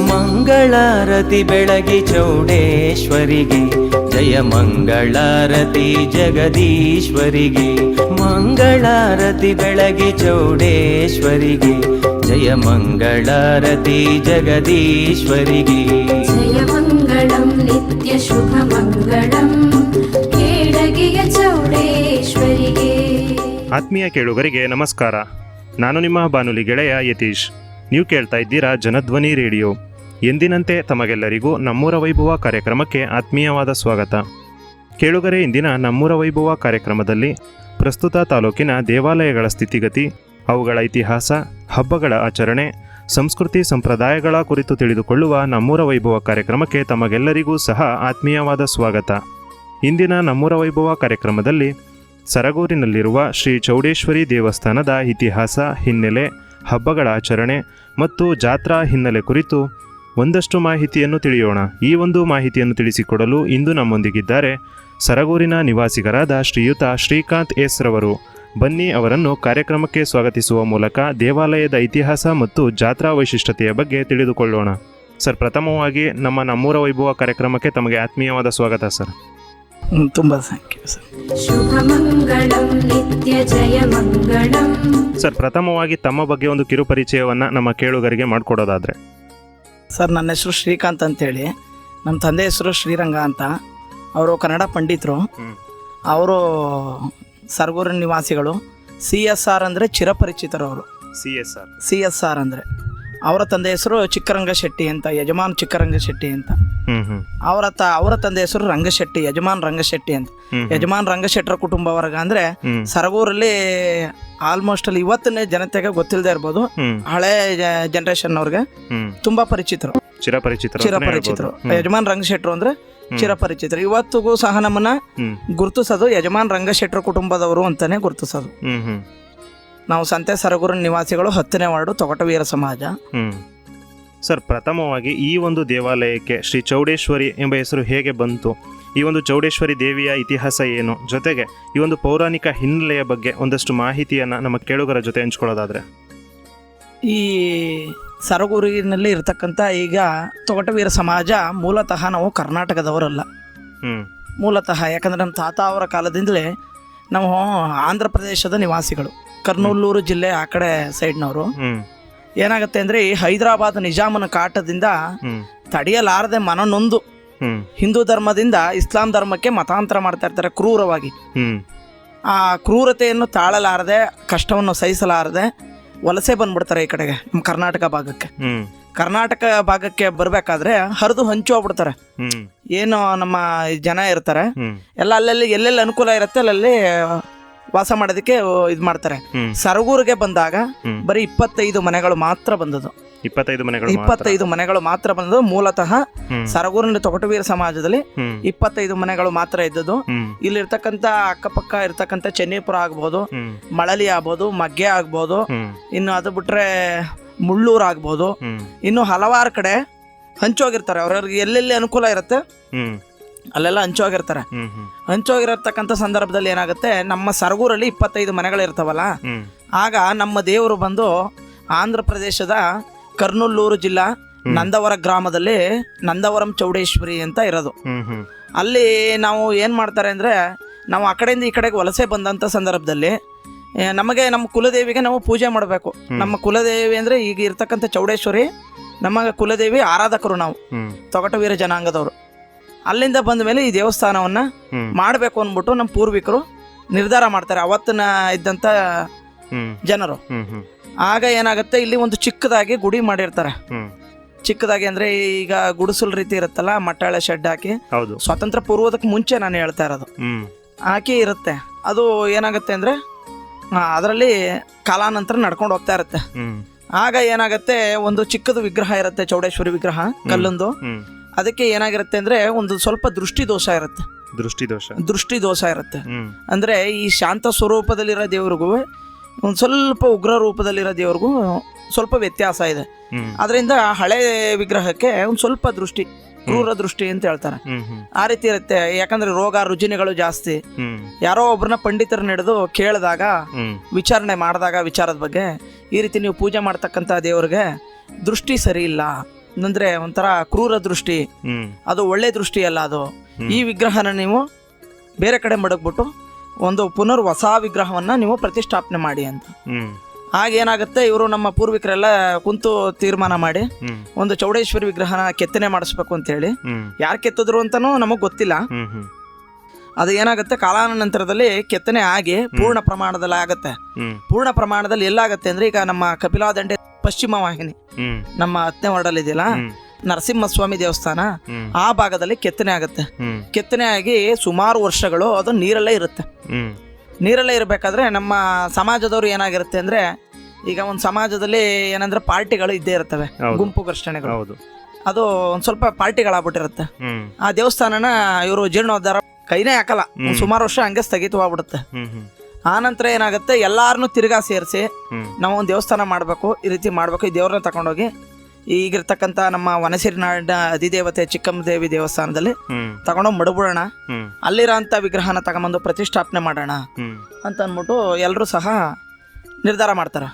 ಮಂಗಳಾರತಿ ಬೆಳಗಿ ಚೌಡೇಶ್ವರಿಗೆ, ಜಯ ಮಂಗಳಾರತಿ ಜಗದೀಶ್ವರಿಗೆ. ಮಂಗಳಾರತಿ ಬೆಳಗಿ ಚೌಡೇಶ್ವರಿಗೆ, ಜಯ ಮಂಗಳಾರತಿ ಜಗದೀಶ್ವರಿಗೆ. ಜಯ ಮಂಗಳಂ ನಿತ್ಯ ಶುಭ ಮಂಗಳಂ ಕೇಳಗಿಯ ಚೌಡೇಶ್ವರಿಗೆ. ಆತ್ಮೀಯ ಕೇಳುಗರಿಗೆ ನಮಸ್ಕಾರ. ನಾನು ನಿಮ್ಮ ಬಾನುಲಿ ಗೆಳೆಯ ಯತೀಶ್. ನೀವು ಕೇಳ್ತಾ ಇದ್ದೀರಾ ಜನಧ್ವನಿ ರೇಡಿಯೋ. ಎಂದಿನಂತೆ ತಮಗೆಲ್ಲರಿಗೂ ನಮ್ಮೂರ ವೈಭವ ಕಾರ್ಯಕ್ರಮಕ್ಕೆ ಆತ್ಮೀಯವಾದ ಸ್ವಾಗತ. ಕೇಳುಗರೆ, ಇಂದಿನ ನಮ್ಮೂರ ವೈಭವ ಕಾರ್ಯಕ್ರಮದಲ್ಲಿ ಪ್ರಸ್ತುತ ತಾಲೂಕಿನ ದೇವಾಲಯಗಳ ಸ್ಥಿತಿಗತಿ, ಅವುಗಳ ಇತಿಹಾಸ, ಹಬ್ಬಗಳ ಆಚರಣೆ, ಸಂಸ್ಕೃತಿ ಸಂಪ್ರದಾಯಗಳ ಕುರಿತು ತಿಳಿದುಕೊಳ್ಳುವ ನಮ್ಮೂರ ವೈಭವ ಕಾರ್ಯಕ್ರಮಕ್ಕೆ ತಮಗೆಲ್ಲರಿಗೂ ಸಹ ಆತ್ಮೀಯವಾದ ಸ್ವಾಗತ. ಇಂದಿನ ನಮ್ಮೂರ ವೈಭವ ಕಾರ್ಯಕ್ರಮದಲ್ಲಿ ಸರಗೂರಿನಲ್ಲಿರುವ ಶ್ರೀ ಚೌಡೇಶ್ವರಿ ದೇವಸ್ಥಾನದ ಇತಿಹಾಸ, ಹಿನ್ನೆಲೆ, ಹಬ್ಬಗಳ ಆಚರಣೆ ಮತ್ತು ಜಾತ್ರಾ ಹಿನ್ನೆಲೆ ಕುರಿತು ಒಂದಷ್ಟು ಮಾಹಿತಿಯನ್ನು ತಿಳಿಯೋಣ. ಈ ಒಂದು ಮಾಹಿತಿಯನ್ನು ತಿಳಿಸಿಕೊಡಲು ಇಂದು ನಮ್ಮೊಂದಿಗಿದ್ದಾರೆ ಸರಗೂರಿನ ನಿವಾಸಿಗರಾದ ಶ್ರೀಯುತ ಶ್ರೀಕಾಂತ್ ಎಸ್ ರವರು. ಬನ್ನಿ ಅವರನ್ನು ಕಾರ್ಯಕ್ರಮಕ್ಕೆ ಸ್ವಾಗತಿಸುವ ಮೂಲಕ ದೇವಾಲಯದ ಇತಿಹಾಸ ಮತ್ತು ಜಾತ್ರಾ ವೈಶಿಷ್ಟ್ಯತೆಯ ಬಗ್ಗೆ ತಿಳಿದುಕೊಳ್ಳೋಣ. ಸರ್, ಪ್ರಥಮವಾಗಿ ನಮ್ಮೂರ ವೈಭವ ಕಾರ್ಯಕ್ರಮಕ್ಕೆ ತಮಗೆ ಆತ್ಮೀಯವಾದ ಸ್ವಾಗತ ಸರ್. ತುಂಬ ಥ್ಯಾಂಕ್ ಯು ಸರ್. ಶುಭ ಮಂಗಳಂ ನಿತ್ಯ ಜಯ ಮಂಗಳಂ. ಸರ್, ಪ್ರಥಮವಾಗಿ ತಮ್ಮ ಬಗ್ಗೆ ಒಂದು ಕಿರು ಪರಿಚಯವನ್ನು ನಮ್ಮ ಕೇಳುಗರಿಗೆ ಮಾಡಿಕೊಡೋದಾದರೆ. ಸರ್, ನನ್ನ ಹೆಸರು ಶ್ರೀಕಾಂತ್ ಅಂತೇಳಿ. ನಮ್ಮ ತಂದೆ ಹೆಸರು ಶ್ರೀರಂಗ ಅಂತ. ಅವರು ಕನ್ನಡ ಪಂಡಿತರು. ಅವರು ಸರಗೂರಿನ ನಿವಾಸಿಗಳು. CSR ಅಂದರೆ ಚಿರಪರಿಚಿತರು ಅವರು. CSR ಅಂದರೆ ಅವರ ತಂದೆ ಹೆಸರು ಚಿಕ್ಕರಂಗ ಶೆಟ್ಟಿ ಅಂತ, ಯಜಮಾನ್ ಚಿಕ್ಕರಂಗ ಶೆಟ್ಟಿ ಅಂತ. ಅವರ ತಂದೆ ಹೆಸರು ರಂಗಶೆಟ್ಟಿ, ಯಜಮಾನ್ ರಂಗಶೆಟ್ಟಿ ಅಂತ. ಯಜಮಾನ್ ರಂಗಶೆಟ್ಟರ ಕುಟುಂಬ ವರ್ಗ ಅಂದ್ರೆ ಸರಗೂರಲ್ಲಿ ಆಲ್ಮೋಸ್ಟ್ ಅಲ್ಲಿ ಇವತ್ತಿನ ಜನತೆಗೆ ಗೊತ್ತಿಲ್ಲದೆ ಇರ್ಬೋದು, ಹಳೆ ಜನರೇಷನ್ ಅವ್ರಿಗೆ ತುಂಬಾ ಪರಿಚಿತರು, ಚಿರಪರಿಚಿತರು. ಯಜಮಾನ್ ರಂಗಶೆಟ್ರು ಅಂದ್ರೆ ಚಿರಪರಿಚಿತರು. ಇವತ್ತಿಗೂ ಸಹ ನಮ್ಮನ್ನ ಗುರುತಿಸೋದು ಯಜಮಾನ್ ರಂಗಶೆಟ್ಟರ ಕುಟುಂಬದವರು ಅಂತಾನೆ ಗುರುತಿಸೋದು. ನಾವು ಸಂತೆ ಸರಗೂರಿನ ನಿವಾಸಿಗಳು, 10ನೇ ವಾರ್ಡು, ತೊಗಟವೀರ ಸಮಾಜ. ಸರ್, ಪ್ರಥಮವಾಗಿ ಈ ಒಂದು ದೇವಾಲಯಕ್ಕೆ ಶ್ರೀ ಚೌಡೇಶ್ವರಿ ಎಂಬ ಹೆಸರು ಹೇಗೆ ಬಂತು? ಈ ಒಂದು ಚೌಡೇಶ್ವರಿ ದೇವಿಯ ಇತಿಹಾಸ ಏನು? ಜೊತೆಗೆ ಈ ಒಂದು ಪೌರಾಣಿಕ ಹಿನ್ನೆಲೆಯ ಬಗ್ಗೆ ಒಂದಷ್ಟು ಮಾಹಿತಿಯನ್ನು ನಮ್ಮ ಕೇಳುಗರ ಜೊತೆ ಹಂಚ್ಕೊಳ್ಳೋದಾದ್ರೆ. ಈ ಸರಗೂರಿನಲ್ಲಿ ಇರತಕ್ಕಂಥ ಈಗ ತೊಗಟವೀರ ಸಮಾಜ ಮೂಲತಃ ನಾವು ಕರ್ನಾಟಕದವರಲ್ಲ. ಮೂಲತಃ ಯಾಕಂದರೆ ನಮ್ಮ ತಾತ ಅವರ ಕಾಲದಿಂದಲೇ ನಾವು ಆಂಧ್ರ ಪ್ರದೇಶದ ನಿವಾಸಿಗಳು, ಕರ್ನೂಲೂರು ಜಿಲ್ಲೆ ಆ ಕಡೆ ಸೈಡ್ನವರು. ಏನಾಗುತ್ತೆ ಅಂದರೆ ಈ ಹೈದರಾಬಾದ್ ನಿಜಾಮನ ಕಾಟದಿಂದ ತಡೆಯಲಾರದೆ ಮನನೊಂದು ಹಿಂದೂ ಧರ್ಮದಿಂದ ಇಸ್ಲಾಂ ಧರ್ಮಕ್ಕೆ ಮತಾಂತರ ಮಾಡ್ತಾ ಇರ್ತಾರೆ ಕ್ರೂರವಾಗಿ. ಆ ಕ್ರೂರತೆಯನ್ನು ತಾಳಲಾರದೆ, ಕಷ್ಟವನ್ನು ಸಹಿಸಲಾರದೆ ವಲಸೆ ಬಂದ್ಬಿಡ್ತಾರೆ ಈ ಕಡೆಗೆ, ನಮ್ಮ ಕರ್ನಾಟಕ ಭಾಗಕ್ಕೆ. ಕರ್ನಾಟಕ ಭಾಗಕ್ಕೆ ಬರಬೇಕಾದ್ರೆ ಹರಿದು ಹಂಚು ಹೋಗ್ಬಿಡ್ತಾರೆ. ಏನು ನಮ್ಮ ಜನ ಇರ್ತಾರೆ ಎಲ್ಲ ಅಲ್ಲಲ್ಲಿ ಎಲ್ಲೆಲ್ಲಿ ಅನುಕೂಲ ಇರುತ್ತೆ ಅಲ್ಲಲ್ಲಿ ವಾಸ ಮಾಡೋದಕ್ಕೆ ಇದು ಮಾಡ್ತಾರೆ. ಸರಗೂರಿಗೆ ಬಂದಾಗ ಬರೀ 25 ಮನೆಗಳು ಮಾತ್ರ ಬಂದದ್ದು. 25 ಮನೆಗಳು ಮಾತ್ರ ಬಂದದ್ದು. ಮೂಲತಃ ಸರಗೂರಿನ ತೊಗಟವೀರ ಸಮಾಜದಲ್ಲಿ 25 ಮನೆಗಳು ಮಾತ್ರ ಇದ್ದದ್ದು. ಇಲ್ಲಿರ್ತಕ್ಕಂಥ ಅಕ್ಕಪಕ್ಕ ಇರ್ತಕ್ಕಂಥ ಚೆನ್ನೀಪುರ ಆಗ್ಬೋದು, ಮಳಲಿ ಆಗ್ಬೋದು, ಮಗ್ಗೆ ಆಗ್ಬೋದು, ಇನ್ನು ಅದು ಬಿಟ್ರೆ ಮುಳ್ಳೂರು ಆಗ್ಬೋದು, ಇನ್ನು ಹಲವಾರು ಕಡೆ ಹಂಚೋಗಿರ್ತಾರೆ. ಅವ್ರವ್ರಿಗೆ ಎಲ್ಲೆಲ್ಲಿ ಅನುಕೂಲ ಇರುತ್ತೆ ಅಲ್ಲೆಲ್ಲ ಹಂಚೋಗಿರ್ತಾರೆ. ಹಂಚೋಗಿರತಕ್ಕಂಥ ಸಂದರ್ಭದಲ್ಲಿ ಏನಾಗುತ್ತೆ, ನಮ್ಮ ಸರಗೂರಲ್ಲಿ 25 ಮನೆಗಳಿರ್ತಾವಲ್ಲ, ಆಗ ನಮ್ಮ ದೇವರು ಬಂದು ಆಂಧ್ರ ಪ್ರದೇಶದ ಕರ್ನೂಲೂರು ಜಿಲ್ಲಾ ನಂದವರ ಗ್ರಾಮದಲ್ಲಿ ನಂದವರಂ ಚೌಡೇಶ್ವರಿ ಅಂತ ಇರೋದು. ಅಲ್ಲಿ ನಾವು ಏನು ಮಾಡ್ತಾರೆ ಅಂದರೆ, ನಾವು ಆ ಕಡೆಯಿಂದ ಈ ಕಡೆಗೆ ವಲಸೆ ಬಂದಂಥ ಸಂದರ್ಭದಲ್ಲಿ ನಮಗೆ ನಮ್ಮ ಕುಲದೇವಿಗೆ ನಾವು ಪೂಜೆ ಮಾಡಬೇಕು. ನಮ್ಮ ಕುಲದೇವಿ ಅಂದರೆ ಈಗ ಇರ್ತಕ್ಕಂಥ ಚೌಡೇಶ್ವರಿ ನಮ್ಮ ಕುಲದೇವಿ ಆರಾಧಕರು ನಾವು, ತೊಗಟವೀರ ಜನಾಂಗದವರು. ಅಲ್ಲಿಂದ ಬಂದ ಮೇಲೆ ಈ ದೇವಸ್ಥಾನವನ್ನು ಮಾಡಬೇಕು ಅಂದ್ಬಿಟ್ಟು ನಮ್ಮ ಪೂರ್ವಿಕರು ನಿರ್ಧಾರ ಮಾಡ್ತಾರೆ, ಅವತ್ತಿನ ಇದ್ದಂಥ ಜನರು. ಆಗ ಏನಾಗುತ್ತೆ, ಇಲ್ಲಿ ಒಂದು ಚಿಕ್ಕದಾಗಿ ಗುಡಿ ಮಾಡಿರ್ತಾರೆ. ಚಿಕ್ಕದಾಗಿ ಅಂದರೆ ಈಗ ಗುಡಿಸಲ್ ರೀತಿ ಇರುತ್ತಲ್ಲ, ಮಟ್ಟಾಳೆ ಶೆಡ್ ಹಾಕಿ, ಸ್ವಾತಂತ್ರ್ಯ ಪೂರ್ವದಕ್ಕೆ ಮುಂಚೆ ನಾನು ಹೇಳ್ತಾ ಇರೋದು, ಹಾಕಿ ಇರುತ್ತೆ. ಅದು ಏನಾಗುತ್ತೆ ಅಂದರೆ ಅದರಲ್ಲಿ ಕಾಲಾನಂತರ ನಡ್ಕೊಂಡು ಹೋಗ್ತಾ ಇರುತ್ತೆ. ಆಗ ಏನಾಗತ್ತೆ, ಒಂದು ಚಿಕ್ಕದು ವಿಗ್ರಹ ಇರುತ್ತೆ, ಚೌಡೇಶ್ವರಿ ವಿಗ್ರಹ ಕಲ್ಲೊಂದು. ಹ್ಮ್. ಅದಕ್ಕೆ ಏನಾಗಿರುತ್ತೆ ಅಂದ್ರೆ ಒಂದು ಸ್ವಲ್ಪ ದೃಷ್ಟಿ ದೋಷ ಇರುತ್ತೆ. ದೃಷ್ಟಿ ದೋಷ ಇರುತ್ತೆ. ಅಂದ್ರೆ ಈ ಶಾಂತ ಸ್ವರೂಪದಲ್ಲಿರೋ ದೇವ್ರಿಗೂ ಒಂದು ಸ್ವಲ್ಪ ಉಗ್ರ ರೂಪದಲ್ಲಿರೋ ದೇವ್ರಿಗೂ ಸ್ವಲ್ಪ ವ್ಯತ್ಯಾಸ ಇದೆ. ಅದರಿಂದ ಹಳೆ ವಿಗ್ರಹಕ್ಕೆ ಒಂದು ಸ್ವಲ್ಪ ದೃಷ್ಟಿ, ಕ್ರೂರ ದೃಷ್ಟಿ ಅಂತ ಹೇಳ್ತಾರೆ. ಆ ರೀತಿ ಇರುತ್ತೆ. ಯಾಕಂದ್ರೆ ರೋಗ ರುಜಿನಗಳು ಜಾಸ್ತಿ. ಯಾರೋ ಒಬ್ರನ್ನ ಪಂಡಿತರ ನಡೆದು ಕೇಳಿದಾಗ, ವಿಚಾರಣೆ ಮಾಡಿದಾಗ ವಿಚಾರದ ಬಗ್ಗೆ, ಈ ರೀತಿ ನೀವು ಪೂಜೆ ಮಾಡ್ತಕ್ಕಂಥ ದೇವ್ರಿಗೆ ದೃಷ್ಟಿ ಸರಿ ಇಲ್ಲ ಅಂದ್ರೆ ಒಂಥರ ಕ್ರೂರ ದೃಷ್ಟಿ, ಅದು ಒಳ್ಳೆ ದೃಷ್ಟಿ ಅಲ್ಲ ಅದು. ಈ ವಿಗ್ರಹನ ನೀವು ಬೇರೆ ಕಡೆ ಮಡಗ್ಬಿಟ್ಟು ಒಂದು ಪುನರ್ ಹೊಸ ವಿಗ್ರಹವನ್ನ ನೀವು ಪ್ರತಿಷ್ಠಾಪನೆ ಮಾಡಿ ಅಂತ. ಆಗೇನಾಗುತ್ತೆ, ಇವರು ನಮ್ಮ ಪೂರ್ವಿಕರೆಲ್ಲ ಕುಂತು ತೀರ್ಮಾನ ಮಾಡಿ ಒಂದು ಚೌಡೇಶ್ವರಿ ವಿಗ್ರಹನ ಕೆತ್ತನೆ ಮಾಡಿಸ್ಬೇಕು ಅಂತ ಹೇಳಿ. ಯಾರು ಕೆತ್ತಿದ್ರು ಅಂತಾನೂ ನಮಗ್ ಗೊತ್ತಿಲ್ಲ. ಅದು ಏನಾಗುತ್ತೆ, ಕಾಲಾನಂತರದಲ್ಲಿ ಕೆತ್ತನೆ ಆಗಿ ಪೂರ್ಣ ಪ್ರಮಾಣದಲ್ಲಿ ಆಗತ್ತೆ. ಪೂರ್ಣ ಪ್ರಮಾಣದಲ್ಲಿ ಎಲ್ಲಾಗತ್ತೆ ಅಂದ್ರೆ, ಈಗ ನಮ್ಮ ಕಪಿಲಾದಂಡೆ ಪಶ್ಚಿಮ ವಾಹಿನಿ ನಮ್ಮ 10ನೇ ವಾರ್ಡಲ್ಲಿ ಇದೆಯಲ್ಲ, ನರಸಿಂಹಸ್ವಾಮಿ ದೇವಸ್ಥಾನ, ಆ ಭಾಗದಲ್ಲಿ ಕೆತ್ತನೆ ಆಗುತ್ತೆ. ಕೆತ್ತನೆ ಆಗಿ ಸುಮಾರು ವರ್ಷಗಳು ಅದು ನೀರಲ್ಲೇ ಇರುತ್ತೆ. ನೀರಲ್ಲೇ ಇರಬೇಕಾದ್ರೆ ನಮ್ಮ ಸಮಾಜದವ್ರು ಏನಾಗಿರುತ್ತೆ ಅಂದ್ರೆ, ಈಗ ಒಂದು ಸಮಾಜದಲ್ಲಿ ಏನಂದ್ರೆ ಪಾರ್ಟಿಗಳು ಇದ್ದೇ ಇರ್ತವೆ, ಗುಂಪು ಘರ್ಷಣೆಗಳು. ಅದು ಒಂದ್ ಸ್ವಲ್ಪ ಪಾರ್ಟಿಗಳಾಗ್ಬಿಟ್ಟಿರುತ್ತೆ. ಆ ದೇವಸ್ಥಾನನ ಇವರು ಜೀರ್ಣೋದ್ಧಾರ ಕೈನೇ ಹಾಕಲ್ಲ, ಸುಮಾರು ವರ್ಷ ಹಂಗೆ ಸ್ಥಗಿತವಾಗ್ಬಿಡುತ್ತೆ. ಆ ನಂತರ ಏನಾಗುತ್ತೆ, ಎಲ್ಲಾರನ್ನು ತಿರ್ಗಾ ಸೇರಿಸಿ ನಾವು ಒಂದು ದೇವಸ್ಥಾನ ಮಾಡಬೇಕು, ಈ ರೀತಿ ಮಾಡಬೇಕು, ಈ ದೇವ್ರನ್ನ ತಗೊಂಡೋಗಿ ಈಗಿರ್ತಕ್ಕಂಥ ನಮ್ಮ ವನಸಿರಿನಾಡ ಅಧಿದೇವತೆ ಚಿಕ್ಕಮ್ಮ ದೇವಿ ದೇವಸ್ಥಾನದಲ್ಲಿ ತಗೊಂಡೋಗಿ ಮಡಬಿಡೋಣ, ಅಲ್ಲಿರೋಂಥ ವಿಗ್ರಹನ ತಗೊಂಬಂದು ಪ್ರತಿಷ್ಠಾಪನೆ ಮಾಡೋಣ ಅಂತ ಅಂದ್ಬಿಟ್ಟು ಎಲ್ಲರೂ ಸಹ ನಿರ್ಧಾರ ಮಾಡ್ತಾರೆ.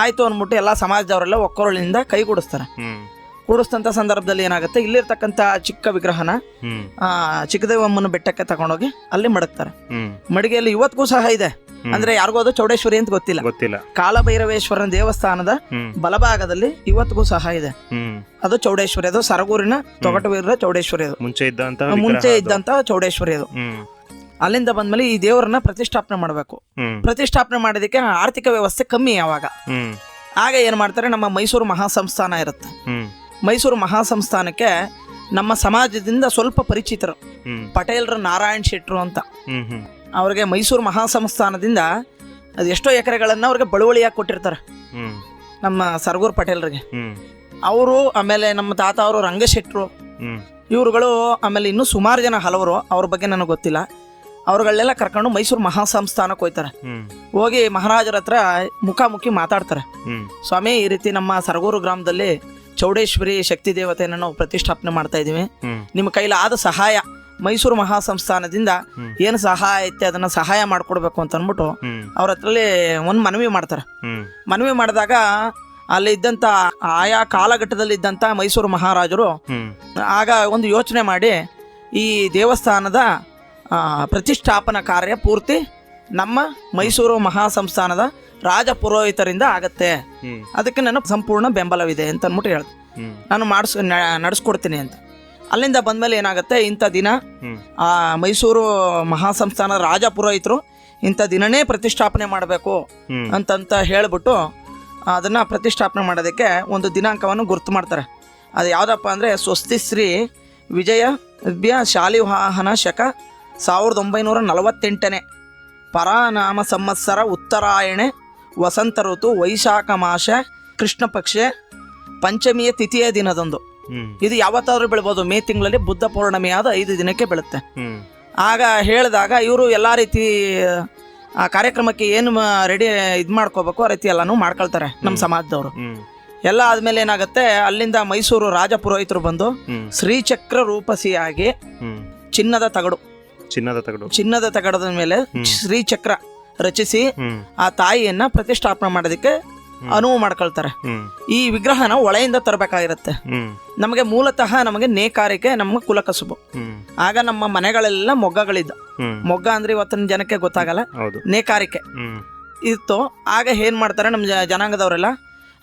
ಆಯ್ತು ಅಂದ್ಬಿಟ್ಟು ಎಲ್ಲ ಸಮಾಜದವರೆಲ್ಲ ಒಕ್ಕೊರಳಿಂದ ಕೈಗೂಡಿಸ್ತಾರೆ. ಕೂಡಿಸ್ತಂಥ ಸಂದರ್ಭದಲ್ಲಿ ಏನಾಗುತ್ತೆ, ಇಲ್ಲಿರ್ತಕ್ಕಂಥ ಚಿಕ್ಕ ವಿಗ್ರಹನ ಚಿಕ್ಕದೇವಮ್ಮನ ಬೆಟ್ಟಕ್ಕೆ ತಗೊಂಡೋಗಿ ಅಲ್ಲಿ ಮಡಗ್ತಾರೆ. ಮಡಿಗೆಯಲ್ಲಿ ಇವತ್ತಿಗೂ ಸಹ ಇದೆ. ಅಂದ್ರೆ ಯಾರಿಗೂ ಅದು ಚೌಡೇಶ್ವರಿ ಅಂತ ಗೊತ್ತಿಲ್ಲ. ಕಾಲಭೈರವೇಶ್ವರನ ದೇವಸ್ಥಾನದ ಬಲಭಾಗದಲ್ಲಿ ಇವತ್ತಿಗೂ ಸಹ ಇದೆ. ಅದು ಚೌಡೇಶ್ವರಿ, ಅದು ಸರಗೂರಿನ ತೊಗಟವೀರ ಚೌಡೇಶ್ವರಿ, ಅದು ಮುಂಚೆ ಇದ್ದಂತ ಚೌಡೇಶ್ವರಿ. ಅದು ಅಲ್ಲಿಂದ ಬಂದ್ಮೇಲೆ ಈ ದೇವರನ್ನ ಪ್ರತಿಷ್ಠಾಪನೆ ಮಾಡಬೇಕು. ಪ್ರತಿಷ್ಠಾಪನೆ ಮಾಡೋದಕ್ಕೆ ಆರ್ಥಿಕ ವ್ಯವಸ್ಥೆ ಕಮ್ಮಿ. ಆಗ ಏನ್ ಮಾಡ್ತಾರೆ, ನಮ್ಮ ಮೈಸೂರು ಮಹಾಸಂಸ್ಥಾನ ಇರುತ್ತೆ. ಮೈಸೂರು ಮಹಾಸಂಸ್ಥಾನಕ್ಕೆ ನಮ್ಮ ಸಮಾಜದಿಂದ ಸ್ವಲ್ಪ ಪರಿಚಿತರು ಪಟೇಲ್ರ ನಾರಾಯಣ್ ಶೆಟ್ರು ಅಂತ. ಅವ್ರಿಗೆ ಮೈಸೂರು ಮಹಾಸಂಸ್ಥಾನದಿಂದ ಅದು ಎಷ್ಟೋ ಎಕರೆಗಳನ್ನ ಅವ್ರಿಗೆ ಬಳುವಳಿಯಾಗಿ ಕೊಟ್ಟಿರ್ತಾರೆ ನಮ್ಮ ಸರಗೂರು ಪಟೇಲ್ರಿಗೆ. ಅವರು ಆಮೇಲೆ ನಮ್ಮ ತಾತ ಅವರು ರಂಗಶೆಟ್ರು, ಇವ್ರುಗಳು, ಆಮೇಲೆ ಇನ್ನೂ ಸುಮಾರು ಜನ ಹಲವರು, ಅವ್ರ ಬಗ್ಗೆ ನನಗೆ ಗೊತ್ತಿಲ್ಲ. ಅವ್ರುಗಳನ್ನೆಲ್ಲ ಕರ್ಕೊಂಡು ಮೈಸೂರು ಮಹಾಸಂಸ್ಥಾನಕ್ಕೆ ಹೋಗ್ತಾರೆ. ಹೋಗಿ ಮಹಾರಾಜರ ಹತ್ರ ಮುಖಾಮುಖಿ ಮಾತಾಡ್ತಾರೆ. ಸ್ವಾಮಿ, ಈ ರೀತಿ ನಮ್ಮ ಸರಗೂರು ಗ್ರಾಮದಲ್ಲಿ ಚೌಡೇಶ್ವರಿ ಶಕ್ತಿ ದೇವತೆಯನ್ನು ನಾವು ಪ್ರತಿಷ್ಠಾಪನೆ ಮಾಡ್ತಾ ಇದೀವಿ. ನಿಮ್ಮ ಕೈಲಾದ ಸಹಾಯ, ಮೈಸೂರು ಮಹಾಸಂಸ್ಥಾನದಿಂದ ಏನು ಸಹಾಯ ಐತೆ ಅದನ್ನ ಸಹಾಯ ಮಾಡ್ಕೊಡ್ಬೇಕು ಅಂತ ಅಂದ್ಬಿಟ್ಟು ಅವ್ರ ಹತ್ರಲ್ಲಿ ಒಂದು ಮನವಿ ಮಾಡ್ತಾರೆ. ಮನವಿ ಮಾಡಿದಾಗ ಅಲ್ಲಿ ಇದ್ದಂತ ಆಯಾ ಕಾಲಘಟ್ಟದಲ್ಲಿ ಇದ್ದಂತ ಮೈಸೂರು ಮಹಾರಾಜರು ಆಗ ಒಂದು ಯೋಚನೆ ಮಾಡಿ, ಈ ದೇವಸ್ಥಾನದ ಪ್ರತಿಷ್ಠಾಪನಾ ಕಾರ್ಯ ಪೂರ್ತಿ ನಮ್ಮ ಮೈಸೂರು ಮಹಾಸಂಸ್ಥಾನದ ರಾಜ ಪುರೋಹಿತರಿಂದ ಆಗತ್ತೆ, ಅದಕ್ಕೆ ನನ್ನ ಸಂಪೂರ್ಣ ಬೆಂಬಲವಿದೆ ಅಂತ ಅಂದ್ಬಿಟ್ಟು ಹೇಳ್ದೆ. ನಾನು ನಡೆಸ್ಕೊಡ್ತೀನಿ ಅಂತ. ಅಲ್ಲಿಂದ ಬಂದ್ಮೇಲೆ ಏನಾಗುತ್ತೆ, ಇಂಥ ದಿನ ಆ ಮೈಸೂರು ಮಹಾಸಂಸ್ಥಾನದ ರಾಜ ಪುರೋಹಿತರು ಇಂಥ ದಿನನೇ ಪ್ರತಿಷ್ಠಾಪನೆ ಮಾಡಬೇಕು ಅಂತಂತ ಹೇಳ್ಬಿಟ್ಟು ಅದನ್ನ ಪ್ರತಿಷ್ಠಾಪನೆ ಮಾಡೋದಕ್ಕೆ ಒಂದು ದಿನಾಂಕವನ್ನು ಗುರ್ತು ಮಾಡ್ತಾರೆ. ಅದು ಯಾವುದಪ್ಪ ಅಂದರೆ, ಸ್ವಸ್ತಿ ಶ್ರೀ ವಿಜಯ ಶಾಲಿವಾಹನ ಶಕ 1948 ಪರಾನಾಮ ಸಂವತ್ಸರ ಉತ್ತರಾಯಣೆ ವಸಂತ ಋತು ವೈಶಾಖ ಮಾಸ ಕೃಷ್ಣ ಪಕ್ಷ ಪಂಚಮಿಯ ತಿಥಿಯ ದಿನದಂದು. ಇದು ಯಾವತ್ತಾದ್ರೂ ಬೆಳ್ಬೋದು. ಮೇ ತಿಂಗಳಲ್ಲಿ ಬುದ್ಧ ಪೌರ್ಣಮಿಯಾದ 5 ದಿನಕ್ಕೆ ಬೆಳುತ್ತೆ. ಆಗ ಹೇಳಿದಾಗ ಇವರು ಎಲ್ಲ ರೀತಿ ಆ ಕಾರ್ಯಕ್ರಮಕ್ಕೆ ಏನು ರೆಡಿ ಮಾಡ್ಕೋಬೇಕು ಆ ರೀತಿ ಎಲ್ಲಾನು ಮಾಡ್ಕೊಳ್ತಾರೆ ನಮ್ಮ ಸಮಾಜದವರು. ಎಲ್ಲ ಆದ್ಮೇಲೆ ಏನಾಗುತ್ತೆ, ಅಲ್ಲಿಂದ ಮೈಸೂರು ರಾಜ ಪುರೋಹಿತರು ಬಂದು ಶ್ರೀಚಕ್ರ ರೂಪಸಿಯಾಗಿ ಚಿನ್ನದ ತಗಡದ ಮೇಲೆ ಶ್ರೀಚಕ್ರ ರಚಿಸಿ ಆ ತಾಯಿಯನ್ನ ಪ್ರತಿಷ್ಠಾಪನೆ ಮಾಡೋದಕ್ಕೆ ಅನುವು ಮಾಡ್ಕೊಳ್ತಾರೆ. ಈ ವಿಗ್ರಹನ ಒಳೆಯಿಂದ ತರಬೇಕಾಗಿರುತ್ತೆ. ನಮಗೆ ಮೂಲತಃ ನಮಗೆ ನೇಕಾರಿಕೆ ನಮ್ಮ ಕುಲಕಸುಬು. ಆಗ ನಮ್ಮ ಮನೆಗಳೆಲ್ಲ ಮೊಗ್ಗಗಳಿದ್ದ. ಮೊಗ್ಗ ಅಂದ್ರೆ ಇವತ್ತಿನ ಜನಕ್ಕೆ ಗೊತ್ತಾಗಲ್ಲ, ನೇಕಾರಿಕೆ ಇತ್ತು. ಆಗ ಏನ್ ಮಾಡ್ತಾರೆ, ನಮ್ಮ ಜನಾಂಗದವರೆಲ್ಲ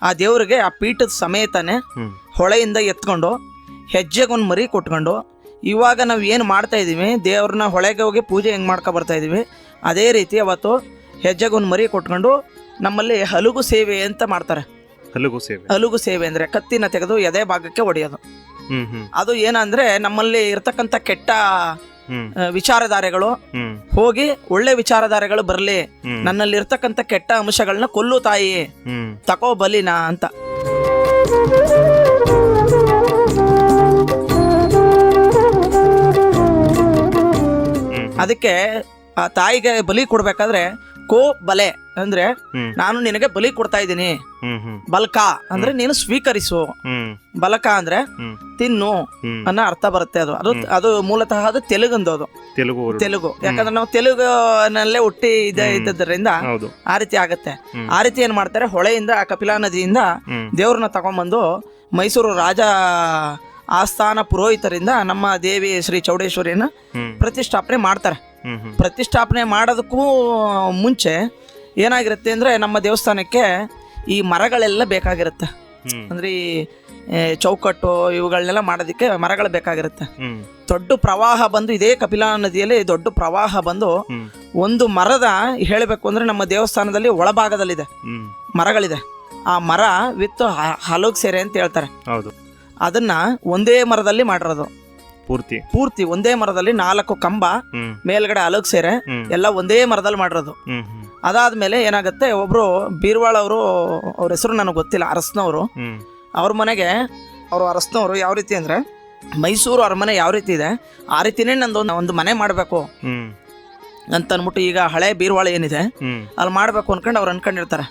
ಆ ದೇವ್ರಿಗೆ ಆ ಪೀಠದ ಸಮೇತನೆ ಹೊಳೆಯಿಂದ ಎತ್ಕೊಂಡು ಹೆಜ್ಜೆಗೊಂದು ಮರಿ ಕೊಟ್ಕೊಂಡು, ಇವಾಗ ನಾವು ಏನು ಮಾಡ್ತಾ ಇದೀವಿ, ದೇವ್ರನ್ನ ಹೊಳೆಗೆ ಹೋಗಿ ಪೂಜೆ ಹೆಂಗೆ ಮಾಡ್ಕೊ ಬರ್ತಾ ಇದೀವಿ, ಅದೇ ರೀತಿ ಅವತ್ತು ಹೆಜ್ಜೆಗೊಂದು ಮರಿ ಕೊಟ್ಕೊಂಡು ನಮ್ಮಲ್ಲಿ ಹಲುಗು ಸೇವೆ ಅಂತ ಮಾಡ್ತಾರೆ. ಹಲುಗು ಸೇವೆ ಅಂದ್ರೆ ಕತ್ತಿನ ತೆಗೆದು ಎದೆ ಭಾಗಕ್ಕೆ ಹೊಡೆಯೋದು. ಅದು ಏನಂದ್ರೆ ನಮ್ಮಲ್ಲಿ ಇರ್ತಕ್ಕಂಥ ಕೆಟ್ಟ ಹ್ಮ್ ವಿಚಾರಧಾರೆಗಳು ಹ್ಮ್ ಹೋಗಿ ಒಳ್ಳೆ ವಿಚಾರಧಾರೆಗಳು ಬರಲಿ, ಹ್ಮ್. ನನ್ನಲ್ಲಿ ಇರ್ತಕ್ಕಂಥ ಕೆಟ್ಟ ಅಂಶಗಳನ್ನ ಕೊಲ್ಲು ತಾಯಿ, ಹ್ಮ್ ತಕೋ ಬಲಿನ ಅಂತ. ಅದಕ್ಕೆ ಆ ತಾಯಿಗೆ ಬಲಿ ಕೊಡ್ಬೇಕಾದ್ರೆ ಕೋ ಬಲೆ ಅಂದ್ರೆ ಹ್ಮ್ ನಾನು ನಿನಗೆ ಬಲಿ ಕೊಡ್ತಾ ಇದ್ದೀನಿ. ಹ್ಮ್ ಹ್ಮ್ ಬಲ್ಕ ಅಂದ್ರೆ ನೀನು ಸ್ವೀಕರಿಸು, ಹ್ಮ್ ಬಲಕ ಅಂದ್ರೆ ಹ್ಮ್ ತಿನ್ನು ಹ್ಮ್ ಅನ್ನೋ ಅರ್ಥ ಬರುತ್ತೆ. ಅದು ಮೂಲತಃ ಅದು ತೆಲುಗಂದು, ಅದು ತೆಲುಗು word. ತೆಲುಗು. ಯಾಕಂದ್ರೆ ನಾವು ತೆಲುಗಿನಲ್ಲೇ ಹುಟ್ಟಿ ಇದ್ದದ್ರಿಂದ ಹೌದು. ಆ ರೀತಿ ಆಗತ್ತೆ. ಆ ರೀತಿ ಏನ್ ಮಾಡ್ತಾರೆ, ಹೊಳೆಯಿಂದ ಕಪಿಲಾ ನದಿಯಿಂದ ಹ್ಮ್ ದೇವ್ರನ್ನ ತಗೊಂಡ್ಬಂದು ಮೈಸೂರು ರಾಜ ಆಸ್ಥಾನ ಪುರೋಹಿತರಿಂದ ನಮ್ಮ ದೇವಿ ಶ್ರೀ ಚೌಡೇಶ್ವರಿಯನ್ನ ಹ್ಮ್ ಪ್ರತಿಷ್ಠಾಪನೆ ಮಾಡ್ತಾರೆ. ಹ್ಮ್ ಹ್ಮ್ ಪ್ರತಿಷ್ಠಾಪನೆ ಮಾಡೋದಕ್ಕೂ ಮುಂಚೆ ಏನಾಗಿರುತ್ತೆ ಅಂದರೆ, ನಮ್ಮ ದೇವಸ್ಥಾನಕ್ಕೆ ಈ ಮರಗಳೆಲ್ಲ ಬೇಕಾಗಿರುತ್ತೆ. ಹ್ಮ್ ಅಂದರೆ ಈ ಚೌಕಟ್ಟು ಇವುಗಳನ್ನೆಲ್ಲ ಮಾಡೋದಕ್ಕೆ ಮರಗಳು ಬೇಕಾಗಿರುತ್ತೆ. ಹ್ಮ್ ದೊಡ್ಡ ಪ್ರವಾಹ ಬಂದು, ಇದೇ ಕಪಿಲಾ ನದಿಯಲ್ಲಿ ದೊಡ್ಡ ಪ್ರವಾಹ ಬಂದು ಹ್ಮ್ ಒಂದು ಮರದ, ಹೇಳಬೇಕು ಅಂದರೆ ನಮ್ಮ ದೇವಸ್ಥಾನದಲ್ಲಿ ಒಳಭಾಗದಲ್ಲಿದೆ ಹ್ಮ್ ಮರಗಳಿದೆ. ಆ ಮರ ವಿತ್ ಹಲುಗ್ ಸೇರೆ ಅಂತ ಹೇಳ್ತಾರೆ. ಹೌದು. ಅದನ್ನ ಒಂದೇ ಮರದಲ್ಲಿ ಮಾಡಿರೋದು, ಪೂರ್ತಿ ಒಂದೇ ಮರದಲ್ಲಿ 4 ಕಂಬ, ಹ್ಮ್ ಮೇಲ್ಗಡೆ ಹಲುಗ್ ಸೇರೆ ಹ್ಮ್ ಎಲ್ಲ ಒಂದೇ ಮರದಲ್ಲಿ ಮಾಡಿರೋದು. ಹ್ಮ್ ಹ್ಮ್ ಅದಾದ್ಮೇಲೆ ಏನಾಗುತ್ತೆ, ಒಬ್ರು ಬೀರ್ವಾಳ ಅವರು, ಅವ್ರ ಹೆಸರು ನನಗೆ ಗೊತ್ತಿಲ್ಲ, ಅರಸನವರು, ಹ್ಮ್ ಅವ್ರ ಮನೆಗೆ ಅವರು ಅರಸನವರು ಯಾವ ರೀತಿ ಅಂದ್ರೆ, ಮೈಸೂರು ಅರಮನೆ ಯಾವ ರೀತಿ ಇದೆ ಆ ರೀತಿನೇ ನಂದು ಒಂದು ಮನೆ ಮಾಡಬೇಕು ಹ್ಮ್ ಅಂತ ಅಂದ್ಬಿಟ್ಟು, ಈಗ ಹಳೆ ಬೀರ್ವಾಳ ಏನಿದೆ ಹ್ಮ್ ಅಲ್ಲಿ ಮಾಡಬೇಕು ಅನ್ಕೊಂಡು ಅವ್ರು ಅನ್ಕೊಂಡಿರ್ತಾರೆ.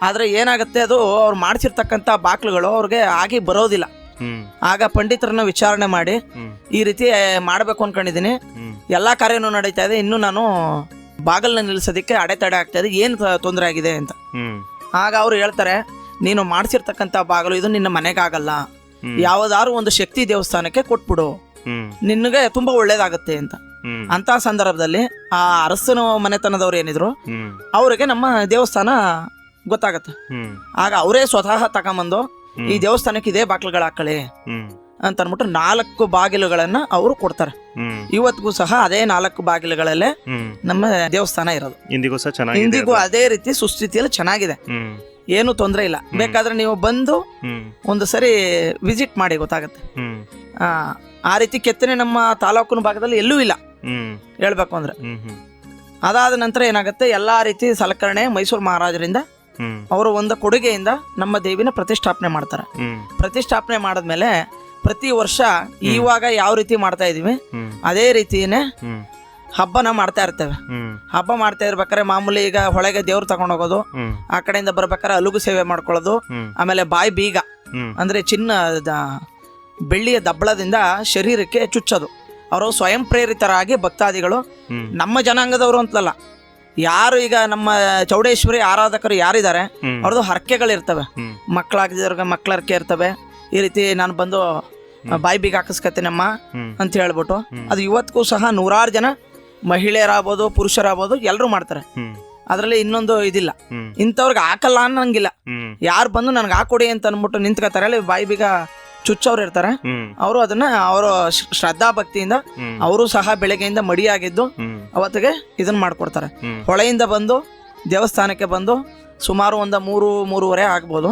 ಆದರೆ ಏನಾಗುತ್ತೆ, ಅದು ಅವ್ರು ಮಾಡಿಸಿರ್ತಕ್ಕಂಥ ಬಾಕ್ಲುಗಳು ಅವ್ರಿಗೆ ಆಗಿ ಬರೋದಿಲ್ಲ. ಹ್ಮ್ ಆಗ ಪಂಡಿತರನ್ನ ವಿಚಾರಣೆ ಮಾಡಿ ಹ್ಮ್ ಈ ರೀತಿ ಮಾಡಬೇಕು ಅನ್ಕೊಂಡಿದ್ದೀನಿ, ಹ್ಮ್ ಎಲ್ಲ ಕಾರ್ಯನೂ ನಡೀತಾ ಇದೆ, ಇನ್ನು ನಾನು ಬಾಗಲ್ನ ನಿಲ್ಲಿಸೋದಕ್ಕೆ ಅಡೆತಡೆ ಆಗ್ತಾ ಇದೆ, ಏನು ತೊಂದರೆ ಆಗಿದೆ ಅಂತ. ಹ್ಮ್ ಆಗ ಅವರು ಹೇಳ್ತಾರೆ, ನೀನು ಮಾಡಿಸಿರ್ತಕ್ಕಂಥ ಬಾಗಿಲು ಇದು ನಿನ್ನ ಮನೆಗಾಗಲ್ಲ, ಹ್ಮ್ ಯಾವುದಾದ್ರು ಒಂದು ಶಕ್ತಿ ದೇವಸ್ಥಾನಕ್ಕೆ ಕೊಟ್ಬಿಡು, ಹ್ಮ್ ನಿನಗೆ ತುಂಬ ಒಳ್ಳೇದಾಗುತ್ತೆ ಅಂತ. ಹ್ಮ್ ಅಂತ ಸಂದರ್ಭದಲ್ಲಿ ಆ ಅರಸನ ಮನೆತನದವ್ರು ಏನಿದ್ರು ಹ್ಮ್ ಅವರಿಗೆ ನಮ್ಮ ದೇವಸ್ಥಾನ ಗೊತ್ತಾಗತ್ತೆ. ಹ್ಮ್ ಆಗ ಅವರೇ ಸ್ವತಃ ತಗೊಂಬಂದು ಹ್ಮ್ ಈ ದೇವಸ್ಥಾನಕ್ಕೆ ಇದೇ ಬಾಗಿಲುಗಳು ಹಾಕಳಿ ಹ್ಮ್ ಅಂತ ಅಂದ್ಬಿಟ್ಟು 4 ಬಾಗಿಲುಗಳನ್ನ ಅವರು ಕೊಡ್ತಾರೆ. ಹ್ಮ್ ಇವತ್ತಿಗೂ ಸಹ ಅದೇ 4 ಬಾಗಿಲುಗಳಲ್ಲೇ ಹ್ಮ್ ನಮ್ಮ ದೇವಸ್ಥಾನ ಇರೋದು. ಇಂದಿಗೂ ಸಹ ಚೆನ್ನಾಗಿದೆ ಇಂದಿಗೂ ಅದು. ಅದೇ ರೀತಿ ಸುಸ್ಥಿತಿಯಲ್ಲಿ ಚೆನ್ನಾಗಿದೆ, ಹ್ಮ್ ಏನು ತೊಂದರೆ ಇಲ್ಲ. ಬೇಕಾದ್ರೆ ನೀವು ಬಂದು ಹ್ಮ್ ಒಂದು ಸರಿ ವಿಸಿಟ್ ಮಾಡಿ, ಗೊತ್ತಾಗುತ್ತೆ. ಹ್ಮ್ ಆ ರೀತಿ ಕೆತ್ತನೆ ನಮ್ಮ ತಾಲೂಕಿನ ಭಾಗದಲ್ಲಿ ಎಲ್ಲೂ ಇಲ್ಲ ಹ್ಮ್ ಹೇಳ್ಬೇಕು ಅಂದ್ರೆ. ಹ್ಮ್ ಹ್ಮ್ ಅದಾದ ನಂತರ ಏನಾಗುತ್ತೆ, ಎಲ್ಲಾ ರೀತಿ ಸಲಕರಣೆ ಮೈಸೂರು ಮಹಾರಾಜರಿಂದ ಹ್ಮ್ ಅವರು ಒಂದು ಕೊಡುಗೆಯಿಂದ ನಮ್ಮ ದೇವಿನ ಪ್ರತಿಷ್ಠಾಪನೆ ಮಾಡ್ತಾರೆ. ಹ್ಮ್ ಪ್ರತಿಷ್ಠಾಪನೆ ಮಾಡಿದ್ಮೇಲೆ ಪ್ರತಿ ವರ್ಷ ಇವಾಗ ಯಾವ ರೀತಿ ಮಾಡ್ತಾ ಇದೀವಿ ಹ್ಮ್ ಅದೇ ರೀತಿಯೇ ಹ್ಮ್ ಹಬ್ಬನ ಮಾಡ್ತಾ ಇರ್ತೇವೆ. ಹ್ಮ್ ಹಬ್ಬ ಮಾಡ್ತಾ ಇರ್ಬೇಕಾದ್ರೆ ಮಾಮೂಲಿ ಈಗ ಹೊಳೆಗೆ ದೇವ್ರು ತಗೊಂಡೋಗೋದು, ಹ್ಮ್ ಆ ಕಡೆಯಿಂದ ಬರ್ಬೇಕಾದ್ರೆ ಅಲುಗು ಸೇವೆ ಮಾಡ್ಕೊಳ್ಳೋದು, ಹ್ಮ್ ಆಮೇಲೆ ಬಾಯಿ ಬೀಗ ಹ್ಮ್ ಅಂದ್ರೆ ಬೆಳ್ಳಿಯ ದಬ್ಬಳದಿಂದ ಶರೀರಕ್ಕೆ ಚುಚ್ಚೋದು. ಅವರು ಸ್ವಯಂ ಪ್ರೇರಿತರಾಗಿ ಭಕ್ತಾದಿಗಳು, ಹ್ಮ್ ನಮ್ಮ ಜನಾಂಗದವರು ಅಂತಲ್ಲ, ಯಾರು ಈಗ ನಮ್ಮ ಚೌಡೇಶ್ವರಿ ಆರಾಧಕರು ಯಾರಿದ್ದಾರೆ ಹ್ಮ್ ಅವ್ರದ್ದು ಹರಕೆಗಳಿರ್ತವೆ. ಹ್ಮ್ ಮಕ್ಕಳಾಗಿದ್ದವ್ರಿಗೆ ಮಕ್ಕಳ ಹರಕೆ ಇರ್ತವೆ. ಈ ರೀತಿ ನಾನು ಬಂದು ಬಾಯಿ ಬೀಗ ಹಾಕಿಸ್ಕತ್ತೀನಮ್ಮ ಹ್ಮ್ ಅಂತ ಹೇಳ್ಬಿಟ್ಟು, ಅದು ಇವತ್ತಿಗೂ ಸಹ 100 ಜನ ಮಹಿಳೆಯರಾಗ್ಬೋದು ಪುರುಷರಾಗ್ಬೋದು ಎಲ್ಲರೂ ಮಾಡ್ತಾರೆ. ಹ್ಮ್ ಅದರಲ್ಲಿ ಇನ್ನೊಂದು ಇದಿಲ್ಲ, ಹ್ಮ್ ಇಂಥವ್ರಿಗೆ ಹಾಕಲ್ಲ ಅನ್ನಂಗಿಲ್ಲ. ಹ್ಮ್ ಯಾರು ಬಂದು ನನಗೆ ಹಾಕೊಡಿ ಅಂತ ಅಂದ್ಬಿಟ್ಟು ನಿಂತ್ಕೋತಾರೆ, ಅಲ್ಲಿ ಬಾಯಿ ಬೀಗ ಚುಚ್ಚವ್ರು ಇರ್ತಾರೆ, ಹ್ಮ್ ಅವರು ಅದನ್ನ ಅವರು ಶ್ರದ್ಧಾ ಭಕ್ತಿಯಿಂದ ಹ್ಮ್ ಅವರು ಸಹ ಬೆಳಗ್ಗೆಯಿಂದ ಮಡಿಯಾಗಿದ್ದು ಹ್ಮ್ ಅವತ್ತಿಗೆ ಇದನ್ನ ಮಾಡ್ಕೊಡ್ತಾರೆ. ಹ್ಮ್ ಹೊಳೆಯಿಂದ ಬಂದು ದೇವಸ್ಥಾನಕ್ಕೆ ಬಂದು ಸುಮಾರು ಒಂದು 3-3:30 ಆಗ್ಬೋದು.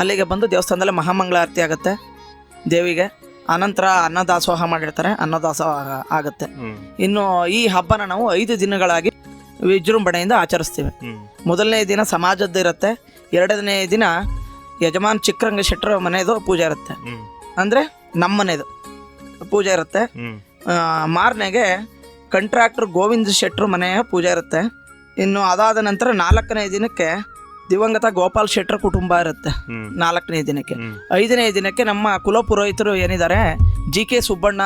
ಅಲ್ಲಿಗೆ ಬಂದು ದೇವಸ್ಥಾನದಲ್ಲಿ ಮಹಾಮಂಗಳಾರತಿ ಆಗುತ್ತೆ ದೇವಿಗೆ. ಅನಂತರ ಅನ್ನದಾಸೋಹ ಮಾಡಿರ್ತಾರೆ, ಅನ್ನದಾಸೋಹ ಆಗುತ್ತೆ. ಹ್ಮ್ ಇನ್ನು ಈ ಹಬ್ಬನ ನಾವು 5 ದಿನಗಳಾಗಿ ವಿಜೃಂಭಣೆಯಿಂದ ಆಚರಿಸ್ತೀವಿ. ಹ್ಮ್ ಮೊದಲನೇ ದಿನ ಸಮಾಜದ್ದು ಇರುತ್ತೆ, 2ನೇ ದಿನ ಯಜಮಾನ್ ಚಿಕ್ಕರಂಗ ಶೆಟ್ಟರ ಮನೆಯದು ಪೂಜೆ ಇರುತ್ತೆ, ಹ್ಮ್ ಅಂದರೆ ನಮ್ಮ ಮನೆಯದು ಪೂಜೆ ಇರುತ್ತೆ. ಹ್ಮ್ ಮಾರನೆಗೆ ಕಂಟ್ರಾಕ್ಟರ್ ಗೋವಿಂದ ಶೆಟ್ಟರು ಮನೆಯ ಪೂಜೆ ಇರುತ್ತೆ. ಇನ್ನು ಅದಾದ ನಂತರ 4ನೇ ದಿನಕ್ಕೆ ದಿವಂಗತ ಗೋಪಾಲ್ ಶೆಟ್ಟರ್ ಕುಟುಂಬ ಇರುತ್ತೆ. ಹ್ಮ್ 4ನೇ ದಿನಕ್ಕೆ. ಹ್ಮ್ 5ನೇ ದಿನಕ್ಕೆ ನಮ್ಮ ಕುಲಪುರೋಹಿತರು ಏನಿದ್ದಾರೆ GK ಸುಬ್ಬಣ್ಣ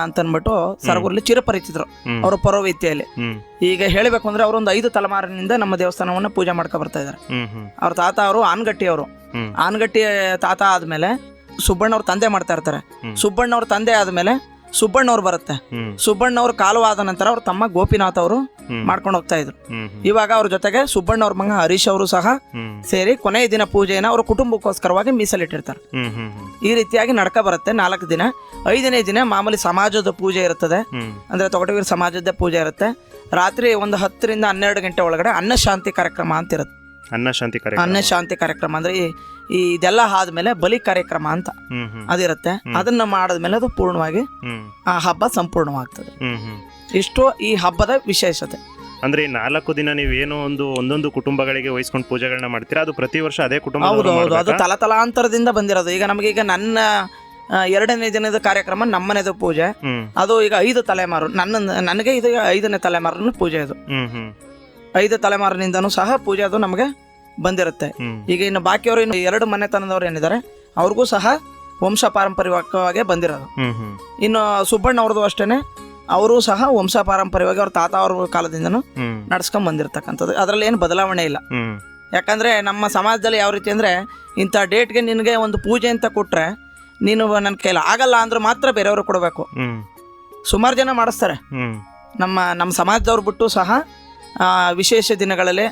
ಅಂತ ಅಂದ್ಬಿಟ್ಟು ಸರಗೂರಲ್ಲಿ ಚಿರಪರಿಚಿತರು, ಹ್ಮ್ ಅವರ ಪೌರೋಹಿತ್ಯಲ್ಲಿ. ಹ್ಮ್ ಈಗ ಹೇಳಬೇಕು ಅಂದ್ರೆ ಅವರೊಂದು 5 ತಲೆಮಾರಿನಿಂದ ನಮ್ಮ ದೇವಸ್ಥಾನವನ್ನು ಪೂಜೆ ಮಾಡ್ಕೊ ಬರ್ತಾ ಇದ್ದಾರೆ. ಹ್ಮ್ ಹ್ಮ್ ಅವ್ರ ತಾತ ಅವರು ಆನಗಟ್ಟಿಯವರು. ಹ್ಮ್ ಆನಗಟ್ಟಿ ತಾತ ಆದ್ಮೇಲೆ ಸುಬ್ಬಣ್ಣವ್ರ ತಂದೆ ಮಾಡ್ತಾ ಇರ್ತಾರೆ. ಹ್ಮ್. ಸುಬ್ಬಣ್ಣವ್ರ ತಂದೆ ಆದ್ಮೇಲೆ ಸುಬ್ಬಣ್ಣವ್ರು ಬರುತ್ತೆ. ಹ್ಮ್ ಸುಬ್ಬಣ್ಣವ್ರ ಕಾಲವಾದ ನಂತರ ಅವ್ರ ತಮ್ಮ ಗೋಪಿನಾಥ್ ಅವರು ಹ್ಮ್ ಮಾಡ್ಕೊಂಡು ಹೋಗ್ತಾ ಇದ್ರು. ಹ್ಮ್ ಇವಾಗ ಅವ್ರ ಜೊತೆಗೆ ಸುಬ್ಬಣ್ಣವ್ರ ಮಗ ಹರೀಶ್ ಅವರು ಸಹ ಹ್ಮ್ ಸೇರಿ ಕೊನೆಯ ದಿನ ಪೂಜೆಯನ್ನು ಅವ್ರ ಕುಟುಂಬಕ್ಕೋಸ್ಕರವಾಗಿ ಮೀಸಲಿಟ್ಟಿರ್ತಾರೆ. ಹ್ಮ್ ಹ್ಮ್ ಹ್ಮ್ ಈ ರೀತಿಯಾಗಿ ನಡ್ಕ ಬರುತ್ತೆ 4 ದಿನ. 5ನೇ ದಿನ ಮಾಮೂಲಿ ಸಮಾಜದ ಪೂಜೆ ಇರುತ್ತದೆ, ಹ್ಮ್ ಅಂದ್ರೆ ತೊಗಟವೀರ ಸಮಾಜದ ಪೂಜೆ ಇರುತ್ತೆ. ರಾತ್ರಿ ಒಂದು 10 ರಿಂದ 12 ಗಂಟೆ ಒಳಗಡೆ ಅನ್ನಶಾಂತಿ ಕಾರ್ಯಕ್ರಮ ಅಂತ ಇರುತ್ತೆ. ಅನ್ನ ಶಾಂತಿ ಕಾರ್ಯಕ್ರಮ. ಅನ್ನಶಾಂತಿ ಕಾರ್ಯಕ್ರಮ ಅಂದ್ರೆ ಇದೆಲ್ಲ ಆದ್ಮೇಲೆ ಬಲಿ ಕಾರ್ಯಕ್ರಮ ಅಂತ ಹ್ಮ್ ಹ್ಮ್ ಅದಿರುತ್ತೆ. ಅದನ್ನ ಮಾಡಿದ್ಮೇಲೆ ಅದು ಪೂರ್ಣವಾಗಿ ಹ್ಮ್ ಆ ಹಬ್ಬ ಸಂಪೂರ್ಣವಾಗ್ತದೆ. ಹ್ಮ್ ಹ್ಮ್ ಇಷ್ಟು ಈ ಹಬ್ಬದ ವಿಶೇಷತೆ. ಅಂದ್ರೆ ಈ 4 ದಿನ ನೀವೇನೋ ಒಂದೊಂದು ಕುಟುಂಬಗಳಿಗೆ ವಹಿಸ್ಕೊಂಡು ಪೂಜೆಗಳನ್ನ ಮಾಡ್ತೀರಾ, ಅದು ಪ್ರತಿ ವರ್ಷ ಅದೇ ಕುಟುಂಬ? ಹೌದು ಹೌದು, ಅದು ತಲಾಂತರದಿಂದ ಬಂದಿರೋದು. ಈಗ ನಮಗೀಗ ನನ್ನ 2ನೇ ದಿನದ ಕಾರ್ಯಕ್ರಮ ನಮ್ಮನೆದು ಪೂಜೆ, ಅದು ಈಗ 5 ತಲೆಮಾರು, ನನಗೆ ಇದು 5ನೇ ತಲೆಮಾರಿನ ಪೂಜೆ. ಇದು 5 ತಲೆಮಾರಿನಿಂದನೂ ಸಹ ಪೂಜೆ ಅದು ನಮಗೆ ಬಂದಿರುತ್ತೆ. ಈಗ ಇನ್ನು ಬಾಕಿಯವರು ಇನ್ನು 2 ಮನೆತನದವ್ರು ಏನಿದ್ದಾರೆ ಅವ್ರಿಗೂ ಸಹ ವಂಶ ಪಾರಂಪರ್ಯವಾಗಿ ಬಂದಿರೋದು. ಇನ್ನು ಸುಬ್ಬಣ್ಣ ಅವ್ರದ್ದು ಅಷ್ಟೇನೆ, ಅವರು ಸಹ ವಂಶ ಪಾರಂಪರ್ಯವಾಗಿ ಅವ್ರ ತಾತ ಅವ್ರ ಕಾಲದಿಂದನೂ ನಡ್ಸ್ಕೊಂಡ್ ಬಂದಿರತಕ್ಕಂಥದ್ದು. ಅದರಲ್ಲಿ ಏನು ಬದಲಾವಣೆ ಇಲ್ಲ. ಯಾಕಂದ್ರೆ ನಮ್ಮ ಸಮಾಜದಲ್ಲಿ ಯಾವ ರೀತಿ ಅಂದ್ರೆ, ಇಂಥ ಡೇಟ್ಗೆ ನಿನಗೆ ಒಂದು ಪೂಜೆ ಅಂತ ಕೊಟ್ರೆ ನೀನು ನನ್ನ ಕೈಲಿ ಆಗಲ್ಲ ಅಂದ್ರೆ ಮಾತ್ರ ಬೇರೆಯವರು ಕೊಡಬೇಕು. ಸುಮಾರು ಜನ ಮಾಡಿಸ್ತಾರೆ. ನಮ್ಮ ಸಮಾಜದವ್ರು ಬಿಟ್ಟು ಸಹ ವಿಶೇಷ ದಿನಗಳಲ್ಲಿ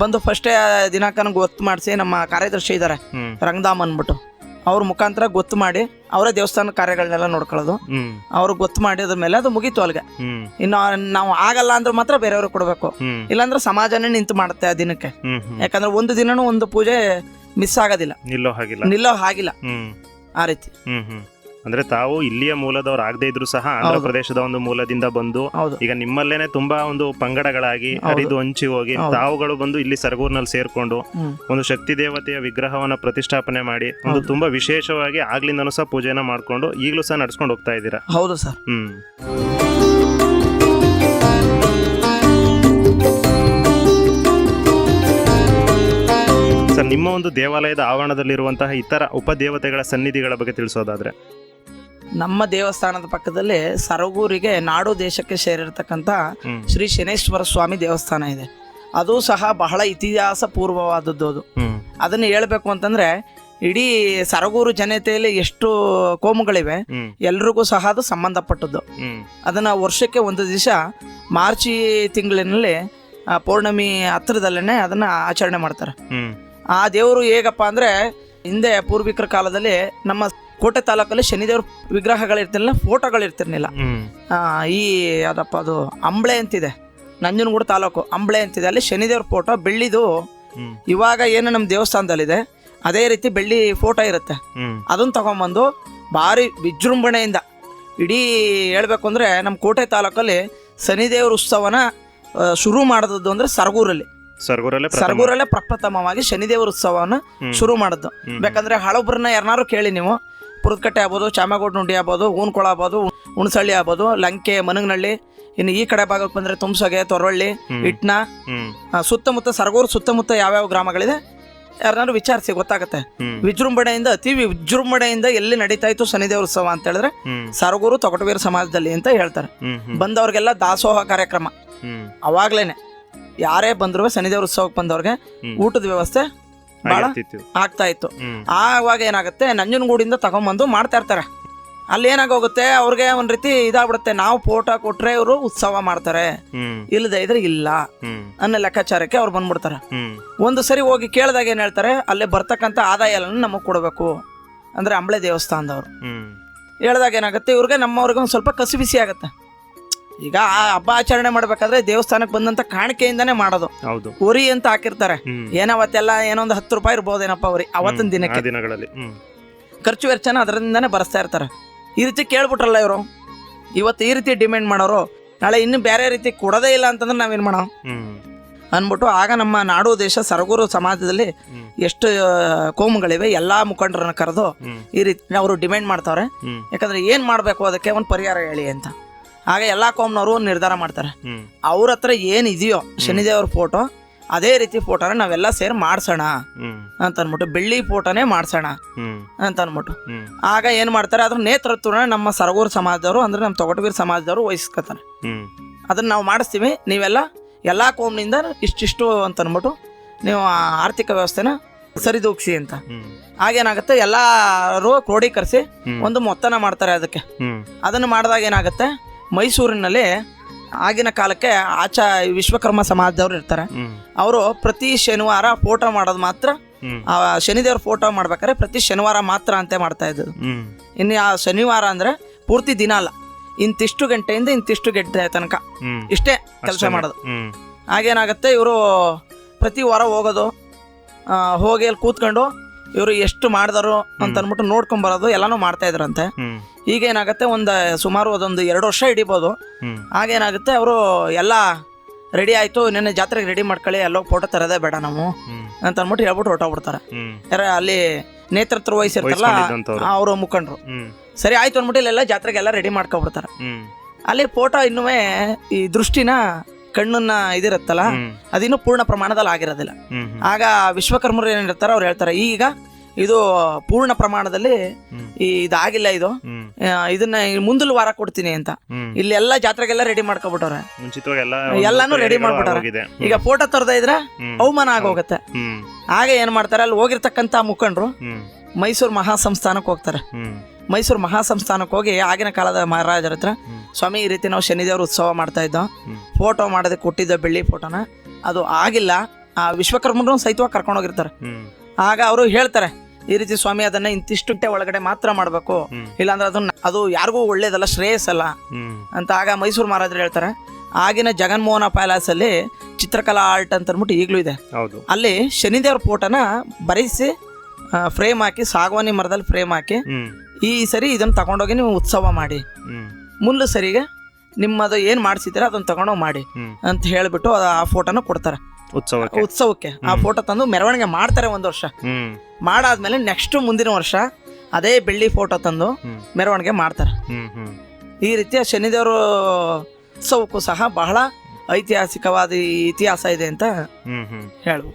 ಬಂದು ಫಸ್ಟೇ ದಿನಾಂಕನ ಗೊತ್ತು ಮಾಡಿಸಿ, ನಮ್ಮ ಕಾರ್ಯದರ್ಶಿ ಇದ್ದಾರೆ ರಂಗಧಾಮ್ ಅಂದ್ಬಿಟ್ಟು, ಅವ್ರ ಮುಖಾಂತರ ಗೊತ್ತು ಮಾಡಿ ಅವರೇ ದೇವಸ್ಥಾನ ಕಾರ್ಯಗಳನ್ನೆಲ್ಲ ನೋಡ್ಕೊಳ್ಳೋದು. ಅವ್ರಿಗೆ ಗೊತ್ತು ಮಾಡಿ ಅದ್ರ ಮೇಲೆ ಅದು ಮುಗೀತು ಅಲ್ಲಿಗೆ. ಇನ್ನು ನಾವು ಆಗಲ್ಲ ಅಂದ್ರೆ ಮಾತ್ರ ಬೇರೆಯವ್ರಿಗೆ ಕೊಡಬೇಕು, ಇಲ್ಲಾಂದ್ರೆ ಸಮಾಜನೇ ನಿಂತು ಮಾಡುತ್ತೆ ಆ ದಿನಕ್ಕೆ. ಯಾಕಂದ್ರೆ ಒಂದು ದಿನನೂ ಒಂದು ಪೂಜೆ ಮಿಸ್ ಆಗೋದಿಲ್ಲ, ನಿಲ್ಲೋ ಹಾಗಿಲ್ಲ ಆ ರೀತಿ. ಅಂದ್ರೆ ತಾವು ಇಲ್ಲಿಯ ಮೂಲದವ್ರು ಆಗದೆ ಇದ್ರು ಸಹ ಆಂಧ್ರ ಪ್ರದೇಶದ ಒಂದು ಮೂಲದಿಂದ ಬಂದು ಈಗ ನಿಮ್ಮಲ್ಲೇನೆ ತುಂಬಾ ಒಂದು ಪಂಗಡಗಳಾಗಿ ಹರಿದು ಹಂಚಿ ಹೋಗಿ ತಾವುಗಳು ಬಂದು ಇಲ್ಲಿ ಸರಗೂರಿನಲ್ಲಿ ಸೇರ್ಕೊಂಡು ಒಂದು ಶಕ್ತಿ ದೇವತೆಯ ವಿಗ್ರಹವನ್ನ ಪ್ರತಿಷ್ಠಾಪನೆ ಮಾಡಿ ಒಂದು ತುಂಬಾ ವಿಶೇಷವಾಗಿ ಆಗ್ಲಿಂದನೂ ಸಹ ಪೂಜೆನ ಮಾಡ್ಕೊಂಡು ಈಗಲೂ ಸಹ ನಡ್ಸ್ಕೊಂಡು ಹೋಗ್ತಾ ಇದ್ದೀರಾ? ಹೌದು ಸರ್. ಸರ್, ನಿಮ್ಮ ಒಂದು ದೇವಾಲಯದ ಆವರಣದಲ್ಲಿರುವಂತಹ ಇತರ ಉಪದೇವತೆಗಳ ಸನ್ನಿಧಿಗಳ ಬಗ್ಗೆ ತಿಳಿಸೋದಾದ್ರೆ? ನಮ್ಮ ದೇವಸ್ಥಾನದ ಪಕ್ಕದಲ್ಲಿ ಸರಗೂರಿಗೆ ನಾಡು ದೇಶಕ್ಕೆ ಸೇರಿರ್ತಕ್ಕಂಥ ಶ್ರೀ ಶನೇಶ್ವರ ಸ್ವಾಮಿ ದೇವಸ್ಥಾನ ಇದೆ. ಅದು ಸಹ ಬಹಳ ಇತಿಹಾಸ ಪೂರ್ವವಾದದ್ದು. ಅದು ಅದನ್ನು ಹೇಳ್ಬೇಕು ಅಂತಂದ್ರೆ, ಇಡೀ ಸರಗೂರು ಜನತೆಯಲ್ಲಿ ಎಷ್ಟು ಕೋಮುಗಳಿವೆ ಎಲ್ರಿಗೂ ಸಹ ಅದು ಸಂಬಂಧಪಟ್ಟದ್ದು. ಅದನ್ನ ವರ್ಷಕ್ಕೆ ಒಂದು ದಿವಸ ಮಾರ್ಚ್ ತಿಂಗಳಿನಲ್ಲಿ ಪೌರ್ಣಮಿ ಹತ್ರದಲ್ಲೇ ಅದನ್ನ ಆಚರಣೆ ಮಾಡ್ತಾರೆ. ಆ ದೇವರು ಹೇಗಪ್ಪ ಅಂದ್ರೆ, ಹಿಂದೆ ಪೂರ್ವಿಕರ ಕಾಲದಲ್ಲಿ ನಮ್ಮ ಕೋಟೆ ತಾಲೂಕಲ್ಲಿ ಶನಿದೇವ್ರ ವಿಗ್ರಹಗಳಿರ್ತಿರ್ಲಿಲ್ಲ, ಫೋಟೋಗಳಿರ್ತಿರ್ಲಿಲ್ಲ. ಈ ಅದಪ್ಪ ಅದು ಅಂಬಳೆ ಅಂತಿದೆ, ನಂಜನಗೂಡು ತಾಲೂಕು ಅಂಬಳೆ ಅಂತಿದೆ, ಅಲ್ಲಿ ಶನಿದೇವ್ರ ಫೋಟೋ ಬೆಳ್ಳಿದು ಇವಾಗ ಏನು ನಮ್ಮ ದೇವಸ್ಥಾನದಲ್ಲಿದೆ ಅದೇ ರೀತಿ ಬೆಳ್ಳಿ ಫೋಟೋ ಇರುತ್ತೆ. ಅದನ್ನ ತಗೊಂಬಂದು ಭಾರಿ ವಿಜೃಂಭಣೆಯಿಂದ ಇಡೀ ಹೇಳ್ಬೇಕು ಅಂದ್ರೆ ನಮ್ಮ ಕೋಟೆ ತಾಲೂಕಲ್ಲಿ ಶನಿದೇವ್ರ ಉತ್ಸವನ ಶುರು ಮಾಡಿದ್ದು ಅಂದ್ರೆ ಸರಗೂರಲ್ಲೇ ಪ್ರಪ್ರಥಮವಾಗಿ ಶನಿದೇವರ ಉತ್ಸವವನ್ನು ಶುರು ಮಾಡಿದ್ದು. ಬೇಕಂದ್ರೆ ಹಳಬ್ರನ್ನ ಯಾರನ್ನಾರು ಕೇಳಿ ನೀವು, ಪುರದಕಟ್ಟೆ ಆಗ್ಬೋದು, ಚಾಮಗೋಡ್ ನುಂಡಿ ಆಗ್ಬೋದು, ಊನ್ಕೊಳ ಆಗ್ಬೋದು, ಹುಣಸಳ್ಳಿ ಆಗ್ಬೋದು, ಲಂಕೆ, ಮನಗನಹಳ್ಳಿ, ಇನ್ನು ಈ ಕಡೆ ಭಾಗಕ್ಕೆ ಬಂದ್ರೆ ತುಮ್ಸಗೆ, ತೊರವಳ್ಳಿ, ಇಟ್ನ, ಸುತ್ತಮುತ್ತ ಸರಗೂರು ಸುತ್ತಮುತ್ತ ಯಾವ್ಯಾವ ಗ್ರಾಮಗಳಿದೆ ಯಾರನ್ನಾರು ವಿಚಾರಿಸಿ ಗೊತ್ತಾಗುತ್ತೆ. ವಿಜೃಂಭಣೆಯಿಂದ ಅತಿ ವಿಜೃಂಭಣೆಯಿಂದ ಎಲ್ಲಿ ನಡೀತಾ ಇತ್ತು ಶನಿದೇವ್ರ ಉತ್ಸವ ಅಂತ ಹೇಳಿದ್ರೆ ಸರಗೂರು ತೊಗಟವೀರ ಸಮಾಜದಲ್ಲಿ ಅಂತ ಹೇಳ್ತಾರೆ. ಬಂದವ್ರಿಗೆಲ್ಲ ದಾಸೋಹ ಕಾರ್ಯಕ್ರಮ ಅವಾಗ್ಲೇನೆ, ಯಾರೇ ಬಂದ್ರು ಶನಿದೇವ್ರ ಉತ್ಸವಕ್ಕೆ ಬಂದವ್ರಿಗೆ ಊಟದ ವ್ಯವಸ್ಥೆ ಬಹಳ ಆಗ್ತಾ ಇತ್ತು. ಆವಾಗ ಏನಾಗುತ್ತೆ, ನಂಜನಗೂಡಿಂದ ತಗೊಂಡ್ಬಂದು ಮಾಡ್ತಾ ಇರ್ತಾರೆ. ಅಲ್ಲಿ ಏನಾಗೋಗುತ್ತೆ, ಅವ್ರಿಗೆ ಒಂದ್ ರೀತಿ ಇದಾಗ್ಬಿಡುತ್ತೆ, ನಾವು ಫೋಟೋ ಕೊಟ್ರೆ ಇವರು ಉತ್ಸವ ಮಾಡ್ತಾರೆ, ಇಲ್ಲದೆ ಇದ್ರೆ ಇಲ್ಲ ಅನ್ನೋ ಲೆಕ್ಕಾಚಾರಕ್ಕೆ ಅವ್ರು ಬಂದ್ಬಿಡ್ತಾರೆ. ಒಂದು ಸರಿ ಹೋಗಿ ಕೇಳಿದಾಗ ಏನ್ ಹೇಳ್ತಾರೆ, ಅಲ್ಲೇ ಬರ್ತಕ್ಕಂಥ ಆದಾಯ ಎಲ್ಲ ನಮಗ್ ಕೊಡ್ಬೇಕು ಅಂದ್ರೆ ಅಂಬಳೆ ದೇವಸ್ಥಾನದವ್ರು ಹೇಳಿದಾಗ ಏನಾಗುತ್ತೆ, ಇವ್ರಿಗೆ ನಮ್ಮವ್ರಿಗೆ ಒಂದ್ ಸ್ವಲ್ಪ ಕಸಿ ಬಿಸಿ ಆಗತ್ತೆ. ಈಗ ಆ ಹಬ್ಬ ಆಚರಣೆ ಮಾಡ್ಬೇಕಾದ್ರೆ ದೇವಸ್ಥಾನಕ್ಕೆ ಬಂದಂತ ಕಾಣಿಕೆಯಿಂದಾನೇ ಮಾಡೋದು. ಉರಿ ಅಂತ ಹಾಕಿರ್ತಾರೆ, ಏನವತ್ತೆಲ್ಲ ಏನೋ ಒಂದು 10 ರೂಪಾಯಿ ಇರ್ಬೋದೇನಪ್ಪ ಉರಿ ಅವತ್ತಿನ ದಿನಕ್ಕೆ, ಖರ್ಚು ವೆಚ್ಚನ ಅದರಿಂದಾನೇ ಬರೆಸ್ತಾ ಇರ್ತಾರೆ. ಈ ರೀತಿ ಕೇಳ್ಬಿಟ್ರಲ್ಲ ಇವರು, ಇವತ್ತು ಈ ರೀತಿ ಡಿಮ್ಯಾಂಡ್ ಮಾಡೋರು ನಾಳೆ ಇನ್ನು ಬೇರೆ ರೀತಿ ಕೊಡೋದೇ ಇಲ್ಲ ಅಂತಂದ್ರೆ ನಾವೇನ್ ಮಾಡೋ ಅಂದ್ಬಿಟ್ಟು, ಆಗ ನಮ್ಮ ನಾಡು ದೇಶ ಸರಗೂರು ಸಮಾಜದಲ್ಲಿ ಎಷ್ಟು ಕೋಮುಗಳಿವೆ ಎಲ್ಲಾ ಮುಖಂಡರನ್ನ ಕರೆದು ಈ ರೀತಿ ಅವರು ಡಿಮ್ಯಾಂಡ್ ಮಾಡ್ತಾವ್ರೆ. ಯಾಕಂದ್ರೆ ಏನ್ ಮಾಡ್ಬೇಕು ಅದಕ್ಕೆ ಒಂದು ಪರಿಹಾರ ಹೇಳಿ ಅಂತ. ಆಗ ಎಲ್ಲಾ ಕೋಮ್ನವರು ನಿರ್ಧಾರ ಮಾಡ್ತಾರೆ, ಅವ್ರ ಹತ್ರ ಏನ್ ಇದೆಯೋ ಶನಿದೇವ್ರ ಫೋಟೋ ಅದೇ ರೀತಿ ಫೋಟೋನ ನಾವೆಲ್ಲ ಸೇರಿ ಮಾಡ್ಸೋಣ ಅಂತ ಅನ್ಬಿಟ್ಟು, ಬೆಳ್ಳಿ ಫೋಟೋನೇ ಮಾಡ್ಸೋಣ ಅಂತ ಅನ್ಬಿಟ್ಟು ಆಗ ಏನ್ ಮಾಡ್ತಾರೆ, ಅದ್ರ ನೇತೃತ್ವನ ನಮ್ಮ ಸರಗೂರು ಸಮಾಜದವರು ಅಂದ್ರೆ ನಮ್ಮ ತೊಗಟವೀರ ಸಮಾಜದವರು ವಹಿಸ್ಕೊತಾರೆ. ಅದನ್ನ ನಾವು ಮಾಡಿಸ್ತೀವಿ, ನೀವೆಲ್ಲ ಎಲ್ಲಾ ಕೋಮ್ನಿಂದ ಇಷ್ಟಿಷ್ಟು ಅಂತ ಅನ್ಬಿಟ್ಟು ನೀವು ಆರ್ಥಿಕ ವ್ಯವಸ್ಥೆನ ಸರಿದೂಗಿಸಿ ಅಂತ. ಆಗೇನಾಗುತ್ತೆ, ಎಲ್ಲಾರು ಕ್ರೋಢೀಕರಿಸಿ ಒಂದು ಮೊತ್ತನ ಮಾಡ್ತಾರೆ ಅದಕ್ಕೆ. ಅದನ್ನು ಮಾಡಿದಾಗ ಏನಾಗುತ್ತೆ, ಮೈಸೂರಿನಲ್ಲಿ ಆಗಿನ ಕಾಲಕ್ಕೆ ವಿಶ್ವಕರ್ಮ ಸಮಾಜದವ್ರು ಇರ್ತಾರೆ, ಅವರು ಪ್ರತಿ ಶನಿವಾರ ಫೋಟೋ ಮಾಡೋದು ಮಾತ್ರ, ಶನಿದೇವ್ರ ಫೋಟೋ ಮಾಡ್ಬೇಕಾದ್ರೆ ಪ್ರತಿ ಶನಿವಾರ ಮಾತ್ರ ಅಂತ ಮಾಡ್ತಾ ಇದ್ದು. ಇನ್ನು ಆ ಶನಿವಾರ ಅಂದ್ರೆ ಪೂರ್ತಿ ದಿನ ಅಲ್ಲ, ಇಂತಿಷ್ಟು ಗಂಟೆಯಿಂದ ಇಂತಿಷ್ಟು ಗಂಟೆ ತನಕ ಇಷ್ಟೇ ಕೆಲಸ ಮಾಡೋದು. ಹಾಗೇನಾಗುತ್ತೆ, ಇವರು ಪ್ರತಿ ವಾರ ಹೋಗೋದು, ಹೋಗಿ ಅಲ್ಲಿ ಕೂತ್ಕೊಂಡು ಇವರು ಎಷ್ಟು ಮಾಡಿದಾರು ಅಂತ ಅಂದ್ಬಿಟ್ಟು ನೋಡ್ಕೊಂಬರೋದು ಎಲ್ಲಾನು ಮಾಡ್ತಾ ಇದ್ರಂತೆ. ಈಗ ಏನಾಗುತ್ತೆ ಸುಮಾರು ಅದೊಂದು 2 ವರ್ಷ ಹಿಡಿಬೋದು. ಆಗೇನಾಗುತ್ತೆ ಅವರು ಎಲ್ಲ ರೆಡಿ ಆಯ್ತು, ನಿನ್ನೆ ಜಾತ್ರೆಗೆ ರೆಡಿ ಮಾಡ್ಕೊಳ್ಳಿ, ಎಲ್ಲೋ ಫೋಟೋ ತರದೇ ಬೇಡ ನಾವು ಅಂತ ಅಂದ್ಬಿಟ್ಟು ಹೇಳ್ಬಿಟ್ಟು ಹೊರಟೋಗ್ಬಿಡ್ತಾರೆ. ಅಲ್ಲಿ ನೇತೃತ್ವ ವಹಿಸಿರ್ತಾರಲ್ಲ ಅವರು ಮುಖಂಡರು. ಸರಿ ಆಯ್ತು ಅಂದ್ಬಿಟ್ಟು ಇಲ್ಲೆಲ್ಲ ಜಾತ್ರೆಗೆಲ್ಲ ರೆಡಿ ಮಾಡ್ಕೊಬಿಡ್ತಾರೆ. ಅಲ್ಲಿ ಫೋಟೋ ಇನ್ನೂ ಈ ದೃಷ್ಟಿನ ಕಣ್ಣನ್ನ ಇದಿರುತ್ತಲ್ಲ ಅದಿನ್ನೂ ಪೂರ್ಣ ಪ್ರಮಾಣದಲ್ಲಿ ಆಗಿರೋದಿಲ್ಲ. ಆಗ ವಿಶ್ವಕರ್ಮರು ಏನಿರ್ತಾರೆ ಅವ್ರು ಹೇಳ್ತಾರೆ, ಈಗ ಇದು ಪೂರ್ಣ ಪ್ರಮಾಣದಲ್ಲಿ ಇದಾಗಿಲ್ಲ, ಇದನ್ನ ಮುಂದಲ ವಾರ ಕೊಡ್ತೀನಿ ಅಂತ. ಇಲ್ಲಿ ಎಲ್ಲ ಜಾತ್ರೆಗೆಲ್ಲ ರೆಡಿ ಮಾಡ್ಕೊಬಿಟ್ಟವ್ರೆ, ಎಲ್ಲಾನು ರೆಡಿ ಮಾಡ್ಬಿಟ್ಟಾರೆ. ಈಗ ಫೋಟೋ ತರದೇ ಇದ್ರೆ ಅವಮಾನ ಆಗೋಗತ್ತೆ. ಆಗ ಏನ್ ಮಾಡ್ತಾರೆ, ಅಲ್ಲಿ ಹೋಗಿರ್ತಕ್ಕಂತ ಮುಖಂಡರು ಮೈಸೂರು ಮಹಾಸಂಸ್ಥಾನಕ್ಕೆ ಹೋಗ್ತಾರೆ. ಮೈಸೂರು ಮಹಾಸಂಸ್ಥಾನಕ್ಕೆ ಹೋಗಿ ಆಗಿನ ಕಾಲದ ಮಹಾರಾಜರ ಹತ್ರ, ಸ್ವಾಮಿ ಈ ರೀತಿ ನಾವು ಶನಿದೇವ್ರ ಉತ್ಸವ ಮಾಡ್ತಾ ಇದ್ದೋ, ಫೋಟೋ ಮಾಡೋದಕ್ಕೆ ಕೊಟ್ಟಿದ್ದ ಬೆಳ್ಳಿ ಫೋಟೋನ ಅದು ಆಗಿಲ್ಲ. ಆ ವಿಶ್ವಕರ್ಮರು ಸಹಿತವಾಗಿ ಕರ್ಕೊಂಡು ಹೋಗಿರ್ತಾರೆ. ಆಗ ಅವರು ಹೇಳ್ತಾರೆ, ಈ ರೀತಿ ಸ್ವಾಮಿ ಅದನ್ನ ಇಂತಿಷ್ಟುಟ್ಟೆ ಒಳಗಡೆ ಮಾತ್ರ ಮಾಡ್ಬೇಕು, ಇಲ್ಲಾಂದ್ರೆ ಅದು ಯಾರಿಗೂ ಒಳ್ಳೇದಲ್ಲ, ಶ್ರೇಯಸ್ಸಲ್ಲ ಅಂತ. ಆಗ ಮೈಸೂರು ಮಹಾರಾಜರು ಹೇಳ್ತಾರೆ, ಆಗಿನ ಜಗನ್ಮೋಹನ ಪ್ಯಾಲೇಸ್ ಅಲ್ಲಿ ಚಿತ್ರಕಲಾ ಆರ್ಟ್ ಅಂತ ಅಂದ್ಬಿಟ್ಟು ಈಗಲೂ ಇದೆ. ಅಲ್ಲಿ ಶನಿದೇವ್ರ ಫೋಟೋನ ಬರೆಸಿ ಫ್ರೇಮ್ ಹಾಕಿ, ಸಾಗವಾನಿ ಮರದಲ್ಲಿ ಫ್ರೇಮ್ ಹಾಕಿ, ಈ ಸರಿ ಇದನ್ನ ತಗೊಂಡೋಗಿ ನೀವು ಉತ್ಸವ ಮಾಡಿ, ಮುಳ್ಳು ಸರಿಗೆ ನಿಮ್ಮದು ಏನ್ ಮಾಡ್ಸಿದ್ದೀರ ಅದನ್ನ ತಗೊಂಡೋಗಿ ಮಾಡಿ ಅಂತ ಹೇಳ್ಬಿಟ್ಟು ಆ ಫೋಟೋನ ಕೊಡ್ತಾರೆ ಉತ್ಸವಕ್ಕೆ. ಆ ಫೋಟೋ ತಂದು ಮೆರವಣಿಗೆ ಮಾಡ್ತಾರೆ 1 ವರ್ಷ. ಮಾಡಾದ್ಮೇಲೆ ನೆಕ್ಸ್ಟ್ ಮುಂದಿನ ವರ್ಷ ಅದೇ ಬೆಳ್ಳಿ ಫೋಟೋ ತಂದು ಮೆರವಣಿಗೆ ಮಾಡ್ತಾರೆ. ಈ ರೀತಿಯ ಶನಿದೇವರು ಉತ್ಸವಕ್ಕೂ ಸಹ ಬಹಳ ಐತಿಹಾಸಿಕವಾದ ಇತಿಹಾಸ ಇದೆ ಅಂತ ಹೇಳುವ.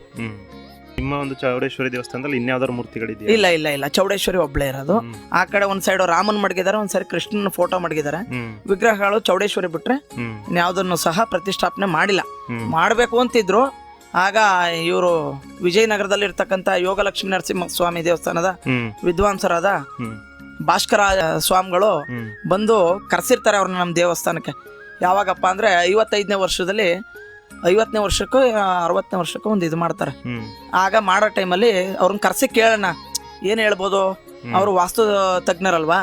ನಿಮ್ಮ ಒಂದು ಚೌಡೇಶ್ವರಿ ದೇವಸ್ಥಾನದಲ್ಲಿ ಇನ್ಯಾವ್ದಾದ್ರು ಮೂರ್ತಿಗಳಿದೆ? ಇಲ್ಲ, ಚೌಡೇಶ್ವರಿ ಒಬ್ಳೆ ಇರೋದು. ಆ ಕಡೆ ಒಂದ್ ಸೈಡ್ ರಾಮನ್ ಮಡಗಿದ್ದಾರೆ, ಒಂದ್ ಸೈಡ್ ಕೃಷ್ಣನ ಫೋಟೋ ಮಡಗಿದ್ದಾರೆ. ವಿಗ್ರಹಗಳು ಚೌಡೇಶ್ವರಿ ಬಿಟ್ರೆ ಇನ್ಯಾವುದನ್ನು ಸಹ ಪ್ರತಿಷ್ಠಾಪನೆ ಮಾಡಿಲ್ಲ. ಮಾಡ್ಬೇಕು ಅಂತಿದ್ರು. ಆಗ ಇವರು ವಿಜಯನಗರದಲ್ಲಿ ಇರ್ತಕ್ಕಂಥ ಯೋಗಲಕ್ಷ್ಮೀ ನರಸಿಂಹ ಸ್ವಾಮಿ ದೇವಸ್ಥಾನದ ವಿದ್ವಾಂಸರಾದ ಭಾಸ್ಕರ ಸ್ವಾಮಿಗಳು ಬಂದು ಕರೆಸಿರ್ತಾರೆ ಅವ್ರನ್ನ ನಮ್ಮ ದೇವಸ್ಥಾನಕ್ಕೆ. ಯಾವಾಗಪ್ಪ ಅಂದ್ರೆ 55ನೇ ವರ್ಷದಲ್ಲಿ 50ನೇ ವರ್ಷಕ್ಕೂ 60ನೇ ವರ್ಷಕ್ಕೂ ಒಂದು ಇದು ಮಾಡ್ತಾರೆ. ಆಗ ಮಾಡೋ ಟೈಮಲ್ಲಿ ಅವ್ರನ್ನ ಕರ್ಸಿ ಕೇಳೋಣ, ಏನ್ ಹೇಳ್ಬೋದು, ಅವರು ವಾಸ್ತು ತಜ್ಞರಲ್ವಾ,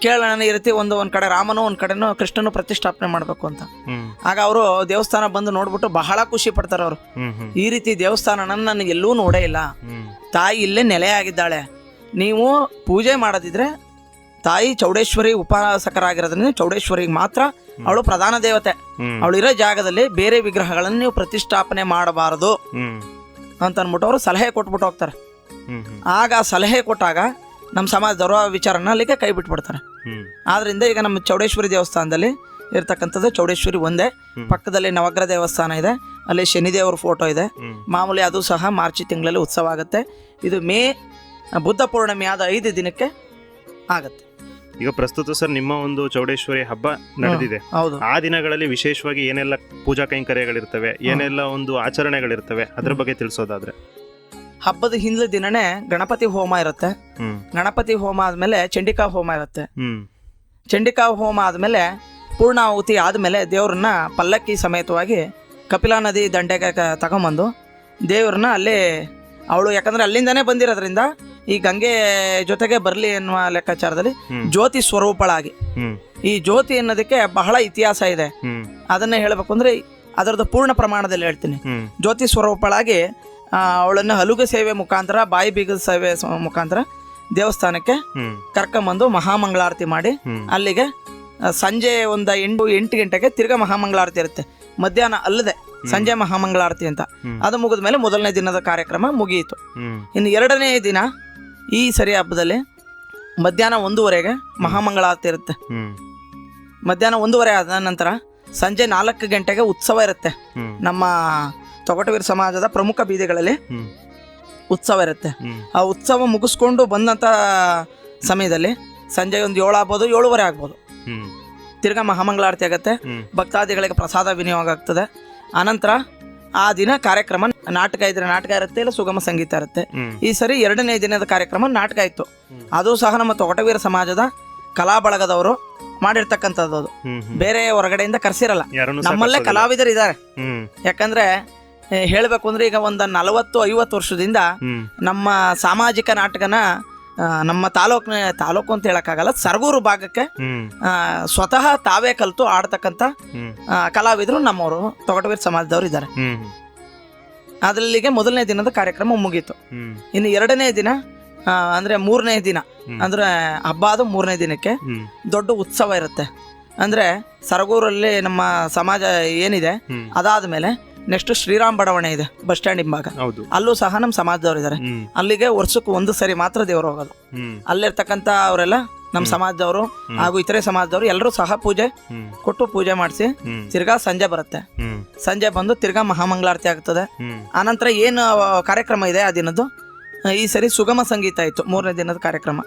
ಕೇಳೋಣ ಈ ರೀತಿ ಒಂದ್ ಕಡೆ ರಾಮನು ಒಂದ್ ಕಡೆನೂ ಕೃಷ್ಣನು ಪ್ರತಿಷ್ಠಾಪನೆ ಮಾಡ್ಬೇಕು ಅಂತ. ಆಗ ಅವರು ದೇವಸ್ಥಾನ ಬಂದು ನೋಡ್ಬಿಟ್ಟು ಬಹಳ ಖುಷಿ ಪಡ್ತಾರೆ. ಅವರು ಈ ರೀತಿ ದೇವಸ್ಥಾನ ನನಗೆ ಎಲ್ಲೂ ನೋಡೇ ಇಲ್ಲ, ತಾಯಿ ಇಲ್ಲೇ ನೆಲೆಯಾಗಿದ್ದಾಳೆ, ನೀವು ಪೂಜೆ ಮಾಡೋದಿದ್ರೆ ತಾಯಿ ಚೌಡೇಶ್ವರಿ ಉಪಾಸಕರಾಗಿರೋದ್ರಿಂದ ಚೌಡೇಶ್ವರಿಗೆ ಮಾತ್ರ ಅವಳು ಪ್ರಧಾನ ದೇವತೆ, ಅವಳು ಇರೋ ಜಾಗದಲ್ಲಿ ಬೇರೆ ವಿಗ್ರಹಗಳನ್ನು ನೀವು ಪ್ರತಿಷ್ಠಾಪನೆ ಮಾಡಬಾರದು ಅಂತ ಅನ್ಬಿಟ್ಟು ಅವರು ಸಲಹೆ ಕೊಟ್ಬಿಟ್ಟು ಹೋಗ್ತಾರೆ. ಆಗ ಸಲಹೆ ಕೊಟ್ಟಾಗ ನಮ್ಮ ಸಮಾಜದವರು ಆ ವಿಚಾರನ ಅಲ್ಲಿಗೆ ಕೈ ಬಿಟ್ಬಿಡ್ತಾರೆ. ಆದ್ರಿಂದ ಈಗ ನಮ್ಮ ಚೌಡೇಶ್ವರಿ ದೇವಸ್ಥಾನದಲ್ಲಿ ಇರ್ತಕ್ಕಂಥದ್ದು ಚೌಡೇಶ್ವರಿ ಒಂದೇ. ಪಕ್ಕದಲ್ಲಿ ನವಗ್ರಹ ದೇವಸ್ಥಾನ ಇದೆ, ಅಲ್ಲಿ ಶನಿದೇವರ ಫೋಟೋ ಇದೆ. ಮಾಮೂಲಿ ಅದು ಸಹ ಮಾರ್ಚ್ ತಿಂಗಳಲ್ಲಿ ಉತ್ಸವ ಆಗುತ್ತೆ. ಇದು ಮೇ ಬುದ್ಧ ಪೂರ್ಣಿಮೆ ಆದ 5 ದಿನಕ್ಕೆ ಆಗುತ್ತೆ. ಈಗ ಪ್ರಸ್ತುತ ಸರ್ ನಿಮ್ಮ ಒಂದು ಚೌಡೇಶ್ವರಿ ಹಬ್ಬ ನಡೆದಿದೆ. ಆ ದಿನಗಳಲ್ಲಿ ವಿಶೇಷವಾಗಿ ಏನೆಲ್ಲ ಪೂಜಾ ಕೈಂಕರ್ಯಗಳಿರ್ತವೆ, ಏನೆಲ್ಲ ಒಂದು ಆಚರಣೆಗಳಿರ್ತವೆ, ಅದ್ರ ಬಗ್ಗೆ ತಿಳಿಸೋದಾದ್ರೆ? ಹಬ್ಬದ ಹಿಂದಿನ ದಿನನೇ ಗಣಪತಿ ಹೋಮ ಇರುತ್ತೆ. ಗಣಪತಿ ಹೋಮ ಆದ್ಮೇಲೆ ಚಂಡಿಕಾ ಹೋಮ ಇರುತ್ತೆ. ಚಂಡಿಕಾ ಹೋಮ ಆದ್ಮೇಲೆ ಪೂರ್ಣಾಹುತಿ ಆದ್ಮೇಲೆ ದೇವ್ರನ್ನ ಪಲ್ಲಕ್ಕಿ ಸಮೇತವಾಗಿ ಕಪಿಲಾ ನದಿ ದಂಡೆಗೆ ತಗೊಂಬಂದು ದೇವ್ರನ್ನ ಅಲ್ಲಿ ಅವಳು, ಯಾಕಂದ್ರೆ ಅಲ್ಲಿಂದಾನೇ ಬಂದಿರೋದ್ರಿಂದ ಈ ಗಂಗೆ ಜೊತೆಗೆ ಬರ್ಲಿ ಎನ್ನುವ ಲೆಕ್ಕಾಚಾರದಲ್ಲಿ ಜ್ಯೋತಿ ಸ್ವರೂಪಳಾಗಿ, ಈ ಜ್ಯೋತಿ ಅನ್ನೋದಕ್ಕೆ ಬಹಳ ಇತಿಹಾಸ ಇದೆ. ಅದನ್ನ ಹೇಳ್ಬೇಕು ಅಂದ್ರೆ ಅದರದ್ದು ಪೂರ್ಣ ಪ್ರಮಾಣದಲ್ಲಿ ಹೇಳ್ತೀನಿ. ಜ್ಯೋತಿ ಸ್ವರೂಪಳಾಗಿ ಅವಳನ್ನ ಹಲುಗ ಸೇವೆ ಮುಖಾಂತರ, ಬಾಯಿ ಬೀಗದ ಸೇವೆ ಮುಖಾಂತರ ದೇವಸ್ಥಾನಕ್ಕೆ ಕರ್ಕೊಂಬಂದು ಮಹಾಮಂಗಳಾರತಿ ಮಾಡಿ, ಅಲ್ಲಿಗೆ ಸಂಜೆ ಒಂದು 8 ಗಂಟೆಗೆ ತಿರ್ಗಾ ಮಹಾಮಂಗಳಾರತಿ ಇರುತ್ತೆ. ಮಧ್ಯಾಹ್ನ ಅಲ್ಲದೆ ಸಂಜೆ ಮಹಾಮಂಗಳಾರತಿ ಅಂತ. ಅದು ಮುಗಿದ ಮೇಲೆ ಮೊದಲನೇ ದಿನದ ಕಾರ್ಯಕ್ರಮ ಮುಗಿಯಿತು. ಇನ್ನು 2ನೇ ದಿನ ಈ ಸರಿ ಹಬ್ಬದಲ್ಲಿ ಮಧ್ಯಾಹ್ನ 1:30ಗೆ ಮಹಾಮಂಗಳಾರತಿ ಇರುತ್ತೆ. ಮಧ್ಯಾಹ್ನ 1:30 ಆದ ನಂತರ ಸಂಜೆ 4 ಗಂಟೆಗೆ ಉತ್ಸವ ಇರುತ್ತೆ. ನಮ್ಮ ತೊಗಟವೀರ ಸಮಾಜದ ಪ್ರಮುಖ ಬೀದಿಗಳಲ್ಲಿ ಉತ್ಸವ ಇರುತ್ತೆ. ಆ ಉತ್ಸವ ಮುಗಿಸ್ಕೊಂಡು ಬಂದಂತ ಸಮಯದಲ್ಲಿ ಸಂಜೆ ಒಂದು 7 ಆಗ್ಬೋದು, 7:30 ಆಗ್ಬೋದು, ತಿರ್ಗಾ ಮಹಾಮಂಗಳಾರತಿ ಆಗುತ್ತೆ. ಭಕ್ತಾದಿಗಳಿಗೆ ಪ್ರಸಾದ ವಿನಿಯೋಗ ಆಗ್ತದೆ. ಆನಂತರ ಆ ದಿನ ಕಾರ್ಯಕ್ರಮ ನಾಟಕ ಇದ್ರೆ ನಾಟಕ ಇರುತ್ತೆ, ಇಲ್ಲ ಸುಗಮ ಸಂಗೀತ ಇರುತ್ತೆ. ಈ ಸರಿ 2ನೇ ದಿನದ ಕಾರ್ಯಕ್ರಮ ನಾಟಕ ಇತ್ತು. ಅದು ಸಹ ನಮ್ಮ ತೊಗಟವೀರ ಸಮಾಜದ ಕಲಾ ಬಳಗದವರು ಮಾಡಿರ್ತಕ್ಕಂಥದ್ದು. ಅದು ಬೇರೆ ಹೊರಗಡೆಯಿಂದ ಕರ್ಸಿರಲ್ಲ, ನಮ್ಮಲ್ಲೇ ಕಲಾವಿದರು ಇದ್ದಾರೆ. ಯಾಕಂದ್ರೆ ಹೇಳ್ಬೇಕು ಅಂದ್ರೆ ಈಗ ಒಂದು 40-50 ವರ್ಷದಿಂದ ನಮ್ಮ ಸಾಮಾಜಿಕ ನಾಟಕನ ನಮ್ಮ ತಾಲೂಕು ಅಂತ ಹೇಳಕ್ಕಾಗಲ್ಲ, ಸರಗೂರು ಭಾಗಕ್ಕೆ ಸ್ವತಃ ತಾವೇ ಕಲಿತು ಆಡ್ತಕ್ಕಂಥ ಕಲಾವಿದರು ನಮ್ಮವರು ತೊಗಟವೀರ ಸಮಾಜದವರು ಇದ್ದಾರೆ. ಅದರಲ್ಲಿಗೆ ಮೊದಲನೇ ದಿನದ ಕಾರ್ಯಕ್ರಮ ಮುಗೀತು. ಹ್ಮ್ ಇನ್ನು ಎರಡನೇ ದಿನ ಅಂದ್ರೆ ಮೂರನೇ ದಿನ ಹ್ಮ್. ಅಂದ್ರೆ ಹಬ್ಬ ಆದ ಮೂರನೇ ದಿನಕ್ಕೆ ಹ್ಮ್ ದೊಡ್ಡ ಉತ್ಸವ ಇರುತ್ತೆ. ಅಂದ್ರೆ ಸರಗೂರಲ್ಲಿ ನಮ್ಮ ಸಮಾಜ ಏನಿದೆ ಹ್ಮ್. ಅದಾದ್ಮೇಲೆ ನೆಕ್ಸ್ಟ್ ಶ್ರೀರಾಮ್ ಬಡಾವಣೆ ಇದೆ ಬಸ್ ಸ್ಟ್ಯಾಂಡ್ ಹಿಂಭಾಗ. ಹೌದು. ಅಲ್ಲೂ ಸಹ ನಮ್ಮ ಸಮಾಜದವ್ರು ಇದ್ದಾರೆ. ಹ್ಮ್ ಅಲ್ಲಿಗೆ ವರ್ಷಕ್ಕೆ ಒಂದು ಸರಿ ಮಾತ್ರ ದೇವ್ರು ಹೋಗೋದು. ಹ್ಮ್ ಅಲ್ಲಿರ್ತಕ್ಕಂಥ ಅವರೆಲ್ಲ ನಮ್ಮ ಸಮಾಜದವರು ಹಾಗೂ ಇತರೆ ಸಮಾಜದವರು ಎಲ್ಲರೂ ಸಹ ಪೂಜೆ ಹ್ಮ್ ಕೊಟ್ಟು ಪೂಜೆ ಮಾಡಿಸಿ ಹ್ಮ್ ತಿರ್ಗಾ ಸಂಜೆ ಬರುತ್ತೆ. ಹ್ಮ್ ಸಂಜೆ ಬಂದು ತಿರ್ಗಾ ಮಹಾಮಂಗಳಾರತಿ ಆಗ್ತದೆ. ಹ್ಮ್ ಆನಂತರ ಏನು ಕಾರ್ಯಕ್ರಮ ಇದೆ ಆ ದಿನದ್ದು, ಈ ಸರಿ ಸುಗಮ ಸಂಗೀತ ಇತ್ತು ಮೂರನೇ ದಿನದ ಕಾರ್ಯಕ್ರಮ.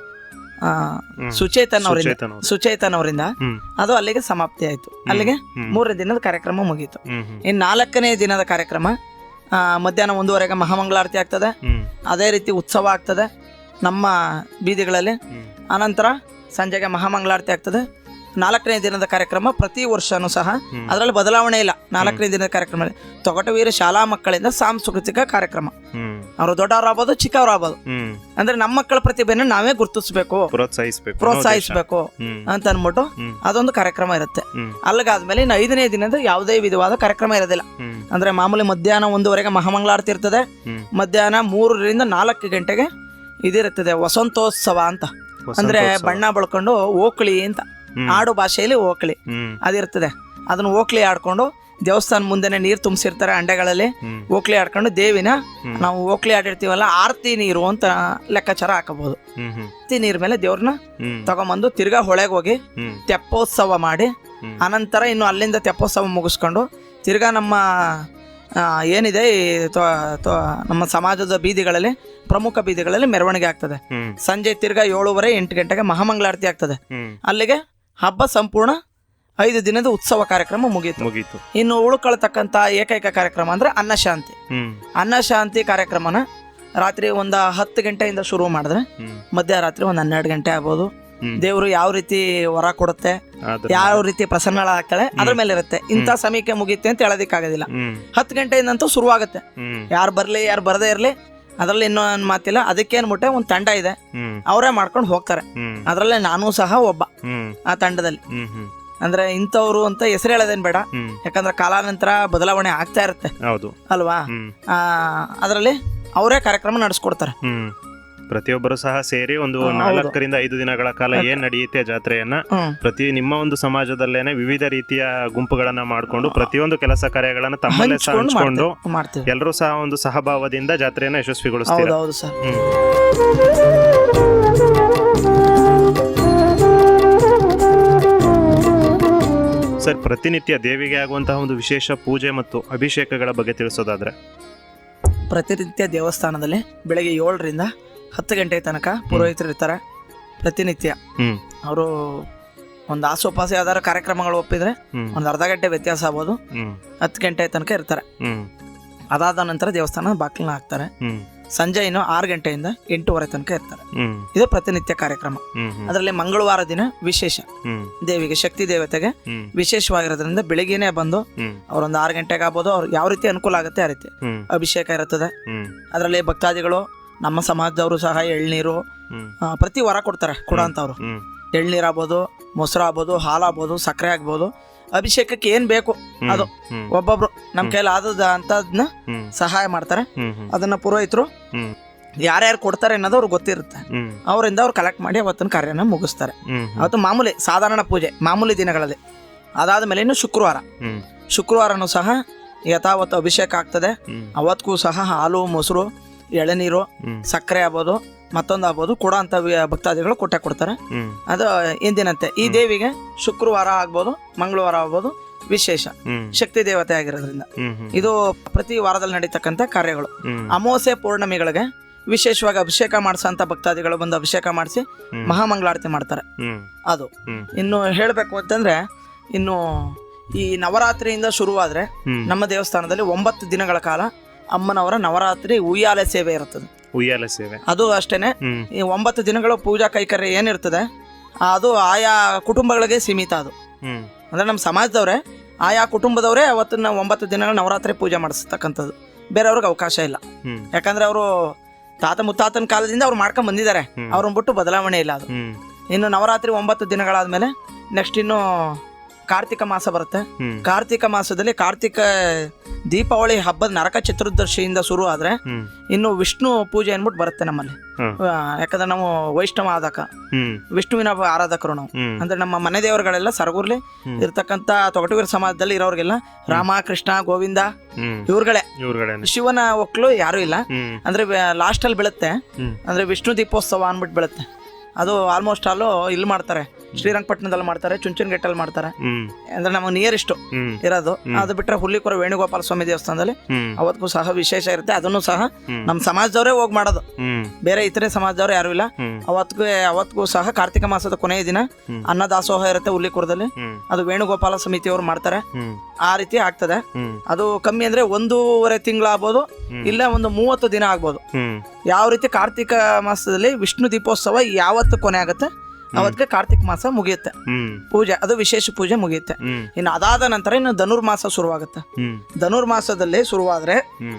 ಸುಚೇತನ್ ಅವರಿಂದ ಹ್ಮ್ ಅದು ಅಲ್ಲಿಗೆ ಸಮಾಪ್ತಿ ಆಯ್ತು. ಅಲ್ಲಿಗೆ ಮೂರನೇ ದಿನದ ಕಾರ್ಯಕ್ರಮ ಮುಗೀತು. ಹ್ಮ್ ಹ್ಮ್ ಇನ್ನು ನಾಲ್ಕನೇ ದಿನದ ಕಾರ್ಯಕ್ರಮ ಮಧ್ಯಾಹ್ನ 1:30ಗೆ ಮಹಾಮಂಗಳಾರತಿ ಆಗ್ತದೆ. ಹ್ಮ್ ಅದೇ ರೀತಿ ಉತ್ಸವ ಆಗ್ತದೆ ನಮ್ಮ ಬೀದಿಗಳಲ್ಲಿ. ಹ್ಮ್ ಆನಂತರ ಸಂಜೆಗೆ ಮಹಾಮಂಗಳಾರತಿ ಆಗ್ತದೆ. ನಾಲ್ಕನೇ ದಿನದ ಕಾರ್ಯಕ್ರಮ ಪ್ರತಿ ವರ್ಷನೂ ಸಹ ಅದರಲ್ಲಿ ಬದಲಾವಣೆ ಇಲ್ಲ. ನಾಲ್ಕನೇ ದಿನದ ಕಾರ್ಯಕ್ರಮ ತೊಗಟವೀರ ಶಾಲಾ ಮಕ್ಕಳಿಂದ ಸಾಂಸ್ಕೃತಿಕ ಕಾರ್ಯಕ್ರಮ. ಹ್ಮ್ ಅವರು ದೊಡ್ಡವರಾಗ್ಬೋದು ಚಿಕ್ಕವರಾಗ್ಬೋದು, ಹ್ಮ್ ಅಂದ್ರೆ ನಮ್ಮ ಮಕ್ಕಳ ಪ್ರತಿಭೆನ ನಾವೇ ಗುರುತಿಸ್ಬೇಕು, ಪ್ರೋತ್ಸಾಹಿಸ್ಬೇಕು ಅಂತ ಅನ್ಬಿಟ್ಟು ಅದೊಂದು ಕಾರ್ಯಕ್ರಮ ಇರುತ್ತೆ. ಅಲ್ಲಿಗಾದ್ಮೇಲೆ ಇನ್ನು 5ನೇ ದಿನದ ಯಾವುದೇ ವಿಧವಾದ ಕಾರ್ಯಕ್ರಮ ಇರೋದಿಲ್ಲ. ಅಂದ್ರೆ ಮಾಮೂಲಿ ಮಧ್ಯಾಹ್ನ 1:30ಗೆ ಮಹಾಮಂಗಳಾರತಿ ಇರ್ತದೆ. ಮಧ್ಯಾಹ್ನ 3ರಿಂದ 4 ಗಂಟೆಗೆ ಇದಿರುತ್ತದೆ ವಸಂತೋತ್ಸವ ಅಂತ. ಅಂದ್ರೆ ಬಣ್ಣ ಬಳ್ಕೊಂಡು ಓಕಳಿ ಅಂತ ಆಡು ಭಾಷೆಯಲ್ಲಿ ಓಕಳಿ ಅದಿರ್ತದೆ. ಅದನ್ನ ಓಕ್ಳಿ ಆಡ್ಕೊಂಡು ದೇವಸ್ಥಾನ ಮುಂದೆನೆ ನೀರು ತುಂಬಿಸಿರ್ತಾರೆ ಅಂಡೆಗಳಲ್ಲಿ. ಓಕ್ಳಿ ಆಡ್ಕೊಂಡು ದೇವಿನ ನಾವು ಓಕ್ಳಿ ಆಡಿರ್ತೀವಲ್ಲ ಆರತಿ ನೀರು ಅಂತ ಲೆಕ್ಕಾಚಾರ ಹಾಕಬಹುದು. ಆರತಿ ನೀರ್ ಮೇಲೆ ದೇವ್ರನ್ನ ತಗೊಂಬಂದು ತಿರ್ಗಾ ಹೊಳೆಗೆ ಹೋಗಿ ತೆಪ್ಪೋತ್ಸವ ಮಾಡಿ ಅನಂತರ ಇನ್ನು ಅಲ್ಲಿಂದ ತೆಪ್ಪೋತ್ಸವ ಮುಗಿಸ್ಕೊಂಡು ತಿರ್ಗಾ ನಮ್ಮ ಏನಿದೆ ನಮ್ಮ ಸಮಾಜದ ಬೀದಿಗಳಲ್ಲಿ ಪ್ರಮುಖ ಬೀದಿಗಳಲ್ಲಿ ಮೆರವಣಿಗೆ ಆಗ್ತದೆ. ಸಂಜೆ ತಿರ್ಗಾ 7:30-8 ಗಂಟೆಗೆ ಮಹಾಮಂಗಳಾರತಿ ಆಗ್ತದೆ. ಅಲ್ಲಿಗೆ ಹಬ್ಬ ಸಂಪೂರ್ಣ 5 ದಿನದ ಉತ್ಸವ ಕಾರ್ಯಕ್ರಮ ಮುಗೀತು. ಇನ್ನು ಉಳ್ಕೊಳ್ತಕ್ಕಂಥ ಏಕೈಕ ಕಾರ್ಯಕ್ರಮ ಅಂದ್ರೆ ಅನ್ನಶಾಂತಿ. ಅನ್ನಶಾಂತಿ ಕಾರ್ಯಕ್ರಮನ ರಾತ್ರಿ 10 ಗಂಟೆಯಿಂದ ಶುರು ಮಾಡಿದ್ರೆ ಮಧ್ಯರಾತ್ರಿ 12 ಗಂಟೆ ಆಗ್ಬೋದು. ದೇವರು ಯಾವ ರೀತಿ ವರ ಕೊಡುತ್ತೆ, ಯಾವ ರೀತಿ ಪ್ರಸನ್ನಳಾಗ್ತಾಳೆ ಅದ್ರ ಮೇಲೆ ಇರುತ್ತೆ. ಇಂಥ ಸಮಯಕ್ಕೆ ಮುಗಿಯುತ್ತೆ ಅಂತ ಹೇಳೋದಿಕ್ಕಾಗೋದಿಲ್ಲ. 10 ಗಂಟೆಯಿಂದಂತೂ ಶುರುವಾಗುತ್ತೆ. ಯಾರು ಬರ್ಲಿ ಯಾರು ಬರದೇ ಇರ್ಲಿ ಅದ್ರಲ್ಲಿ ಇನ್ನೊಂದು ಮಾತಿಲ್ಲ. ಅದಕ್ಕೆ ಅನ್ಬಿಟ್ಟೆ ಒಂದು ತಂಡ ಇದೆ, ಅವರೇ ಮಾಡ್ಕೊಂಡು ಹೋಗ್ತಾರೆ. ಅದ್ರಲ್ಲೇ ನಾನು ಸಹ ಒಬ್ಬ ಆ ತಂಡದಲ್ಲಿ. ಅಂದ್ರೆ ಇಂಥವ್ರು ಅಂತ ಹೆಸರು ಹೇಳೋದೇನ್ ಬೇಡ, ಯಾಕಂದ್ರೆ ಕಾಲಾನಂತರ ಬದಲಾವಣೆ ಆಗ್ತಾ ಇರುತ್ತೆ ಅಲ್ವಾ. ಅದರಲ್ಲಿ ಅವರೇ ಕಾರ್ಯಕ್ರಮ ನಡೆಸ್ಕೊಡ್ತಾರೆ. ಪ್ರತಿಯೊಬ್ಬರು ಸಹ ಸೇರಿ ಒಂದು 4ರಿಂದ 5 ದಿನಗಳ ಕಾಲ ಏನ್ ನಡೆಯುತ್ತೆ ಜಾತ್ರೆಯನ್ನ ಪ್ರತಿ ನಿಮ್ಮ ಒಂದು ಸಮಾಜದಲ್ಲೇನೆ ವಿವಿಧ ರೀತಿಯ ಗುಂಪುಗಳನ್ನ ಮಾಡಿಕೊಂಡು ಪ್ರತಿಯೊಂದು ಕೆಲಸ ಕಾರ್ಯಗಳನ್ನ ತಮ್ಮಲ್ಲೇ ಹಂಚಿಕೊಂಡು ಎಲ್ಲರೂ ಸಹ ಒಂದು ಸಹಭಾವದಿಂದ ಜಾತ್ರೆಯನ್ನ ಯಶಸ್ವಿಗೊಳಿಸ್ತಾರೆ. ಸರ್, ಪ್ರತಿನಿತ್ಯ ದೇವಿಗೆ ಆಗುವಂತಹ ಒಂದು ವಿಶೇಷ ಪೂಜೆ ಮತ್ತು ಅಭಿಷೇಕಗಳ ಬಗ್ಗೆ ತಿಳಿಸೋದಾದ್ರೆ, ಪ್ರತಿನಿತ್ಯ ದೇವಸ್ಥಾನದಲ್ಲಿ ಬೆಳಗ್ಗೆ 7ರಿಂದ 10 ಗಂಟೆ ತನಕ ಪುರೋಹಿತರು ಇರ್ತಾರೆ. ಪ್ರತಿನಿತ್ಯ ಅವರು ಒಂದು ಆಸೋಪಾಸ ಯಾವ್ದಾರ ಕಾರ್ಯಕ್ರಮಗಳು ಒಪ್ಪಿದ್ರೆ ಒಂದು ಅರ್ಧ ಗಂಟೆ ವ್ಯತ್ಯಾಸ ಆಗ್ಬೋದು, 10 ಗಂಟೆ ತನಕ ಇರ್ತಾರೆ. ಅದಾದ ನಂತರ ದೇವಸ್ಥಾನ ಬಾಗಿಲನ್ನ ಹಾಕ್ತಾರೆ. ಸಂಜೆ ಇನ್ನು 6 ಗಂಟೆಯಿಂದ 8:30 ತನಕ ಇರ್ತಾರೆ. ಇದು ಪ್ರತಿನಿತ್ಯ ಕಾರ್ಯಕ್ರಮ. ಅದರಲ್ಲಿ ಮಂಗಳವಾರ ದಿನ ವಿಶೇಷ ದೇವಿಗೆ, ಶಕ್ತಿ ದೇವತೆಗೆ ವಿಶೇಷವಾಗಿರೋದ್ರಿಂದ ಬೆಳಿಗ್ಗೆನೆ ಬಂದು ಅವ್ರೊಂದು 6 ಗಂಟೆಗೆ ಆಗ್ಬೋದು, ಅವ್ರು ಯಾವ ರೀತಿ ಅನುಕೂಲ ಆಗುತ್ತೆ ಆ ರೀತಿ ಅಭಿಷೇಕ ಇರುತ್ತದೆ. ಅದರಲ್ಲಿ ಭಕ್ತಾದಿಗಳು ನಮ್ಮ ಸಮಾಜದವರು ಸಹ ಎಳ್ನೀರು ಪ್ರತಿ ವಾರ ಕೊಡ್ತಾರೆ. ಕೊಡೋಂಥವ್ರು ಎಳ್ನೀರು ಆಗ್ಬೋದು, ಮೊಸರು ಆಗ್ಬೋದು, ಹಾಲು ಆಗ್ಬೋದು, ಸಕ್ಕರೆ ಆಗ್ಬೋದು, ಅಭಿಷೇಕಕ್ಕೆ ಏನ್ ಬೇಕು ಅದು ಒಬ್ಬೊಬ್ರು ನಮ್ಮ ಕೈಲಿ ಆದದ ಅಂತದ್ನ ಸಹಾಯ ಮಾಡ್ತಾರೆ. ಅದನ್ನ ಪುರೋಹಿತರು ಯಾರ್ಯಾರು ಕೊಡ್ತಾರೆ ಅನ್ನೋದು ಅವ್ರಿಗೆ ಗೊತ್ತಿರುತ್ತೆ. ಅವರಿಂದ ಅವ್ರು ಕಲೆಕ್ಟ್ ಮಾಡಿ ಅವತ್ತಿನ ಕಾರ್ಯನ ಮುಗಿಸ್ತಾರೆ. ಅವತ್ತು ಮಾಮೂಲಿ ಸಾಧಾರಣ ಪೂಜೆ ಮಾಮೂಲಿ ದಿನಗಳಲ್ಲಿ. ಅದಾದ್ಮೇಲೆ ಇನ್ನು ಶುಕ್ರವಾರನೂ ಸಹ ಯಥಾವತ್ತು ಅಭಿಷೇಕ ಆಗ್ತದೆ. ಅವತ್ತಿಗೂ ಸಹ ಹಾಲು, ಮೊಸರು, ಎಳೆನೀರು, ಸಕ್ಕರೆ ಆಗ್ಬೋದು, ಮತ್ತೊಂದು ಆಗ್ಬೋದು ಕೊಡೋ ಅಂತ ಭಕ್ತಾದಿಗಳು ಕೊಡ್ತಾರೆ. ಅದು ಎಂದಿನಂತೆ ಈ ದೇವಿಗೆ ಶುಕ್ರವಾರ ಆಗ್ಬೋದು, ಮಂಗಳವಾರ ಆಗ್ಬೋದು ವಿಶೇಷ ಶಕ್ತಿ ದೇವತೆ ಆಗಿರೋದ್ರಿಂದ ಇದು ಪ್ರತಿ ವಾರದಲ್ಲಿ ನಡೀತಕ್ಕಂಥ ಕಾರ್ಯಗಳು. ಅಮಾವಾಸ್ಯೆ ಪೌರ್ಣಮಿಗಳಿಗೆ ವಿಶೇಷವಾಗಿ ಅಭಿಷೇಕ ಮಾಡಿಸೋಂಥ ಭಕ್ತಾದಿಗಳು ಬಂದು ಅಭಿಷೇಕ ಮಾಡಿಸಿ ಮಹಾಮಂಗಳಾರತಿ ಮಾಡ್ತಾರೆ. ಅದು ಇನ್ನು ಹೇಳಬೇಕು ಅಂತಂದ್ರೆ, ಇನ್ನು ಈ ನವರಾತ್ರಿಯಿಂದ ಶುರುವಾದ್ರೆ ನಮ್ಮ ದೇವಸ್ಥಾನದಲ್ಲಿ 9 ದಿನಗಳ ಕಾಲ ಅಮ್ಮನವರ ನವರಾತ್ರಿ ಉಯ್ಯಾಲೆ ಸೇವೆ ಇರುತ್ತದೆ. ಉಯ್ಯಾಲೆ ಸೇವೆ ಅದು ಅಷ್ಟೇನೆ. ಈ 9 ದಿನಗಳು ಪೂಜಾ ಕೈಕರ್ಯ ಏನಿರ್ತದೆ ಅದು ಆಯಾ ಕುಟುಂಬಗಳಿಗೆ ಸೀಮಿತ. ಅದು ಅಂದ್ರೆ ನಮ್ಮ ಸಮಾಜದವ್ರೆ ಆಯಾ ಕುಟುಂಬದವರೇ ಅವತ್ತನ್ನ 9 ದಿನಗಳ ನವರಾತ್ರಿ ಪೂಜೆ ಮಾಡಿಸ್ತಕ್ಕಂಥದ್ದು. ಬೇರೆಯವ್ರಿಗೆ ಅವಕಾಶ ಇಲ್ಲ. ಯಾಕಂದ್ರೆ ಅವರು ತಾತ ಮುತ್ತಾತನ ಕಾಲದಿಂದ ಅವ್ರು ಮಾಡ್ಕೊಂಡ್ ಬಂದಿದ್ದಾರೆ. ಅವ್ರನ್ನ ಬಿಟ್ಟು ಬದಲಾವಣೆ ಇಲ್ಲ ಅದು. ಇನ್ನು ನವರಾತ್ರಿ 9 ದಿನಗಳಾದ್ಮೇಲೆ ನೆಕ್ಸ್ಟ್ ಇನ್ನು ಕಾರ್ತಿಕ ಮಾಸ ಬರುತ್ತೆ. ಹ್ಮ್. ಕಾರ್ತಿಕ ಮಾಸದಲ್ಲಿ ಕಾರ್ತಿಕ ದೀಪಾವಳಿ ಹಬ್ಬದ ನರಕ ಚತುರ್ದಶಿಯಿಂದ ಶುರು ಆದ್ರೆ ಹ್ಮ್. ಇನ್ನು ವಿಷ್ಣು ಪೂಜೆ ಅನ್ಬಿಟ್ಟು ಬರುತ್ತೆ ನಮ್ಮಲ್ಲಿ. ಹ್ಮ್. ಯಾಕಂದ್ರೆ ನಾವು ವೈಷ್ಣವ ಆದಕ ಹ್ಮ್. ವಿಷ್ಣುವಿನ ಆರಾಧಕರು ನಾವು. ಹ್ಮ್. ಅಂದ್ರೆ ನಮ್ಮ ಮನೆ ದೇವರುಗಳೆಲ್ಲ ಸರಗೂರ್ಲಿ ಇರ್ತಕ್ಕಂಥ ತೊಗಟವೀರ ಸಮಾಜದಲ್ಲಿ ಇರೋರಿಗೆಲ್ಲ ರಾಮ ಕೃಷ್ಣ ಗೋವಿಂದ ಹ್ಮ್. ಇವ್ರುಗಳೇ. ಇವ್ರುಗಳೇನೆ. ಶಿವನ ಒಕ್ಕಲು ಯಾರು ಇಲ್ಲ. ಹ್ಮ್. ಅಂದ್ರೆ ಲಾಸ್ಟ್ ಅಲ್ಲಿ ಬೀಳುತ್ತೆ. ಹ್ಮ್. ಅಂದ್ರೆ ವಿಷ್ಣು ದೀಪೋತ್ಸವ ಅನ್ಬಿಟ್ಟು ಬೀಳುತ್ತೆ. ಅದು ಆಲ್ಮೋಸ್ಟ್ ಅಲ್ಲೂ ಇಲ್ಲಿ ಮಾಡ್ತಾರೆ, ಶ್ರೀರಂಗಪಟ್ಟಣದಲ್ಲಿ ಮಾಡ್ತಾರೆ, ಚುಂಚನಘಟ್ಟಲ್ಲಿ ಮಾಡ್ತಾರೆ. ಹ್ಮ್. ಅಂದ್ರೆ ನಮಗೆ ನಿಯರೆಸ್ಟ್ ಹ್ಮ್. ಇರೋದು. ಅದು ಬಿಟ್ರೆ ಹುಲ್ಲಿಕೊರ ವೇಣುಗೋಪಾಲ ಸ್ವಾಮಿ ದೇವಸ್ಥಾನದಲ್ಲಿ ಹ್ಮ್. ಅವತ್ತಿಗೂ ಸಹ ವಿಶೇಷ ಇರುತ್ತೆ. ಅದನ್ನು ಸಹ ಹ್ಮ್. ನಮ್ಮ ಸಮಾಜದವರೇ ಹೋಗಿ ಮಾಡೋದು, ಹ್ಮ್. ಬೇರೆ ಇತರೆ ಸಮಾಜದವ್ರು ಯಾರು ಇಲ್ಲ. ಹ್ಮ್. ಅವತ್ತಿಗೂ ಸಹ ಕಾರ್ತಿಕ ಮಾಸದ ಕೊನೆಯ ದಿನ ಹ್ಮ್. ಅನ್ನದಾಸೋಹ ಇರುತ್ತೆ ಹುಲ್ಲಿಕೊರದಲ್ಲಿ. ಹ್ಮ್. ಅದು ವೇಣುಗೋಪಾಲ ಸಮಿತಿಯವರು ಮಾಡ್ತಾರೆ. ಹ್ಮ್. ಆ ರೀತಿ ಆಗ್ತದೆ. ಹ್ಮ್. ಅದು ಕಮ್ಮಿ ಅಂದ್ರೆ 1.5 ತಿಂಗಳಾಗ್ಬೋದು, ಹ್ಮ್. ಇಲ್ಲ ಒಂದು 30 ದಿನ ಆಗ್ಬೋದು. ಹ್ಮ್. ಯಾವ ರೀತಿ ಕಾರ್ತಿಕ ಮಾಸದಲ್ಲಿ ವಿಷ್ಣು ದೀಪೋತ್ಸವ ಯಾವತ್ತು ಕೊನೆ ಆಗುತ್ತೆ ಅವತ್ತಿಗೆ ಕಾರ್ತಿಕ ಮಾಸ ಮುಗಿಯುತ್ತೆ. ಹ್ಮ್. ಪೂಜೆ ಅದು ವಿಶೇಷ ಪೂಜೆ ಮುಗಿಯುತ್ತೆ. ಹ್ಮ್. ಇನ್ನು ಅದಾದ ನಂತರ ಇನ್ನು ಧನುರ್ಮಾಸ ಶುರುವಾಗುತ್ತೆ. ಹ್ಮ್. ಧನುರ್ಮಾಸದಲ್ಲಿ ಶುರುವಾದ್ರೆ ಹ್ಮ್.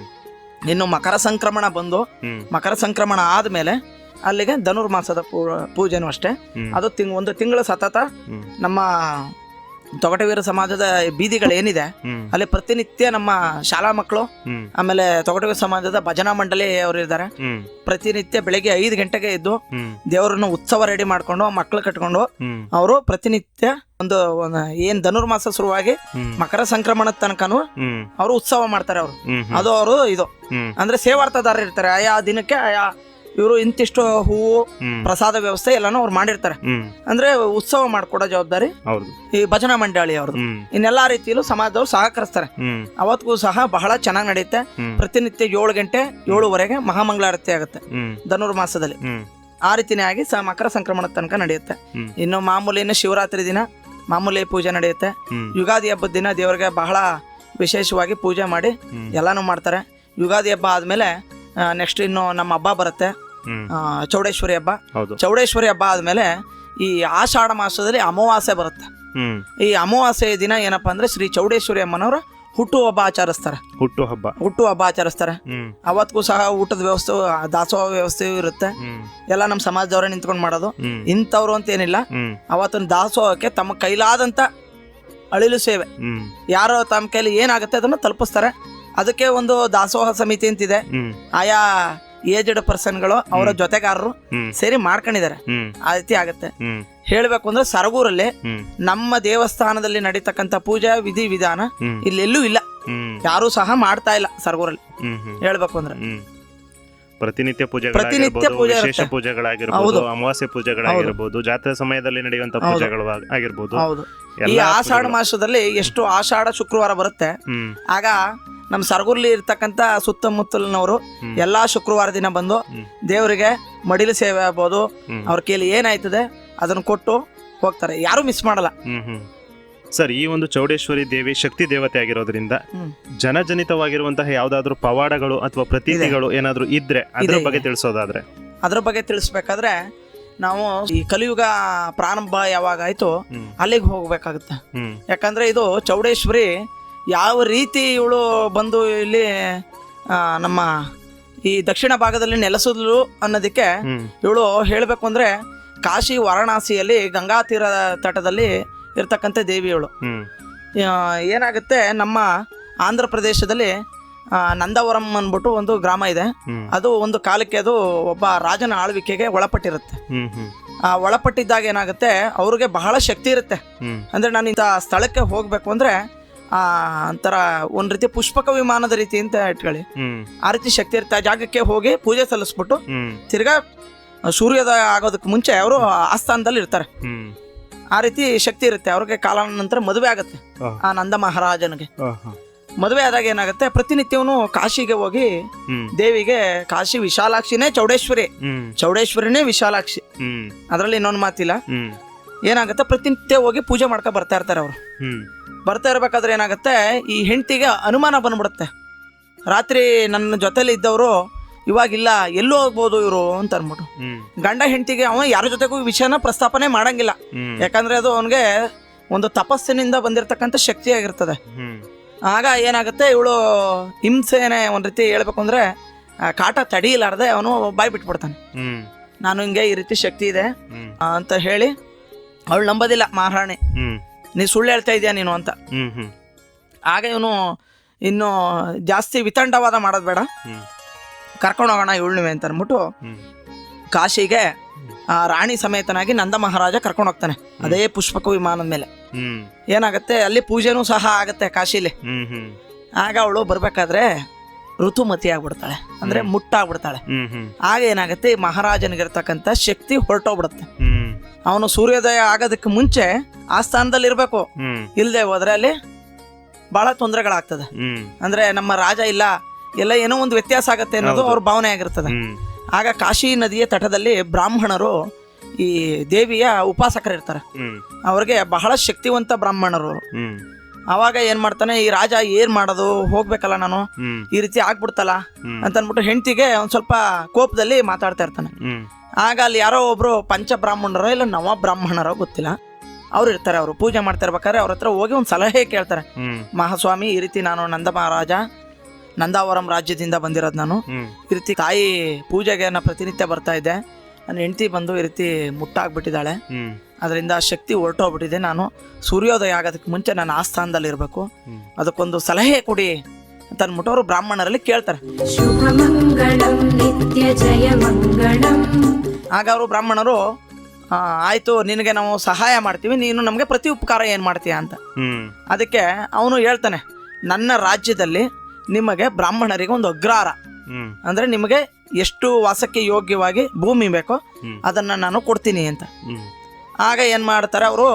ಇನ್ನು ಮಕರ ಸಂಕ್ರಮಣ ಬಂದು ಹ್ಮ್. ಮಕರ ಸಂಕ್ರಮಣ ಆದ್ಮೇಲೆ ಅಲ್ಲಿಗೆ ಧನುರ್ಮಾಸದ ಪೂಜೆನೂ ಅಷ್ಟೇ. ಹ್ಮ್. ಅದು ಒಂದು ತಿಂಗಳು ಸತತ ಹ್ಮ್. ನಮ್ಮ ತೊಗಟವೀರ ಸಮಾಜದ ಬೀದಿಗಳೇನಿದೆ ಹ್ಮ್. ಅಲ್ಲಿ ಪ್ರತಿನಿತ್ಯ ನಮ್ಮ ಶಾಲಾ ಮಕ್ಕಳು, ಹ್ಮ್. ಆಮೇಲೆ ತೊಗಟವೀರ ಸಮಾಜದ ಭಜನಾ ಮಂಡಳಿ ಅವರು ಇದ್ದಾರೆ. ಹ್ಮ್. ಪ್ರತಿನಿತ್ಯ ಬೆಳಗ್ಗೆ 5 ಗಂಟೆಗೆ ಎದ್ದು ಹ್ಮ್. ದೇವರನ್ನ ಉತ್ಸವ ರೆಡಿ ಮಾಡ್ಕೊಂಡು ಮಕ್ಕಳು ಕಟ್ಕೊಂಡು ಹ್ಮ್. ಅವರು ಪ್ರತಿನಿತ್ಯ ಒಂದು ಏನ್ ಧನುರ್ಮಾಸ ಶುರುವಾಗಿ ಹ್ಮ್. ಮಕರ ಸಂಕ್ರಮಣದ ತನಕನು ಹ್ಮ್. ಅವರು ಉತ್ಸವ ಮಾಡ್ತಾರೆ. ಅವರು ಹ್ಮ್. ಅದು ಅವರು ಇದು ಹ್ಮ್. ಅಂದ್ರೆ ಸೇವಾರ್ಥದಾರರು ಇರ್ತಾರೆ. ಆಯಾ ದಿನಕ್ಕೆ ಆಯಾ ಇವರು ಇಂತಿಷ್ಟು ಹೂವು ಹ್ಮ್. ಪ್ರಸಾದ ವ್ಯವಸ್ಥೆ ಎಲ್ಲಾನು ಅವ್ರು ಮಾಡಿರ್ತಾರೆ. ಹ್ಮ್. ಅಂದ್ರೆ ಉತ್ಸವ ಮಾಡ್ಕೊಡೋ ಜವಾಬ್ದಾರಿ ಹೌದು. ಈ ಭಜನಾ ಮಂಡಳಿ ಅವ್ರದ್ದು. ಹ್ಮ್. ಇನ್ನೆಲ್ಲಾ ರೀತಿಯಲ್ಲೂ ಸಮಾಜದವ್ರು ಸಹಕರಿಸ್ತಾರೆ. ಹ್ಮ್. ಅವತ್ತಿಗೂ ಸಹ ಬಹಳ ಚೆನ್ನಾಗಿ ನಡೆಯುತ್ತೆ. ಹ್ಮ್. ಪ್ರತಿನಿತ್ಯ 7 ಗಂಟೆ 7:15 ಮಹಾಮಂಗಳಾರತಿ ಆಗುತ್ತೆ ಹ್ಮ್. ಧನುರ್ಮಾಸದಲ್ಲಿ. ಹ್ಮ್. ಆ ರೀತಿನೇ ಆಗಿ ಮಕರ ಸಂಕ್ರಮಣದ ತನಕ ನಡೆಯುತ್ತೆ. ಹ್ಮ್. ಇನ್ನು ಮಾಮೂಲಿನ ಶಿವರಾತ್ರಿ ದಿನ ಮಾಮೂಲಿ ಪೂಜೆ ನಡೆಯುತ್ತೆ. ಹ್ಮ್. ಯುಗಾದಿ ಹಬ್ಬದ ದಿನ ದೇವರಿಗೆ ಬಹಳ ವಿಶೇಷವಾಗಿ ಪೂಜೆ ಮಾಡಿ ಹ್ಮ್. ಎಲ್ಲಾನು ಮಾಡ್ತಾರೆ. ಯುಗಾದಿ ಹಬ್ಬ ಆದ್ಮೇಲೆ ನೆಕ್ಸ್ಟ್ ಇನ್ನು ನಮ್ಮ ಹಬ್ಬ ಬರುತ್ತೆ, ಹ್ಮ್. ಚೌಡೇಶ್ವರಿ ಹಬ್ಬ. ಹೌದು. ಚೌಡೇಶ್ವರಿ ಹಬ್ಬ ಆದ್ಮೇಲೆ ಈ ಆಷಾಢ ಮಾಸದಲ್ಲಿ ಅಮಾವಾಸ್ಯೆ ಬರುತ್ತೆ. ಹ್ಮ್. ಈ ಅಮಾವಾಸ್ಯೆ ದಿನ ಏನಪ್ಪಾ ಅಂದ್ರೆ ಶ್ರೀ ಚೌಡೇಶ್ವರಿ ಅಮ್ಮನವರ ಹುಟ್ಟು ಹಬ್ಬ ಆಚರಿಸ್ತಾರೆ. ಹುಟ್ಟು ಹಬ್ಬ. ಹುಟ್ಟು ಹಬ್ಬ ಆಚರಿಸ್ತಾರೆ. ಹ್ಮ್. ಅವತ್ತಿಗೂ ಸಹ ಊಟದ ವ್ಯವಸ್ಥೆ, ದಾಸೋಹ ವ್ಯವಸ್ಥೆಯೂ ಇರುತ್ತೆ. ಹ್ಮ್. ಎಲ್ಲ ನಮ್ಮ ಸಮಾಜದವರೇ ನಿಂತ್ಕೊಂಡು ಮಾಡೋದು. ಹ್ಮ್. ಇಂಥವ್ರು ಅಂತ ಏನಿಲ್ಲ. ಹ್ಮ್. ಅವತ್ತಿನ ದಾಸೋಹಕ್ಕೆ ತಮ್ಮ ಕೈಲಾದಂತ ಅಳಿಲು ಸೇವೆ, ಹ್ಮ್. ಯಾರೋ ತಮ್ಮ ಕೈಲಿ ಏನಾಗುತ್ತೆ ಅದನ್ನು ತಲುಪಿಸ್ತಾರೆ. ಅದಕ್ಕೆ ಒಂದು ದಾಸೋಹ ಸಮಿತಿ ಅಂತಿದೆ. ಹ್ಮ್. ಆಯಾ ಏಜ್ಡ್ ಪರ್ಸನ್ಗಳು ಅವರ ಜೊತೆಗಾರರು ಹ್ಮ್. ಸೇರಿ ಮಾಡ್ಕೊಂಡಿದ್ದಾರೆ. ಹ್ಮ್. ಆ ರೀತಿ ಆಗುತ್ತೆ. ಹ್ಮ್. ಹೇಳ್ಬೇಕು ಅಂದ್ರೆ ಸರಗೂರಲ್ಲಿ ಹ್ಮ್. ನಮ್ಮ ದೇವಸ್ಥಾನದಲ್ಲಿ ನಡೀತಕ್ಕಂಥ ಪೂಜಾ ವಿಧಿ ವಿಧಾನ ಹ್ಮ್. ಇಲ್ಲೆಲ್ಲೂ ಇಲ್ಲ. ಹ್ಮ್. ಯಾರು ಸಹ ಮಾಡ್ತಾ ಇಲ್ಲ ಸರಗೂರಲ್ಲಿ. ಹ್ಮ್. ಹ್ಮ್. ಹೇಳ್ಬೇಕು ಅಂದ್ರೆ ಹ್ಮ್. ಪ್ರತಿನಿತ್ಯ ಪ್ರತಿನಿತ್ಯ ಪೂಜೆಗಳಾಗಿರ್ಬೋದು, ಪೂಜೆ ವಿಶೇಷ ಇರುತ್ತೆ. ಪೂಜೆಗಳಾಗಿರ್ಬೋದು, ಅಮಾವಾಸ್ಯೆ ಪೂಜೆಗಳಾಗಿರ್ಬೋದು, ಜಾತ್ರೆ ಸಮಯದಲ್ಲಿ ನಡೆಯುವಂತ ಪೂಜೆಗಳು ಆಗಿರ್ಬೋದು. ಹೌದು. ಈ ಎಲ್ಲಾ ಆಷಾಢ ಮಾಸದಲ್ಲಿ ಎಷ್ಟು ಆಷಾಢ ಶುಕ್ರವಾರ ಬರುತ್ತೆ, ಹ್ಮ್. ಆಗ ನಮ್ಮ ಸರಗೂರ್ಲಿ ಇರ್ತಕ್ಕಂಥ ಸುತ್ತಮುತ್ತಲಿನವರು ಹ್ಮ್. ಎಲ್ಲಾ ಶುಕ್ರವಾರ ದಿನ ಬಂದು ಹ್ಮ್. ದೇವರಿಗೆ ಮಡಿಲು ಸೇವೆ ಆಗ್ಬೋದು, ಹ್ಮ್. ಅವ್ರ ಕೈಲಿ ಏನಾಯ್ತದೆ ಅದನ್ನು ಕೊಟ್ಟು ಹೋಗ್ತಾರೆ. ಯಾರು ಮಿಸ್ ಮಾಡಲ್ಲ. ಹ್ಮ್. ಹ್ಮ್. ಸರ್, ಈ ಒಂದು ಚೌಡೇಶ್ವರಿ ದೇವಿ ಶಕ್ತಿ ದೇವತೆ ಆಗಿರೋದ್ರಿಂದ ಹ್ಮ್. ಜನಜನಿತವಾಗಿರುವಂತಹ ಯಾವ್ದಾದ್ರು ಪವಾಡಗಳು ಅಥವಾ ಪ್ರತೀತಿಗಳು ಏನಾದ್ರು ಇದ್ರೆ ಅದ್ರ ಇದೆ. ಬಗ್ಗೆ ತಿಳಿಸೋದಾದ್ರೆ? ಅದ್ರ ಬಗ್ಗೆ ತಿಳಿಸ್ಬೇಕಾದ್ರೆ ನಾವು ಈ ಕಲಿಯುಗ ಪ್ರಾರಂಭ ಯಾವಾಗ ಆಯ್ತು ಹ್ಮ್. ಅಲ್ಲಿಗೆ ಹೋಗ್ಬೇಕಾಗುತ್ತೆ. ಹ್ಮ್. ಯಾಕಂದ್ರೆ ಇದು ಚೌಡೇಶ್ವರಿ ಯಾವ ರೀತಿ ಇವಳು ಬಂದು ಇಲ್ಲಿ ನಮ್ಮ ಈ ದಕ್ಷಿಣ ಭಾಗದಲ್ಲಿ ನೆಲೆಸಿದ್ಲು ಅನ್ನೋದಕ್ಕೆ ಹ್ಮ್. ಇವಳು ಹೇಳಬೇಕು ಅಂದ್ರೆ ಕಾಶಿ ವಾರಣಾಸಿಯಲ್ಲಿ ಗಂಗಾ ತೀರ ತಟದಲ್ಲಿ ಇರ್ತಕ್ಕಂಥ ದೇವಿಯವಳು. ಹ್ಮ್. ಏನಾಗುತ್ತೆ, ನಮ್ಮ ಆಂಧ್ರ ಪ್ರದೇಶದಲ್ಲಿ ನಂದವರಂ ಅಂದ್ಬಿಟ್ಟು ಒಂದು ಗ್ರಾಮ ಇದೆ. ಹ್ಮ್. ಅದು ಒಂದು ಕಾಲಕ್ಕೆ ಅದು ಒಬ್ಬ ರಾಜನ ಆಳ್ವಿಕೆಗೆ ಒಳಪಟ್ಟಿರುತ್ತೆ. ಹ್ಮ್. ಹ್ಮ್. ಆ ಒಳಪಟ್ಟಿದ್ದಾಗ ಏನಾಗುತ್ತೆ, ಅವ್ರಿಗೆ ಬಹಳ ಶಕ್ತಿ ಇರುತ್ತೆ. ಹ್ಮ್. ಅಂದ್ರೆ ನಾನು ಇಂಥ ಸ್ಥಳಕ್ಕೆ ಹೋಗ್ಬೇಕು ಅಂದ್ರೆ ಒಂಥರ ಒಂದ್ ರೀತಿ ಪುಷ್ಪಕ ವಿಮಾನದ ರೀತಿ ಅಂತ ಇಟ್ಕೊಳ್ಳಿ. ಹ್ಮ್. ಆ ರೀತಿ ಶಕ್ತಿ ಇರುತ್ತೆ. ಆ ಜಾಗಕ್ಕೆ ಹೋಗಿ ಪೂಜೆ ಸಲ್ಲಿಸ್ಬಿಟ್ಟು ಹ್ಮ್. ತಿರ್ಗಾ ಸೂರ್ಯೋದಯ ಆಗೋದಕ್ಕೆ ಮುಂಚೆ ಅವರು ಆಸ್ಥಾನದಲ್ಲಿ ಇರ್ತಾರೆ. ಹ್ಮ್. ಆ ರೀತಿ ಶಕ್ತಿ ಇರುತ್ತೆ. ಅವ್ರಿಗೆ ಕಾಲಾನಂತರ ಮದುವೆ ಆಗುತ್ತೆ. ಆ ನಂದ ಮಹಾರಾಜನಿಗೆ ಮದುವೆ ಆದಾಗ ಏನಾಗುತ್ತೆ, ಪ್ರತಿನಿತ್ಯವನು ಕಾಶಿಗೆ ಹೋಗಿ ಹ್ಮ್. ದೇವಿಗೆ ಕಾಶಿ ವಿಶಾಲಾಕ್ಷಿನೇ ಚೌಡೇಶ್ವರಿ, ಹ್ಮ್. ಚೌಡೇಶ್ವರಿನೇ ವಿಶಾಲಾಕ್ಷಿ, ಹ್ಮ್. ಅದರಲ್ಲಿ ಇನ್ನೊಂದು ಮಾತಿಲ್ಲ. ಹ್ಮ್. ಏನಾಗುತ್ತೆ, ಪ್ರತಿನಿತ್ಯ ಹೋಗಿ ಪೂಜೆ ಮಾಡ್ಕೊ ಬರ್ತಾ ಇರ್ತಾರೆ ಅವರು. ಹ್ಮ್. ಬರ್ತಾ ಇರ್ಬೇಕಾದ್ರೆ ಏನಾಗುತ್ತೆ, ಈ ಹೆಂಡತಿಗೆ ಅನುಮಾನ ಬಂದ್ಬಿಡುತ್ತೆ. ರಾತ್ರಿ ನನ್ನ ಜೊತೆಲಿ ಇದ್ದವರು ಇವಾಗಿಲ್ಲ, ಎಲ್ಲೂ ಹೋಗ್ಬೋದು ಇವರು ಅಂತ ಅನ್ಬಿಟ್ಟು ಹ್ಮ್. ಗಂಡ ಹೆಂಡತಿಗೆ ಅವ ಯಾರ ಜೊತೆಗೂ ವಿಷಯನ ಪ್ರಸ್ತಾಪನೆ ಮಾಡಂಗಿಲ್ಲ. ಹ್ಮ್. ಯಾಕಂದ್ರೆ ಅದು ಅವನಿಗೆ ಒಂದು ತಪಸ್ಸಿನಿಂದ ಬಂದಿರತಕ್ಕಂಥ ಶಕ್ತಿ ಆಗಿರ್ತದೆ. ಹ್ಮ್. ಆಗ ಏನಾಗುತ್ತೆ, ಇವಳು ಹಿಂಸೆನೆ ಒಂದ್ ರೀತಿ ಹೇಳ್ಬೇಕು ಅಂದ್ರೆ ಕಾಟ ತಡಿಲಾರ್ದೆ ಅವನು ಬಾಯ್ ಬಿಟ್ಬಿಡ್ತಾನೆ. ಹ್ಮ್. ನಾನು ಹಿಂಗೆ ಈ ರೀತಿ ಶಕ್ತಿ ಇದೆ ಹ್ಮ್. ಅಂತ ಹೇಳಿ ಅವಳು ನಂಬೋದಿಲ್ಲ ಮಹಾರಾಣಿ. ಹ್ಮ್. ನೀ ಸುಳ್ಳು ಹೇಳ್ತಾ ಇದೀಯ ನೀನು ಅಂತ. ಆಗ ಇವನು ಇನ್ನು ಜಾಸ್ತಿ ವಿತಂಡವಾದ ಮಾಡೋದು ಬೇಡ, ಕರ್ಕೊಂಡು ಹೋಗೋಣ ಇವಳುವೆ ಅಂತ ಅಂದ್ಬಿಟ್ಟು ಕಾಶಿಗೆ ರಾಣಿ ಸಮೇತನಾಗಿ ನಂದ ಮಹಾರಾಜ ಕರ್ಕೊಂಡು ಹೋಗ್ತಾನೆ. ಅದೇ ಪುಷ್ಪಕ ವಿಮಾನದ ಮೇಲೆ ಏನಾಗತ್ತೆ, ಅಲ್ಲಿ ಪೂಜೆನೂ ಸಹ ಆಗತ್ತೆ ಕಾಶಿಲಿ. ಆಗ ಅವಳು ಬರ್ಬೇಕಾದ್ರೆ ಋತುಮತಿ ಆಗ್ಬಿಡ್ತಾಳೆ, ಅಂದ್ರೆ ಮುಟ್ಟಾಗ್ಬಿಡ್ತಾಳೆ. ಆಗ ಏನಾಗತ್ತೆ, ಮಹಾರಾಜನಿಗಿರ್ತಕ್ಕಂಥ ಶಕ್ತಿ ಹೊರಟೋಗ್ಬಿಡುತ್ತೆ. ಅವನು ಸೂರ್ಯೋದಯ ಆಗೋದಕ್ಕೆ ಮುಂಚೆ ಆ ಸ್ಥಾನದಲ್ಲಿ ಇರ್ಬೇಕು, ಇಲ್ಲದೆ ಹೋದ್ರೆ ಅಲ್ಲಿ ಬಹಳ ತೊಂದರೆಗಳಾಗ್ತದೆ. ಅಂದ್ರೆ ನಮ್ಮ ರಾಜ ಇಲ್ಲ, ಎಲ್ಲ ಏನೋ ಒಂದು ವ್ಯತ್ಯಾಸ ಆಗತ್ತೆ ಅನ್ನೋದು ಅವ್ರ ಭಾವನೆ ಆಗಿರ್ತದೆ. ಆಗ ಕಾಶಿ ನದಿಯ ತಟದಲ್ಲಿ ಬ್ರಾಹ್ಮಣರು ಈ ದೇವಿಯ ಉಪಾಸಕರು ಇರ್ತಾರೆ. ಅವ್ರಿಗೆ ಬಹಳ ಶಕ್ತಿವಂತ ಬ್ರಾಹ್ಮಣರು. ಅವಾಗ ಏನ್ ಮಾಡ್ತಾನೆ, ಈ ರಾಜ ಏನ್ ಮಾಡೋದು, ಹೋಗ್ಬೇಕಲ್ಲ ನಾನು, ಈ ರೀತಿ ಆಗ್ಬಿಡ್ತಲ್ಲ ಅಂತ ಅನ್ಬಿಟ್ಟು ಹೆಂಡತಿಗೆ ಒಂದ್ ಸ್ವಲ್ಪ ಕೋಪದಲ್ಲಿ ಮಾತಾಡ್ತಾ ಇರ್ತಾನೆ. ಆಗ ಅಲ್ಲಿ ಯಾರೋ ಒಬ್ರು ಪಂಚ ಬ್ರಾಹ್ಮಣರೋ ಇಲ್ಲ ನವ ಬ್ರಾಹ್ಮಣರೋ ಗೊತ್ತಿಲ್ಲ, ಅವ್ರು ಇರ್ತಾರೆ. ಅವರು ಪೂಜೆ ಮಾಡ್ತಾ ಇರ್ಬೇಕಾದ್ರೆ ಅವ್ರ ಹತ್ರ ಹೋಗಿ ಒಂದ್ ಸಲಹೆ ಕೇಳ್ತಾರೆ. ಮಹಾಸ್ವಾಮಿ, ಈ ರೀತಿ ನಾನು ನಂದ ಮಹಾರಾಜ ನಂದಾವರಂ ರಾಜ್ಯದಿಂದ ಬಂದಿರೋದು, ನಾನು ಈ ರೀತಿ ತಾಯಿ ಪೂಜೆಗೆ ಪ್ರತಿನಿತ್ಯ ಬರ್ತಾ ಇದ್ದೆ, ನನ್ನ ಹೆಂಡತಿ ಬಂದು ಈ ರೀತಿ ಮುಟ್ಟಾಗ್ಬಿಟ್ಟಿದ್ದಾಳೆ, ಅದರಿಂದ ಶಕ್ತಿ ಹೊರಟೋಗ್ಬಿಟ್ಟಿದೆ, ನಾನು ಸೂರ್ಯೋದಯ ಆಗೋದಕ್ಕೆ ಮುಂಚೆ ನಾನು ಆ ಸ್ಥಾನದಲ್ಲಿ ಇರಬೇಕು, ಅದಕ್ಕೊಂದು ಸಲಹೆ ಕೊಡಿ ಅಂತ ಅಂದ್ಬಿಟ್ಟು ಅವರು ಬ್ರಾಹ್ಮಣರಲ್ಲಿ ಕೇಳ್ತಾರೆ. ಶುಭ ಮಂಗಳಂ ನಿತ್ಯ ಜಯ ಮಂಗಳಂ. ಆಗ ಅವರು ಬ್ರಾಹ್ಮಣರು, ಆಯ್ತು ನಿನಗೆ ನಾವು ಸಹಾಯ ಮಾಡ್ತೀವಿ, ನೀನು ನಮಗೆ ಪ್ರತಿ ಉಪಕಾರ ಏನ್ ಮಾಡ್ತೀಯ ಅಂತ. ಅದಕ್ಕೆ ಅವನು ಹೇಳ್ತಾನೆ, ನನ್ನ ರಾಜ್ಯದಲ್ಲಿ ನಿಮಗೆ ಬ್ರಾಹ್ಮಣರಿಗೆ ಒಂದು ಅಗ್ರಹಾರ, ಅಂದ್ರೆ ನಿಮಗೆ ಎಷ್ಟು ವಾಸಕ್ಕೆ ಯೋಗ್ಯವಾಗಿ ಭೂಮಿ ಬೇಕೋ ಅದನ್ನ ನಾನು ಕೊಡ್ತೀನಿ ಅಂತ. ಆಗ ಏನ್ ಮಾಡ್ತಾರೆ ಅವರು,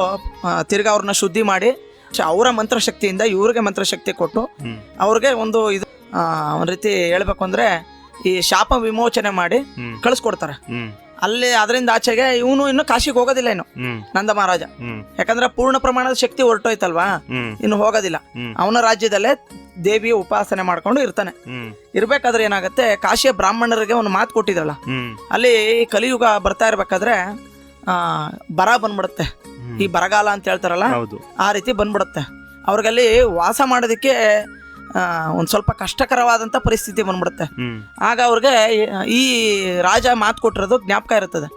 ತಿರ್ಗಾ ಅವ್ರನ್ನ ಶುದ್ಧಿ ಮಾಡಿ ಅವರ ಮಂತ್ರಶಕ್ತಿಯಿಂದ ಇವ್ರಿಗೆ ಮಂತ್ರಶಕ್ತಿ ಕೊಟ್ಟು ಅವ್ರಿಗೆ ಒಂದು ಇದು ಒಂದ್ ರೀತಿ ಹೇಳ್ಬೇಕು ಅಂದ್ರೆ ಈ ಶಾಪ ವಿಮೋಚನೆ ಮಾಡಿ ಕಳಿಸ್ಕೊಡ್ತಾರೆ. ಅಲ್ಲಿ ಅದರಿಂದ ಆಚೆಗೆ ಇವನು ಇನ್ನು ಕಾಶಿಗೆ ಹೋಗೋದಿಲ್ಲ ಇನ್ನು ನಂದ ಮಹಾರಾಜ, ಯಾಕಂದ್ರೆ ಪೂರ್ಣ ಪ್ರಮಾಣದ ಶಕ್ತಿ ಹೊರಟೋಯ್ತಲ್ವಾ, ಇನ್ನು ಹೋಗೋದಿಲ್ಲ. ಅವನ ರಾಜ್ಯದಲ್ಲೇ ದೇವಿಯ ಉಪಾಸನೆ ಮಾಡ್ಕೊಂಡು ಇರ್ತಾನೆ. ಇರ್ಬೇಕಾದ್ರೆ ಏನಾಗತ್ತೆ, ಕಾಶಿಯ ಬ್ರಾಹ್ಮಣರಿಗೆ ಒಂದು ಮಾತು ಕೊಟ್ಟಿದ್ರಲ್ಲ, ಅಲ್ಲಿ ಕಲಿಯುಗ ಬರ್ತಾ ಇರ್ಬೇಕಾದ್ರೆ ಬರ ಬಂದ್ಬಿಡುತ್ತೆ, ಈ ಬರಗಾಲ ಅಂತ ಹೇಳ್ತಾರಲ್ಲ, ಆ ರೀತಿ ಬಂದ್ಬಿಡುತ್ತೆ. ಅವ್ರಿಗಲ್ಲಿ ವಾಸ ಮಾಡೋದಕ್ಕೆ ಒಂದ್ ಸ್ವಲ್ಪ ಕಷ್ಟಕರವಾದಂತ ಪರಿಸ್ಥಿತಿ ಬಂದ್ಬಿಡುತ್ತೆ. ಆಗ ಅವ್ರಿಗೆ ಈ ರಾಜ ಮಾತು ಕೊಟ್ಟಿರೋದು ಜ್ಞಾಪಕ ಇರುತ್ತದೆ.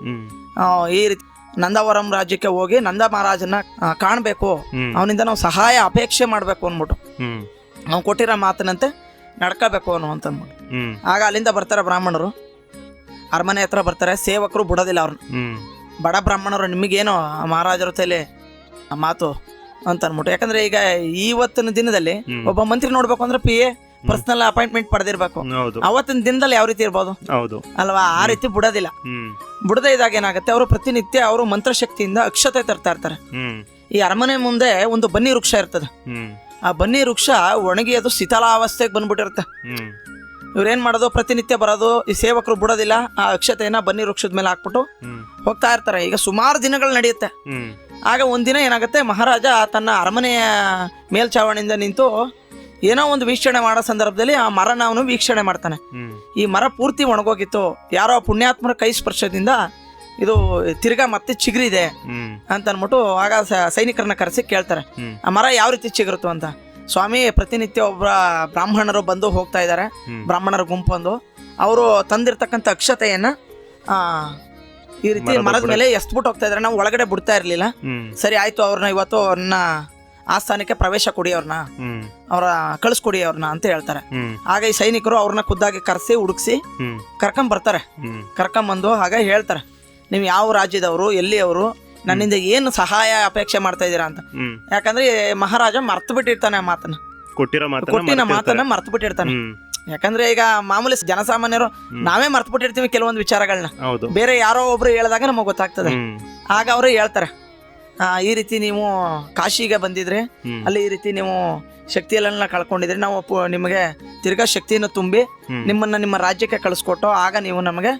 ಈ ರೀತಿ ನಂದಾವರಂ ರಾಜ್ಯಕ್ಕೆ ಹೋಗಿ ನಂದ ಮಹಾರಾಜನ ಕಾಣ್ಬೇಕು, ಅವನಿಂದ ನಾವು ಸಹಾಯ ಅಪೇಕ್ಷೆ ಮಾಡ್ಬೇಕು ಅನ್ಬಿಟ್ಟು ಅವ್ನು ಕೊಟ್ಟಿರೋ ಮಾತಿನಂತೆ ನಡ್ಕೋಬೇಕು ಅನ್ನುವಂತ ಅಂದ್ಬಿಟ್ಟು. ಆಗ ಅಲ್ಲಿಂದ ಬರ್ತಾರೆ ಬ್ರಾಹ್ಮಣರು, ಅರಮನೆ ಹತ್ರ ಬರ್ತಾರೆ. ಸೇವಕರು ಬಿಡೋದಿಲ್ಲ ಅವ್ರನ್ನ. ಬಡ ಬ್ರಾಹ್ಮಣರು, ನಿಮಗೇನೋ ಮಹಾರಾಜರ ತಲೆ ಮಾತು ಅಂತ ಅನ್ಬಿಟ್ಟು. ಯಾಕಂದ್ರೆ ಈಗ ಇವತ್ತಿನ ದಿನದಲ್ಲಿ ಒಬ್ಬ ಮಂತ್ರಿ ನೋಡ್ಬೇಕು ಅಂದ್ರೆ PA ಪರ್ಸನಲ್ ಅಪಾಯಿಂಟ್ಮೆಂಟ್ ಪಡೆದಿರ್ಬೇಕು. ಅವತ್ತಿನ ದಿನದಲ್ಲಿ ಯಾವ ರೀತಿ ಇರ್ಬೋದು ಅಲ್ವಾ, ಆ ರೀತಿ ಬಿಡೋದಿಲ್ಲ. ಬಿಡದೇ ಇದ್ದಾಗ ಏನಾಗುತ್ತೆ, ಅವರು ಪ್ರತಿನಿತ್ಯ ಅವರು ಮಂತ್ರಶಕ್ತಿಯಿಂದ ಅಕ್ಷತೆ ತರ್ತಾ ಇರ್ತಾರೆ. ಈ ಅರಮನೆ ಮುಂದೆ ಒಂದು ಬನ್ನಿ ವೃಕ್ಷ ಇರ್ತದೆ. ಆ ಬನ್ನಿ ವೃಕ್ಷ ಒಣಗಿ ಅದು ಶಿಥಿಲಾವಸ್ಥೆಗೆ ಬಂದ್ಬಿಟ್ಟಿರುತ್ತೆ. ಇವ್ರೇನ್ ಮಾಡೋದು, ಪ್ರತಿನಿತ್ಯ ಬರೋದು, ಈ ಸೇವಕರು ಬಿಡೋದಿಲ್ಲ, ಆ ಅಕ್ಷತೆಯನ್ನ ಬನ್ನಿ ವೃಕ್ಷದ ಮೇಲೆ ಹಾಕ್ಬಿಟ್ಟು ಹೋಗ್ತಾ ಇರ್ತಾರೆ. ಈಗ ಸುಮಾರು ದಿನಗಳು ನಡೆಯುತ್ತೆ. ಆಗ ಒಂದಿನ ಏನಾಗುತ್ತೆ, ಮಹಾರಾಜ ತನ್ನ ಅರಮನೆಯ ಮೇಲ್ಛಾವಣಿಯಿಂದ ನಿಂತು ಏನೋ ಒಂದು ವೀಕ್ಷಣೆ ಮಾಡೋ ಸಂದರ್ಭದಲ್ಲಿ ಆ ಮರನ ಅವನು ವೀಕ್ಷಣೆ ಮಾಡ್ತಾನೆ. ಈ ಮರ ಪೂರ್ತಿ ಒಣಗೋಗಿತ್ತು, ಯಾರೋ ಪುಣ್ಯಾತ್ಮರ ಕೈ ಸ್ಪರ್ಶದಿಂದ ಇದು ತಿರ್ಗಾ ಮತ್ತೆ ಚಿಗುರಿದೆ ಅಂತ ಅನ್ಬಿಟ್ಟು ಆಗ ಸೈನಿಕರನ್ನ ಕರೆಸಿ ಕೇಳ್ತಾರೆ, ಆ ಮರ ಯಾವ ರೀತಿ ಚಿಗುರುತ್ತು ಅಂತ. ಸ್ವಾಮಿ, ಪ್ರತಿನಿತ್ಯ ಒಬ್ಬ ಬ್ರಾಹ್ಮಣರು ಬಂದು ಹೋಗ್ತಾ ಇದ್ದಾರೆ, ಬ್ರಾಹ್ಮಣರ ಗುಂಪೊಂದು, ಅವರು ತಂದಿರ್ತಕ್ಕಂಥ ಅಕ್ಷತೆಯನ್ನ ಈ ರೀತಿ ಮರದ ಮೇಲೆ ಎಸ್ಬಿಟ್ಟು ಹೋಗ್ತಾ ಇದಾರೆ, ನಾವು ಒಳಗಡೆ ಬಿಡ್ತಾ ಇರ್ಲಿಲ್ಲ. ಸರಿ ಆಯ್ತು, ಅವ್ರನ್ನ ಇವತ್ತು ಅವ್ರನ್ನ ಆಸ್ಥಾನಕ್ಕೆ ಪ್ರವೇಶ ಕೊಡಿ, ಅವ್ರನ್ನ ಅವ್ರ ಕಳಿಸ್ಕೊಡಿ ಅವ್ರನ್ನ ಅಂತ ಹೇಳ್ತಾರೆ. ಆಗ ಈ ಸೈನಿಕರು ಅವ್ರನ್ನ ಖುದ್ದಾಗಿ ಕರೆಸಿ ಹುಡುಕ್ಸಿ ಕರ್ಕೊಂಬರ್ತಾರೆ. ಕರ್ಕೊಂಬಂದು ಆಗ ಹೇಳ್ತಾರೆ, ನೀವು ಯಾವ ರಾಜ್ಯದವರು, ಎಲ್ಲಿಯವರು, ನನ್ನಿಂದ ಏನು ಸಹಾಯ ಅಪೇಕ್ಷೆ ಮಾಡ್ತಾ ಇದ್ದೀರಾ ಅಂತ. ಯಾಕಂದ್ರೆ ಮಹಾರಾಜ ಮರ್ತು ಬಿಟ್ಟಿರ್ತಾನೆ ಆ ಮಾತನ್ನ, ಕೊಟ್ಟಿನ ಮಾತನ್ನ ಮರ್ತು ಬಿಟ್ಟಿರ್ತಾನೆ. ಯಾಕಂದ್ರೆ ಈಗ ಮಾಮೂಲಿ ಜನಸಾಮಾನ್ಯರು ನಾವೇ ಮರ್ತು ಬಿಟ್ಟಿರ್ತೀವಿ ಕೆಲವೊಂದು ವಿಚಾರಗಳನ್ನ, ಬೇರೆ ಯಾರೋ ಒಬ್ರು ಹೇಳಿದಾಗ ನಮಗ್ ಗೊತ್ತಾಗ್ತದೆ. ಆಗ ಅವರು ಹೇಳ್ತಾರೆ, ಈ ರೀತಿ ನೀವು ಕಾಶಿಗೆ ಬಂದಿದ್ರೆ ಅಲ್ಲಿ ಈ ರೀತಿ ನೀವು ಶಕ್ತಿಯೆಲ್ಲ ಕಳ್ಕೊಂಡಿದ್ರೆ ನಾವು ನಿಮಗೆ ತಿರ್ಗಾ ಶಕ್ತಿಯನ್ನು ತುಂಬಿ ನಿಮ್ಮನ್ನ ನಿಮ್ಮ ರಾಜ್ಯಕ್ಕೆ ಕಳಿಸ್ಕೊಟ್ಟು ಆಗ ನೀವು ನಮಗೆ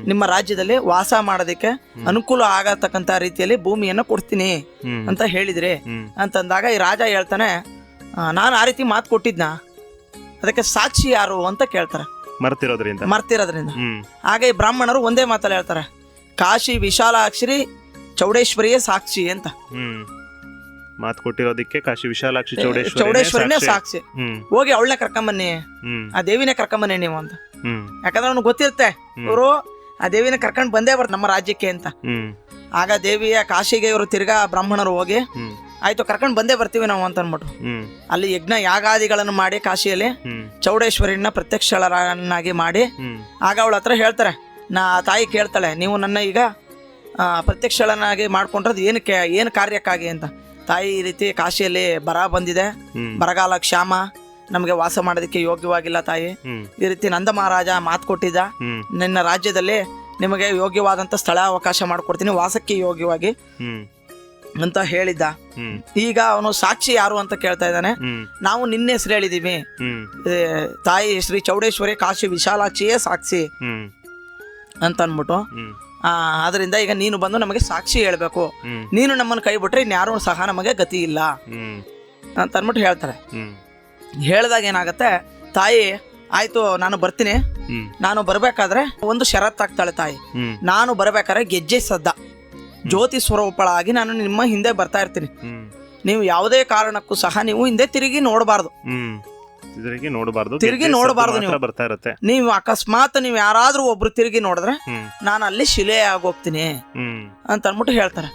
ನಿಮ್ಮ ರಾಜ್ಯದಲ್ಲಿ ವಾಸ ಮಾಡೋದಕ್ಕೆ ಅನುಕೂಲ ಆಗತಕ್ಕಂತ ರೀತಿಯಲ್ಲಿ ಭೂಮಿಯನ್ನು ಕೊಡ್ತೀನಿ ಅಂತ ಹೇಳಿದ್ರಿ ಅಂತಂದಾಗ ಈ ರಾಜ ಹೇಳ್ತಾನೆ, ನಾನು ಆ ರೀತಿ ಮಾತು ಕೊಟ್ಟಿದ್ನ, ಅದಕ್ಕೆ ಸಾಕ್ಷಿ ಯಾರು ಅಂತ ಕೇಳ್ತಾರೆ, ಮರ್ತಿರೋದ್ರಿಂದ. ಆಗ ಈ ಬ್ರಾಹ್ಮಣರು ಒಂದೇ ಮಾತಲ್ಲಿ ಹೇಳ್ತಾರೆ, ಕಾಶಿ ವಿಶಾಲಾಕ್ಷರಿ ಚೌಡೇಶ್ವರಿಯೇ ಸಾಕ್ಷಿ ಅಂತ. ಮಾತು ಕೊಟ್ಟಿರೋದಕ್ಕೆ ಕಾಶಿ ವಿಶಾಲಾಕ್ಷಿ ಚೌಡೇಶ್ವರಿನೇ ಸಾಕ್ಷಿ, ಹೋಗಿ ಅವಳನ್ನ ಕರ್ಕೊಂಬನ್ನಿ, ಆ ದೇವಿನೇ ಕರ್ಕೊಂಬನ್ನಿ ನೀವು ಅಂತ. ಯಾಕಂದ್ರೆ ಅವ್ನಿಗೆ ಗೊತ್ತಿರುತ್ತೆ ಇವರು ಆ ದೇವಿನ ಕರ್ಕೊಂಡ್ ಬಂದೇ ಬರ್ತಾರೆ ನಮ್ಮ ರಾಜ್ಯಕ್ಕೆ ಅಂತ. ಆಗ ದೇವಿಯ ಕಾಶಿಗೆ ಇವರು ತಿರ್ಗಾ ಬ್ರಾಹ್ಮಣರು ಹೋಗಿ ಆಯ್ತು ಕರ್ಕೊಂಡು ಬಂದೇ ಬರ್ತೀವಿ ನಾವು ಅಂತ ಅಂದ್ಬಿಟ್ಟು ಹ್ಮ್ ಅಲ್ಲಿ ಯಜ್ಞ ಯಾಗಾದಿಗಳನ್ನು ಮಾಡಿ ಕಾಶಿಯಲ್ಲಿ ಹ್ಮ್ ಚೌಡೇಶ್ವರಿನ ಪ್ರತ್ಯಕ್ಷಳನ್ನಾಗಿ ಮಾಡಿ ಹ್ಮ್ ಆಗ ಅವಳ ಹತ್ರ ಹೇಳ್ತಾರೆ, ತಾಯಿ ಕೇಳ್ತಾಳೆ, ನೀವು ನನ್ನ ಈಗ ಪ್ರತ್ಯಕ್ಷಳನ್ನಾಗಿ ಮಾಡ್ಕೊಂಡ್ರದ್ದು ಏನು ಕಾರ್ಯಕ್ಕಾಗಿ ಅಂತ. ತಾಯಿ ಈ ರೀತಿ ಕಾಶಿಯಲ್ಲಿ ಬರ ಬಂದಿದೆ, ಬರಗಾಲ ಕ್ಷಾಮ, ನಮಗೆ ವಾಸ ಮಾಡೋದಕ್ಕೆ ಯೋಗ್ಯವಾಗಿಲ್ಲ ತಾಯಿ. ಈ ರೀತಿ ನಂದ ಮಹಾರಾಜ ಮಾತು ಕೊಟ್ಟಿದ್ದ, ನಿನ್ನ ರಾಜ್ಯದಲ್ಲಿ ನಿಮಗೆ ಯೋಗ್ಯವಾದಂಥ ಸ್ಥಳ ಅವಕಾಶ ಮಾಡಿಕೊಡ್ತೀನಿ ವಾಸಕ್ಕೆ ಯೋಗ್ಯವಾಗಿ ಅಂತ ಹೇಳಿದ್ದ. ಈಗ ಅವನು ಸಾಕ್ಷಿ ಯಾರು ಅಂತ ಕೇಳ್ತಾ ಇದ್ದಾನೆ. ನಾವು ನಿನ್ನ ಹೆಸರು ಹೇಳಿದೀವಿ, ತಾಯಿ ಶ್ರೀ ಚೌಡೇಶ್ವರಿ ಕಾಶಿ ವಿಶಾಲಾಕ್ಷಿಯೇ ಸಾಕ್ಷಿ ಅಂತ ಅಂದ್ಬಿಟ್ಟು, ಅದರಿಂದ ಈಗ ನೀನು ಬಂದು ನಮಗೆ ಸಾಕ್ಷಿ ಹೇಳ್ಬೇಕು, ನೀನು ನಮ್ಮನ್ನು ಕೈ ಬಿಟ್ರೆ ಇನ್ಯಾರು ಸಹ ನಮಗೆ ಗತಿ ಇಲ್ಲ ಅಂತ ಅಂದ್ಬಿಟ್ಟು ಹೇಳ್ತಾರೆ. ಹೇಳಿದಾಗ ಏನಾಗತ್ತೆ, ತಾಯಿ ಆಯ್ತು ನಾನು ಬರ್ತೀನಿ, ನಾನು ಬರ್ಬೇಕಾದ್ರೆ ಒಂದು ಷರತ್ತು ಆಗ್ತಾಳೆ ತಾಯಿ, ನಾನು ಬರ್ಬೇಕಾದ್ರೆ ಗೆಜ್ಜೆ ಸದ್ದ ಜ್ಯೋತಿ ಸ್ವರೂಪಳಾಗಿ ನಾನು ನಿಮ್ಮ ಹಿಂದೆ ಬರ್ತಾ ಇರ್ತೀನಿ, ನೀವು ಯಾವುದೇ ಕಾರಣಕ್ಕೂ ಸಹ ನೀವು ಹಿಂದೆ ತಿರುಗಿ ನೋಡಬಾರ್ದು, ತಿರುಗಿ ನೋಡಬಾರ್ದು. ನೀವು ಅಕಸ್ಮಾತ್ ನೀವು ಯಾರಾದ್ರೂ ಒಬ್ರು ತಿರುಗಿ ನೋಡಿದ್ರೆ ನಾನು ಅಲ್ಲಿ ಶಿಲೆ ಆಗೋಗ್ತೀನಿ ಅಂತ ಅಂದ್ಬಿಟ್ಟು ಹೇಳ್ತಾರೆ.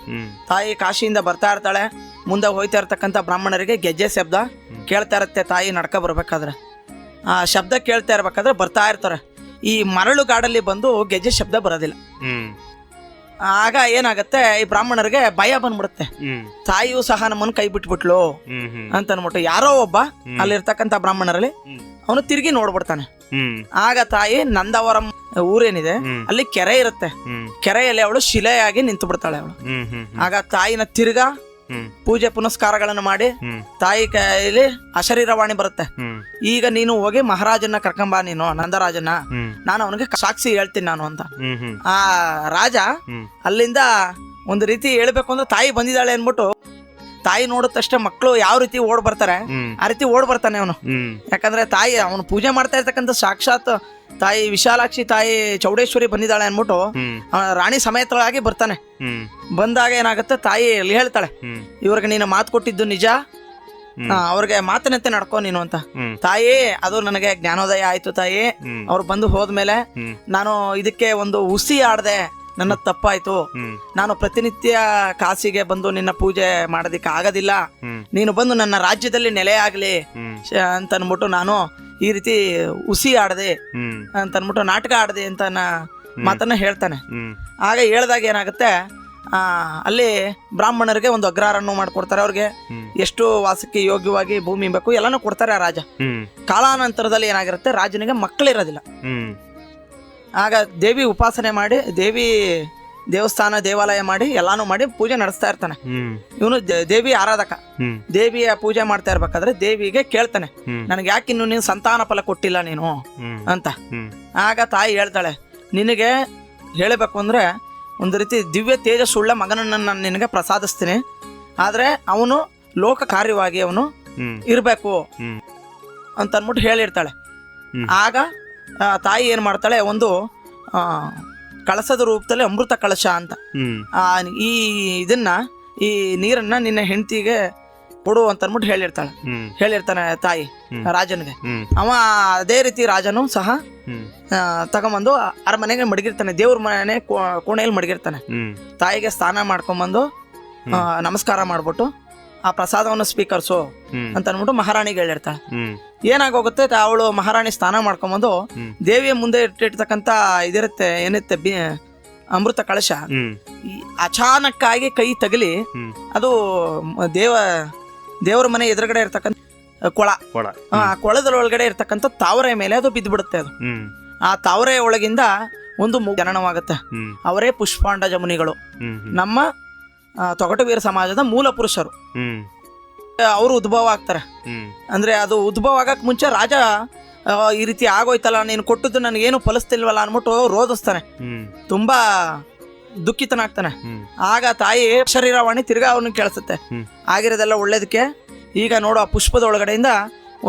ತಾಯಿ ಕಾಶಿಯಿಂದ ಬರ್ತಾ ಇರ್ತಾಳೆ, ಮುಂದೆ ಹೋಯ್ತಾ ಇರ್ತಕ್ಕಂಥ ಬ್ರಾಹ್ಮಣರಿಗೆ ಗೆಜ್ಜೆ ಶಬ್ದ ಕೇಳ್ತಾ ಇರುತ್ತೆ. ತಾಯಿ ನಡ್ಕ ಬರ್ಬೇಕಾದ್ರೆ ಆ ಶಬ್ದ ಕೇಳ್ತಾ ಇರ್ಬೇಕಾದ್ರೆ ಬರ್ತಾ ಇರ್ತಾರೆ. ಈ ಮರಳುಗಾಡಲ್ಲಿ ಬಂದು ಗೆಜ್ಜೆ ಶಬ್ದ ಬರೋದಿಲ್ಲ. ಆಗ ಏನಾಗತ್ತೆ, ಈ ಬ್ರಾಹ್ಮಣರಿಗೆ ಭಯ ಬಂದ್ಬಿಡುತ್ತೆ, ತಾಯಿಯೂ ಸಹ ನಮ್ಮನ್ನು ಕೈ ಬಿಟ್ಬಿಟ್ಲು ಅಂತ ಅನ್ಬಿಟ್ಟು. ಯಾರೋ ಒಬ್ಬ ಅಲ್ಲಿರ್ತಕ್ಕಂಥ ಬ್ರಾಹ್ಮಣರಲ್ಲಿ ಅವನು ತಿರುಗಿ ನೋಡ್ಬಿಡ್ತಾನೆ. ಆಗ ತಾಯಿ ನಂದವರಂ ಊರೇನಿದೆ ಅಲ್ಲಿ ಕೆರೆ ಇರುತ್ತೆ, ಕೆರೆಯಲ್ಲಿ ಅವಳು ಶಿಲೆಯಾಗಿ ನಿಂತು ಬಿಡ್ತಾಳೆ ಅವಳು. ಆಗ ತಾಯಿನ ತಿರ್ಗಾ ಪೂಜೆ ಪುನಸ್ಕಾರಗಳನ್ನು ಮಾಡಿ ತಾಯಿ ಕೈಯಲ್ಲಿ ಅಶರೀರವಾಣಿ ಬರುತ್ತೆ. ಈಗ ನೀನು ಹೋಗಿ ಮಹಾರಾಜನ ಕರ್ಕೊಂಬ, ನೀನು ನಂದರಾಜನ, ನಾನು ಅವನಿಗೆ ಸಾಕ್ಷಿ ಹೇಳ್ತೀನಿ ನಾನು ಅಂತ. ಆ ರಾಜ ಅಲ್ಲಿಂದ ಒಂದು ರೀತಿ ಹೇಳ್ಬೇಕು ಅಂದ್ರೆ ತಾಯಿ ಬಂದಿದ್ದಾಳೆ ಅನ್ಬಿಟ್ಟು ತಾಯಿ ನೋಡುತ್ತಷ್ಟೇ ಮಕ್ಕಳು ಯಾವ ರೀತಿ ಓಡ್ ಬರ್ತಾರೆ ಆ ರೀತಿ ಓಡ್ ಬರ್ತಾನೆ ಅವನು. ಯಾಕಂದ್ರೆ ತಾಯಿ ಅವನು ಪೂಜೆ ಮಾಡ್ತಾ ಇರ್ತಕ್ಕಂಥ ಸಾಕ್ಷಾತ್ ತಾಯಿ ವಿಶಾಲಾಕ್ಷಿ ತಾಯಿ ಚೌಡೇಶ್ವರಿ ಬಂದಿದ್ದಾಳೆ ಅನ್ಬಿಟ್ಟು ರಾಣಿ ಸಮೇತವಾಗಿ ಬರ್ತಾನೆ. ಬಂದಾಗ ಏನಾಗುತ್ತೆ, ತಾಯಿ ಹೇಳ್ತಾಳೆ, ಇವ್ರಿಗೆ ನೀನು ಮಾತು ಕೊಟ್ಟಿದ್ದು ನಿಜ, ಅವ್ರಿಗೆ ಮಾತಿನಂತೆ ನಡ್ಕೋ ನೀನು ಅಂತ. ತಾಯಿ ಅದು ನನಗೆ ಜ್ಞಾನೋದಯ ಆಯ್ತು ತಾಯಿ, ಅವ್ರು ಬಂದು ಹೋದ್ಮೇಲೆ ನಾನು ಇದಕ್ಕೆ ಒಂದು ಹುಸಿ ಆಡ್ದೆ, ನನ್ನ ತಪ್ಪಾಯ್ತು, ನಾನು ಪ್ರತಿನಿತ್ಯ ಕಾಶಿಗೆ ಬಂದು ನಿನ್ನ ಪೂಜೆ ಮಾಡೋದಿಕ್ಕೆ ಆಗೋದಿಲ್ಲ, ನೀನು ಬಂದು ನನ್ನ ರಾಜ್ಯದಲ್ಲಿ ನೆಲೆ ಆಗ್ಲಿ ಅಂತ ಅನ್ಬಿಟ್ಟು ನಾನು ಈ ರೀತಿ ಹುಸಿ ಆಡದೆ ಅಂತ ಅನ್ಬಿಟ್ಟು ನಾಟಕ ಆಡದೆ ಅಂತ ಮಾತನ್ನ ಹೇಳ್ತಾನೆ. ಆಗ ಹೇಳ್ದಾಗ ಏನಾಗುತ್ತೆ, ಅಲ್ಲಿ ಬ್ರಾಹ್ಮಣರಿಗೆ ಒಂದು ಅಗ್ರಹಾರನ್ನು ಮಾಡ್ಕೊಡ್ತಾರೆ. ಅವ್ರಿಗೆ ಎಷ್ಟು ವಾಸಕ್ಕೆ ಯೋಗ್ಯವಾಗಿ ಭೂಮಿ ಬೇಕು ಎಲ್ಲಾನು ಕೊಡ್ತಾರೆ ಆ ರಾಜ. ಕಾಲಾನಂತರದಲ್ಲಿ ಏನಾಗಿರುತ್ತೆ, ರಾಜನಿಗೆ ಮಕ್ಕಳಿರೋದಿಲ್ಲ. ಆಗ ದೇವಿ ಉಪಾಸನೆ ಮಾಡಿ, ದೇವಿ ದೇವಸ್ಥಾನ ದೇವಾಲಯ ಮಾಡಿ ಎಲ್ಲಾನು ಮಾಡಿ ಪೂಜೆ ನಡೆಸ್ತಾ ಇರ್ತಾನೆ. ಇವನು ದೇವಿ ಆರಾಧಕ, ದೇವಿಯ ಪೂಜೆ ಮಾಡ್ತಾ ಇರ್ಬೇಕಾದ್ರೆ ದೇವಿಗೆ ಕೇಳ್ತಾನೆ, ನನಗೆ ಯಾಕೆ ಇನ್ನು ನೀನು ಸಂತಾನ ಫಲ ಕೊಟ್ಟಿಲ್ಲ ನೀನು ಅಂತ. ಆಗ ತಾಯಿ ಹೇಳ್ತಾಳೆ, ನಿನಗೆ ಹೇಳಬೇಕು ಅಂದ್ರೆ ಒಂದು ರೀತಿ ದಿವ್ಯ ತೇಜಸ್ಸುಳ್ಳ ಮಗನನ್ನು ನಾನು ನಿನಗೆ ಪ್ರಸಾದಿಸ್ತೀನಿ, ಆದ್ರೆ ಅವನು ಲೋಕ ಕಾರ್ಯವಾಗಿ ಅವನು ಇರಬೇಕು ಅಂತ ಅಂದ್ಬಿಟ್ಟು ಹೇಳಿರ್ತಾಳೆ. ಆಗ ತಾಯಿ ಏನ್ ಮಾಡ್ತಾಳೆ, ಒಂದು ಕಳಸದ ರೂಪದಲ್ಲಿ ಅಮೃತ ಕಳಶ ಅಂತ ಈ ಇದನ್ನ ಈ ನೀರನ್ನ ನಿನ್ನ ಹೆಂಡತಿಗೆ ಕೊಡು ಅಂತ ಅಂದ್ಬಿಟ್ಟು ಹೇಳಿರ್ತಾನೆ ತಾಯಿ ರಾಜನಿಗೆ. ಅವ ಅದೇ ರೀತಿ ರಾಜನು ಸಹ ತಗೊಂಬಂದು ಅರಮನೆಗೆ ಮಡಗಿರ್ತಾನೆ, ದೇವ್ರ ಮನೆ ಕೋಣೆಯಲ್ಲಿ ಮಡಗಿರ್ತಾನೆ. ತಾಯಿಗೆ ಸ್ನಾನ ಮಾಡ್ಕೊಂಬಂದು ನಮಸ್ಕಾರ ಮಾಡ್ಬಿಟ್ಟು ಆ ಪ್ರಸಾದವನ್ನು ಸ್ವೀಕರಿಸು ಅಂತ ಅಂದ್ಬಿಟ್ಟು ಮಹಾರಾಣಿಗೆ ಹೇಳಿರ್ತಾಳೆ. ಏನಾಗೋಗುತ್ತೆ, ಅವಳು ಮಹಾರಾಣಿ ಸ್ನಾನ ಮಾಡ್ಕೊಂಬಂದು ದೇವಿಯ ಮುಂದೆ ಇಟ್ಟಿರ್ತಕ್ಕಂಥ ಇದಿರುತ್ತೆ ಏನಿರುತ್ತೆ ಅಮೃತ ಕಳಶ, ಅಚಾನಕ್ಕಾಗಿ ಕೈ ತಗಲಿ ಅದು ದೇವರ ಮನೆ ಎದುರುಗಡೆ ಇರ್ತಕ್ಕಂಥ ಕೊಳ, ಆ ಕೊಳದೊಳಗಡೆ ಇರ್ತಕ್ಕಂಥ ತಾವರೆ ಮೇಲೆ ಅದು ಬಿದ್ದುಬಿಡುತ್ತೆ. ಅದು ಆ ತಾವರೆ ಒಳಗಿಂದ ಒಂದು ಜನನವಾಗುತ್ತೆ. ಅವರೇ ಪುಷ್ಪಾಂಡಜ ಮುನಿಗಳು, ನಮ್ಮ ತೊಗಟವೀರ ಸಮಾಜದ ಮೂಲ ಪುರುಷರು. ಅವರು ಉದ್ಭವ ಆಗ್ತಾರೆ. ಅಂದ್ರೆ ಅದು ಉದ್ಭವ ಆಗಕ್ ಮುಂಚೆ ರಾಜ ಈ ರೀತಿ ಆಗೋಯ್ತಲ್ಲ, ನೀನು ಕೊಟ್ಟದ್ದು ನನಗೇನು ಫಲಿಸ್ತಿಲ್ವಲ್ಲ ಅನ್ಬಿಟ್ಟು ರೋಧಿಸ್ತಾನೆ, ತುಂಬಾ ದುಃಖಿತನಾಗ್ತಾನೆ. ಆಗ ತಾಯಿ ಶರೀರವಾಣಿ ತಿರ್ಗಾ ಅವನಿಗೆ ಕೇಳಿಸುತ್ತೆ, ಆಗಿರೋದೆಲ್ಲ ಒಳ್ಳೇದಕ್ಕೆ, ಈಗ ನೋಡು ಆ ಪುಷ್ಪದ ಒಳಗಡೆಯಿಂದ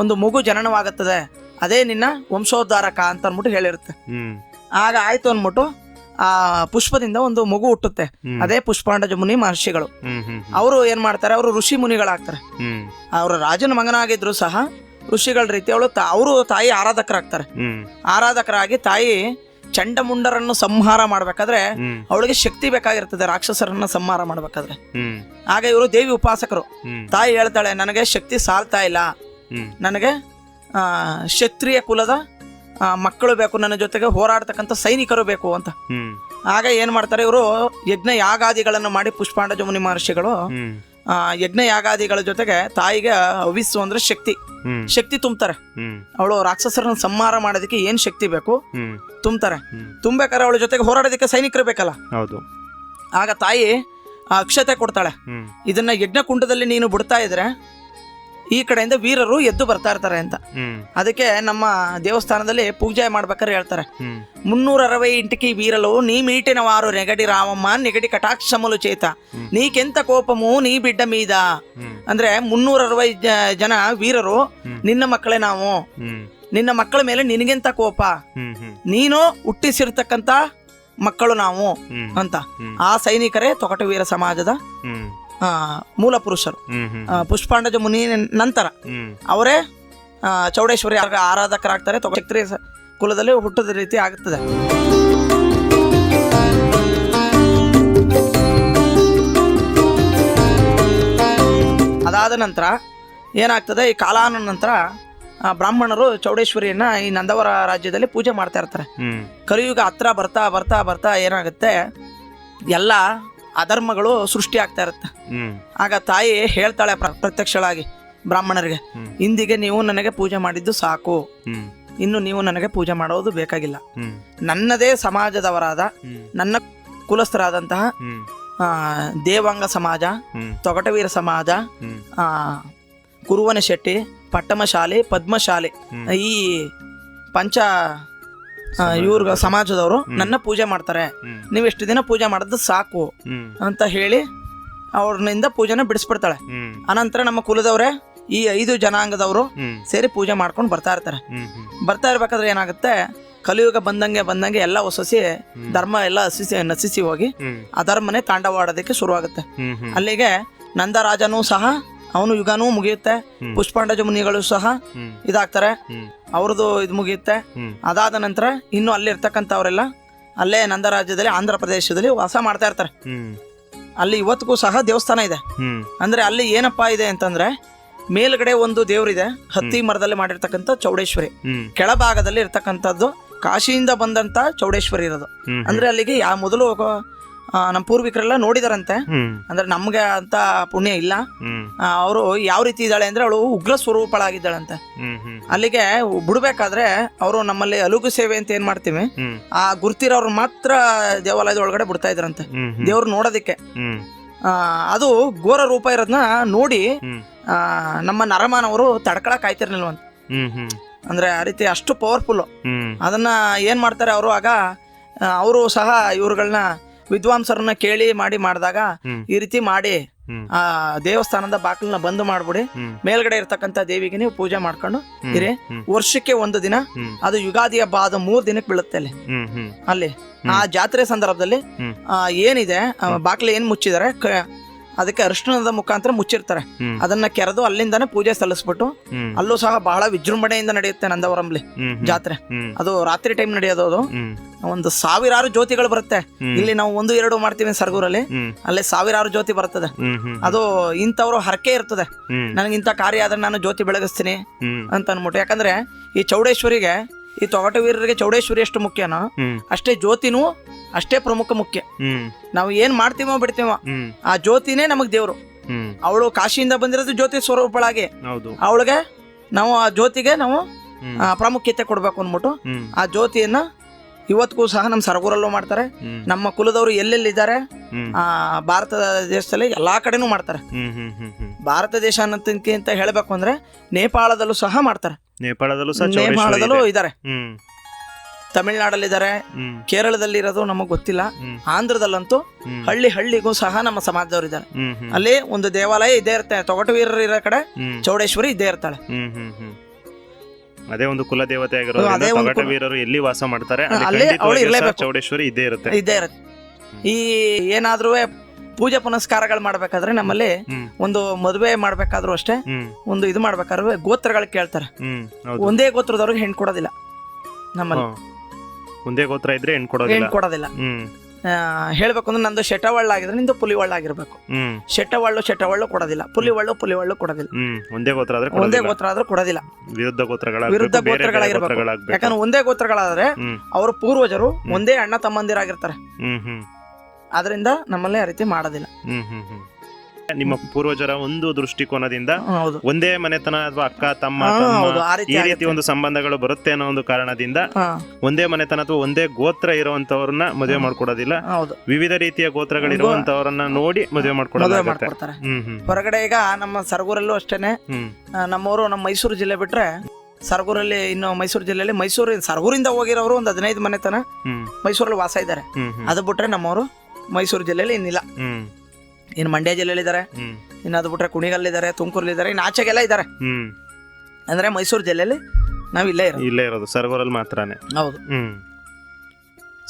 ಒಂದು ಮಗು ಜನನವಾಗುತ್ತದೆ, ಅದೇ ನಿನ್ನ ವಂಶೋದ್ಧಾರಕ ಅಂತ ಅಂದ್ಬಿಟ್ಟು ಹೇಳಿರುತ್ತೆ. ಆಗ ಆಯ್ತು ಅಂದ್ಬಿಟ್ಟು ಆ ಪುಷ್ಪದಿಂದ ಒಂದು ಮಗು ಹುಟ್ಟುತ್ತೆ, ಅದೇ ಪುಷ್ಪಾಂಡಜ ಮುನಿ ಮಹರ್ಷಿಗಳು. ಅವರು ಏನ್ ಮಾಡ್ತಾರೆ, ಅವರು ಋಷಿ ಮುನಿಗಳಾಗ್ತಾರೆ. ಅವರು ರಾಜನ ಮಗನಾಗಿದ್ರು ಸಹ ಋಷಿಗಳ ರೀತಿ ಅವರು ತಾಯಿ ಆರಾಧಕರಾಗ್ತಾರೆ. ಆರಾಧಕರಾಗಿ ತಾಯಿ ಚಂಡಮುಂಡರನ್ನು ಸಂಹಾರ ಮಾಡ್ಬೇಕಾದ್ರೆ ಅವಳಿಗೆ ಶಕ್ತಿ ಬೇಕಾಗಿರ್ತದೆ, ರಾಕ್ಷಸರನ್ನ ಸಂಹಾರ ಮಾಡ್ಬೇಕಾದ್ರೆ. ಆಗ ಇವರು ದೇವಿ ಉಪಾಸಕರು. ತಾಯಿ ಹೇಳ್ತಾಳೆ, ನನಗೆ ಶಕ್ತಿ ಸಾಲ್ತಾ ಇಲ್ಲ, ನನಗೆ ಕ್ಷತ್ರಿಯ ಕುಲದ ಮಕ್ಕಳು ಬೇಕು, ನನ್ನ ಜೊತೆಗೆ ಹೋರಾಡ್ತಕ್ಕಂಥ ಸೈನಿಕರು ಬೇಕು ಅಂತ. ಆಗ ಏನ್ ಮಾಡ್ತಾರೆ ಇವರು, ಯಜ್ಞ ಯಾಗಾದಿಗಳನ್ನು ಮಾಡಿ, ಪುಷ್ಪಾಂಡ ಮುನಿ ಮಹರ್ಷಿಗಳು ಯಜ್ಞ ಯಾಗಾದಿಗಳ ಜೊತೆಗೆ ತಾಯಿಗೆ ಹವಿಸ್ಸು ಅಂದ್ರೆ ಶಕ್ತಿ ತುಂಬ್ತಾರೆ. ಅವಳು ರಾಕ್ಷಸರನ್ನ ಸಂಹಾರ ಮಾಡೋದಕ್ಕೆ ಏನ್ ಶಕ್ತಿ ಬೇಕು ತುಂಬ್ತಾರೆ. ತುಂಬೇಕಾದ್ರೆ ಅವಳ ಜೊತೆಗೆ ಹೋರಾಡೋದಕ್ಕೆ ಸೈನಿಕರು ಬೇಕಲ್ಲ. ಆಗ ತಾಯಿ ಅಕ್ಷತೆ ಕೊಡ್ತಾಳೆ, ಇದನ್ನ ಯಜ್ಞ ಕುಂಡದಲ್ಲಿ ನೀನು ಬಿಡ್ತಾ ಇದ್ರೆ ಈ ಕಡೆಯಿಂದ ವೀರರು ಎದ್ದು ಬರ್ತಾ ಇರ್ತಾರೆ ಅಂತ. ಅದಕ್ಕೆ ನಮ್ಮ ದೇವಸ್ಥಾನದಲ್ಲಿ ಪೂಜೆ ಮಾಡ್ಬೇಕಾದ್ರೆ ಹೇಳ್ತಾರೆ, 360 ఇంటికి వీరలు నీ మీటిన వారు నెగడి రామమ్మ నెగడి కటాక్షములు చేత నీకెంత కోపము నీ బిడ్డ మీద. ಅಂದ್ರೆ 360 ಜನ ವೀರರು ನಿನ್ನ ಮಕ್ಕಳೇ ನಾವು, ನಿನ್ನ ಮಕ್ಕಳ ಮೇಲೆ ನಿನಗೆಂತ ಕೋಪ, ನೀನು ಹುಟ್ಟಿಸಿರ್ತಕ್ಕಂಥ ಮಕ್ಕಳು ನಾವು ಅಂತ. ಆ ಸೈನಿಕರೇ ತೊಗಟವೀರ ಸಮಾಜದ ಮೂಲ ಪುರುಷರು. ಪುಷ್ಪಾಂಡಜ ಮುನಿ ನಂತರ ಅವರೇ ಚೌಡೇಶ್ವರಿ ಆರಾಧಕರಾಗ್ತಾರೆ. ಕ್ಷತ್ರಿಯ ಕುಲದಲ್ಲಿ ಹುಟ್ಟದ ರೀತಿ ಆಗುತ್ತದೆ. ಅದಾದ ನಂತರ ಏನಾಗ್ತದೆ, ಈ ಕಾಲಾನ ನಂತರ ಬ್ರಾಹ್ಮಣರು ಚೌಡೇಶ್ವರಿಯನ್ನ ಈ ನಂದವರ ರಾಜ್ಯದಲ್ಲಿ ಪೂಜೆ ಮಾಡ್ತಾ ಇರ್ತಾರೆ. ಕಲಿಯುಗ ಹತ್ರ ಬರ್ತಾ ಬರ್ತಾ ಬರ್ತಾ ಏನಾಗುತ್ತೆ, ಎಲ್ಲ ಅಧರ್ಮಗಳು ಸೃಷ್ಟಿ ಆಗ್ತಾ ಇರುತ್ತೆ. ಆಗ ತಾಯಿ ಹೇಳ್ತಾಳೆ ಪ್ರತ್ಯಕ್ಷಳಾಗಿ ಬ್ರಾಹ್ಮಣರಿಗೆ, ಇಂದಿಗೆ ನೀವು ನನಗೆ ಪೂಜೆ ಮಾಡಿದ್ದು ಸಾಕು, ಇನ್ನು ನೀವು ನನಗೆ ಪೂಜೆ ಮಾಡೋದು ಬೇಕಾಗಿಲ್ಲ. ನನ್ನದೇ ಸಮಾಜದವರಾದ ನನ್ನ ಕುಲಸ್ಥರಾದಂತಹ ದೇವಾಂಗ ಸಮಾಜ, ತೊಗಟವೀರ ಸಮಾಜ, ಕುರುವನ ಶೆಟ್ಟಿ, ಪಟ್ಟಮಶಾಲಿ, ಪದ್ಮಶಾಲಿ, ಈ ಪಂಚ ಇವ್ರ ಸಮಾಜದವರು ನನ್ನ ಪೂಜೆ ಮಾಡ್ತಾರೆ, ನೀವು ಎಷ್ಟು ದಿನ ಪೂಜೆ ಮಾಡೋದು ಸಾಕು ಅಂತ ಹೇಳಿ ಅವ್ರನಿಂದ ಪೂಜೆನ ಬಿಡಿಸ್ಬಿಡ್ತಾಳೆ. ಅನಂತರ ನಮ್ಮ ಕುಲದವರೇ ಈ 5 ಜನಾಂಗದವರು ಸೇರಿ ಪೂಜೆ ಮಾಡ್ಕೊಂಡು ಬರ್ತಾ ಇರ್ತಾರೆ. ಬರ್ತಾ ಇರ್ಬೇಕಾದ್ರೆ ಏನಾಗುತ್ತೆ, ಕಲಿಯುಗ ಬಂದಂಗೆ ಎಲ್ಲ ಹೊಸಸಿ ಧರ್ಮ ಎಲ್ಲ ನಶಿಸಿ ಹೋಗಿ ಅಧರ್ಮನೆ ತಾಂಡವಾಡೋದಕ್ಕೆ ಶುರುವಾಗುತ್ತೆ. ಅಲ್ಲಿಗೆ ನಂದರಾಜನೂ ಸಹ ಅವನು ಯುಗನೂ ಮುಗಿಯುತ್ತೆ, ಪುಷ್ಪಾಂಡಜ ಮುನಿಗಳು ಸಹ ಇದಾಗ್ತಾರೆ, ಅವ್ರದ್ದು ಇದು ಮುಗಿಯುತ್ತೆ. ಅದಾದ ನಂತರ ಇನ್ನು ಅಲ್ಲಿರ್ತಕ್ಕಂಥವರೆಲ್ಲ ಅಲ್ಲೇ ನಂದರಾಜ್ಯದಲ್ಲಿ ಆಂಧ್ರ ಪ್ರದೇಶದಲ್ಲಿ ವಾಸ ಮಾಡ್ತಾ ಇರ್ತಾರೆ. ಅಲ್ಲಿ ಇವತ್ತಿಗೂ ಸಹ ದೇವಸ್ಥಾನ ಇದೆ. ಅಂದ್ರೆ ಅಲ್ಲಿ ಏನಪ್ಪಾ ಇದೆ ಅಂತಂದ್ರೆ, ಮೇಲ್ಗಡೆ ಒಂದು ದೇವರಿದೆ, ಹತ್ತಿ ಮರದಲ್ಲಿ ಮಾಡಿರ್ತಕ್ಕಂಥ ಚೌಡೇಶ್ವರಿ, ಕೆಳಭಾಗದಲ್ಲಿ ಇರ್ತಕ್ಕಂಥದ್ದು ಕಾಶಿಯಿಂದ ಬಂದಂತ ಚೌಡೇಶ್ವರಿ ಇರೋದು. ಅಂದ್ರೆ ಅಲ್ಲಿಗೆ ಮೊದಲು ನಮ್ಮ ಪೂರ್ವಿಕರೆಲ್ಲ ನೋಡಿದಾರಂತೆ. ಅಂದ್ರೆ ನಮ್ಗೆ ಅಂತ ಪುಣ್ಯ ಇಲ್ಲ. ಅವರು ಯಾವ ರೀತಿ ಇದ್ದಾಳೆ ಅಂದ್ರೆ, ಅವಳು ಉಗ್ರ ಸ್ವರೂಪಳಾಗಿದ್ದಾಳಂತೆ. ಅಲ್ಲಿಗೆ ಬಿಡ್ಬೇಕಾದ್ರೆ ಅವರು ನಮ್ಮಲ್ಲಿ ಅಲುಗು ಸೇವೆ ಅಂತ ಏನ್ ಮಾಡ್ತೀವಿ, ಆ ಗುರ್ತಿರೋರು ಮಾತ್ರ ದೇವಾಲಯದ ಒಳಗಡೆ ಬಿಡ್ತಾ ಇದ್ರಂತೆ ದೇವ್ರು ನೋಡೋದಿಕ್ಕೆ. ಅದು ಘೋರ ರೂಪ ಇರೋದನ್ನ ನೋಡಿ ನಮ್ಮ ನರಮಾನವರು ತಡ್ಕೊಳಕ್ ಆಯ್ತಿರ್ಲಿಲ್ವಂತ. ಅಂದ್ರೆ ಆ ರೀತಿ ಅಷ್ಟು ಪವರ್ಫುಲ್. ಅದನ್ನ ಏನ್ ಮಾಡ್ತಾರೆ ಅವರು, ಆಗ ಅವರು ಸಹ ಇವ್ರುಗಳನ್ನ ವಿದ್ವಾಂಸರನ್ನ ಕೇಳಿ ಮಾಡಿದಾಗ ಈ ರೀತಿ ಮಾಡಿ ಆ ದೇವಸ್ಥಾನದ ಬಾಗಿಲನ್ನ ಬಂದ್ ಮಾಡ್ಬಿಡಿ, ಮೇಲ್ಗಡೆ ಇರ್ತಕ್ಕಂಥ ದೇವಿಗೆ ನೀವು ಪೂಜೆ ಮಾಡ್ಕೊಂಡು ಇರಿ. ವರ್ಷಕ್ಕೆ 1 ದಿನ, ಅದು ಯುಗಾದಿ ಹಬ್ಬ ಆದ 3 ದಿನಕ್ಕೆ ಬೀಳುತ್ತೆ ಅಲ್ಲಿ ಆ ಜಾತ್ರೆ ಸಂದರ್ಭದಲ್ಲಿ ಏನಿದೆ ಬಾಗಿಲು ಏನ್ ಮುಚ್ಚಿದಾರೆ ಅದಕ್ಕೆ ಅರಿಶಿಣದ ಮುಖಾಂತರ ಮುಚ್ಚಿರ್ತಾರೆ. ಅದನ್ನ ಕೆರೆದು ಅಲ್ಲಿಂದಾನೆ ಪೂಜೆ ಸಲ್ಲಿಸ್ಬಿಟ್ಟು, ಅಲ್ಲೂ ಸಹ ಬಹಳ ವಿಜೃಂಭಣೆಯಿಂದ ನಡೆಯುತ್ತೆ ನಂದವರಂಲಿ ಜಾತ್ರೆ. ಅದು ರಾತ್ರಿ ಟೈಮ್ ನಡೆಯೋದು. ಅದು ಒಂದು 1000 ಜ್ಯೋತಿಗಳು ಬರುತ್ತೆ. ಇಲ್ಲಿ ನಾವು 1-2 ಮಾಡ್ತೀವಿ ಸರಗೂರಲ್ಲಿ, ಅಲ್ಲಿ 1000 ಜ್ಯೋತಿ ಬರ್ತದೆ. ಅದು ಇಂಥವ್ರು ಹರಕೆ ಇರ್ತದೆ, ನನಗಿಂತ ಕಾರ್ಯ ಆದ್ರೆ ನಾನು ಜ್ಯೋತಿ ಬೆಳಗಿಸ್ತೀನಿ ಅಂತ ಅನ್ಬಿಟ್ಟು. ಯಾಕಂದ್ರೆ ಈ ಚೌಡೇಶ್ವರಿಗೆ, ಈ ತೊಗಟವೀರರಿಗೆ ಚೌಡೇಶ್ವರಿ ಎಷ್ಟು ಮುಖ್ಯನೋ ಅಷ್ಟೇ ಜ್ಯೋತಿನೂ ಅಷ್ಟೇ ಪ್ರಮುಖ ಮುಖ್ಯ. ನಾವು ಏನ್ ಮಾಡ್ತೀವೋ ಬಿಡ್ತೀವೋ ಆ ಜ್ಯೋತಿನೇ ನಮಗ್ ದೇವ್ರು. ಅವಳು ಕಾಶಿಯಿಂದ ಬಂದಿರೋದು ಜ್ಯೋತಿ ಸ್ವರೂಪಳಾಗಿ, ಅವಳಿಗೆ ನಾವು ಆ ಜ್ಯೋತಿಗೆ ನಾವು ಪ್ರಾಮುಖ್ಯತೆ ಕೊಡ್ಬೇಕು ಅಂದ್ಬಿಟ್ಟು ಆ ಜ್ಯೋತಿಯನ್ನ ಇವತ್ತಿಗೂ ಸಹ ನಮ್ಮ ಸರಗೂರಲ್ಲೂ ಮಾಡ್ತಾರೆ. ನಮ್ಮ ಕುಲದವರು ಎಲ್ಲೆಲ್ಲಿದ್ದಾರೆ ಭಾರತ ದೇಶದಲ್ಲಿ ಎಲ್ಲಾ ಕಡೆನೂ ಮಾಡ್ತಾರೆ. ಭಾರತ ದೇಶ ಅನ್ನೋದಕ್ಕಿಂತ ಹೇಳ್ಬೇಕು ಅಂದ್ರೆ ನೇಪಾಳದಲ್ಲೂ ಸಹ ಮಾಡ್ತಾರೆ. ನೇಪಾಳದಲ್ಲೂ ಇದ್ದಾರೆ, ತಮಿಳ್ನಾಡಲ್ಲಿದ್ದಾರೆ, ಕೇರಳದಲ್ಲಿ ಇರೋದು ನಮಗ್ ಗೊತ್ತಿಲ್ಲ. ಆಂಧ್ರದಲ್ಲಂತೂ ಹಳ್ಳಿಗೂ ಸಹ ನಮ್ಮ ಸಮಾಜದವರು ಇದ್ದಾರೆ. ಅಲ್ಲಿ ಒಂದು ದೇವಾಲಯ ಇದ್ದೇ ಇರುತ್ತೆ. ತೊಗಟವೀರರು ಇರೋ ಕಡೆ ಚೌಡೇಶ್ವರಿ ಇದ್ದೇ ಇರ್ತಾಳೆ. ಅದೇ ಒಂದು ಕುಲ ದೇವತೆ ಆಗಿರೋದ್ರಿಂದ ತೊಗಟವೀರರು ಎಲ್ಲಿ ವಾಸ ಮಾಡ್ತಾರೆ ಚೌಡೇಶ್ವರಿ ಇದ್ದೇ ಇರುತ್ತೆ. ಈ ಏನಾದ್ರೂ ಪೂಜೆ ಪುನಸ್ಕಾರಗಳು ಮಾಡ್ಬೇಕಾದ್ರೆ ನಮ್ಮಲ್ಲಿ ಒಂದು ಮದುವೆ ಮಾಡ್ಬೇಕಾದ್ರು ಅಷ್ಟೇ, ಒಂದು ಇದು ಮಾಡ್ಬೇಕಾದ್ರೆ ಗೋತ್ರಗಳು ಕೇಳ್ತಾರೆ. ಒಂದೇ ಗೋತ್ರದವ್ರಿಗೆ ಹೆಣ್ಣು ಕೊಡೋದಿಲ್ಲ ನಮ್ಮಲ್ಲಿ. ಒಂದೇ ಗೋತ್ರ ಇದ್ರೆ ಹೆಣ್ಣು ಕೊಡೋದಿಲ್ಲ. ಹೆಣ್ಣು ಕೊಡೋದಿಲ್ಲ. ಹ್ಮ್ ಹೇಳ್ಬೇಕು ಅಂದ್ರೆ ನಂದು ಶೆಟ್ಟವಳ್ಳ ಆಗಿದ್ರೆ ನಿಂದು ಪುಲಿವಳ್ಳ ಆಗಿರ್ಬೇಕು. ಶೆಟ್ಟವಳ್ಳು ಕೊಡೋದಿಲ್ಲ, ಪುಲಿವಳ್ಳು ಕೊಡೋದಿಲ್ಲ. ಒಂದೇ ಗೋತ್ರ ಆದ್ರೆ ಒಂದೇ ಗೋತ್ರ ಆದ್ರೆ ಕೊಡೋದಿಲ್ಲ, ವಿರುದ್ಧ ವಿರುದ್ಧ ಗೋತ್ರಗಳಾಗಿರ್ಬೇಕು. ಯಾಕಂದ್ರೆ ಒಂದೇ ಗೋತ್ರಗಳಾದ್ರೆ ಅವ್ರ ಪೂರ್ವಜರು ಒಂದೇ ಅಣ್ಣ ತಮ್ಮಂದಿರಾಗಿರ್ತಾರೆ. ಆದ್ರಿಂದ ನಮ್ಮಲ್ಲಿ ಆ ರೀತಿ ಮಾಡೋದಿಲ್ಲ. ನಿಮ್ಮ ಪೂರ್ವಜರ ಒಂದು ದೃಷ್ಟಿಕೋನದಿಂದ ಹೌದು, ಒಂದೇ ಮನೆತನ ಅಥವಾ ಅಕ್ಕ ತಮ್ಮ ಹೌದು, ಆ ಈ ರೀತಿ ಒಂದು ಸಂಬಂಧಗಳು ಬರುತ್ತೆ ಅನ್ನೋ ಒಂದು ಕಾರಣದಿಂದ ಒಂದೇ ಮನೆತನ ಅಥವಾ ಒಂದೇ ಗೋತ್ರ ಇರುವಂತವ್ರನ್ನ ಮದುವೆ ಮಾಡ್ಕೊಡೋದಿಲ್ಲ. ಹೌದು, ವಿವಿಧ ರೀತಿಯ ಗೋತ್ರಗಳಿರುವಂತವ್ರನ್ನ ನೋಡಿ ಮದುವೆ ಮಾಡ್ಕೊಡೋದಾಗುತ್ತೆ. ಹೊರಗಡೆ ಈಗ ನಮ್ಮ ಸರಗೂರಲ್ಲೂ ಅಷ್ಟೇನೆ, ನಮ್ಮವರು ನಮ್ಮ ಮೈಸೂರು ಜಿಲ್ಲೆ ಬಿಟ್ರೆ ಸರಗೂರಲ್ಲಿ, ಇನ್ನು ಮೈಸೂರು ಜಿಲ್ಲೆಯಲ್ಲಿ ಸರಗೂರಿಂದ ಹೋಗಿರೋರು ಒಂದು 15 ಮನೆತನ ಮೈಸೂರಲ್ಲಿ ವಾಸ ಇದ್ದಾರೆ. ಅದು ಬಿಟ್ರೆ ನಮ್ಮವರು ಮೈಸೂರು ಜಿಲ್ಲೆಯಲ್ಲಿ ಇನ್ನಿಲ್ಲ. ಇನ್ನು ಮಂಡ್ಯ ಜಿಲ್ಲೆಯಲ್ಲಿ ಇದ್ದಾರೆ, ಇನ್ನು ಅದು ಬಿಟ್ರೆ ಕುಣಿಗಲ್ಲಿದ್ದಾರೆ, ತುಮಕೂರಲ್ಲಿದ್ದಾರೆ, ಇನ್ನು ಆಚೆಗೆಲ್ಲ ಇದ್ದಾರೆ. ಅಂದ್ರೆ ಮೈಸೂರು ಜಿಲ್ಲೆಯಲ್ಲಿ ನಾವು ಇಲ್ಲೇ ಇರೋದು ಸರಗೂರಲ್ಲಿ ಮಾತ್ರನೇ. ಹೌದು.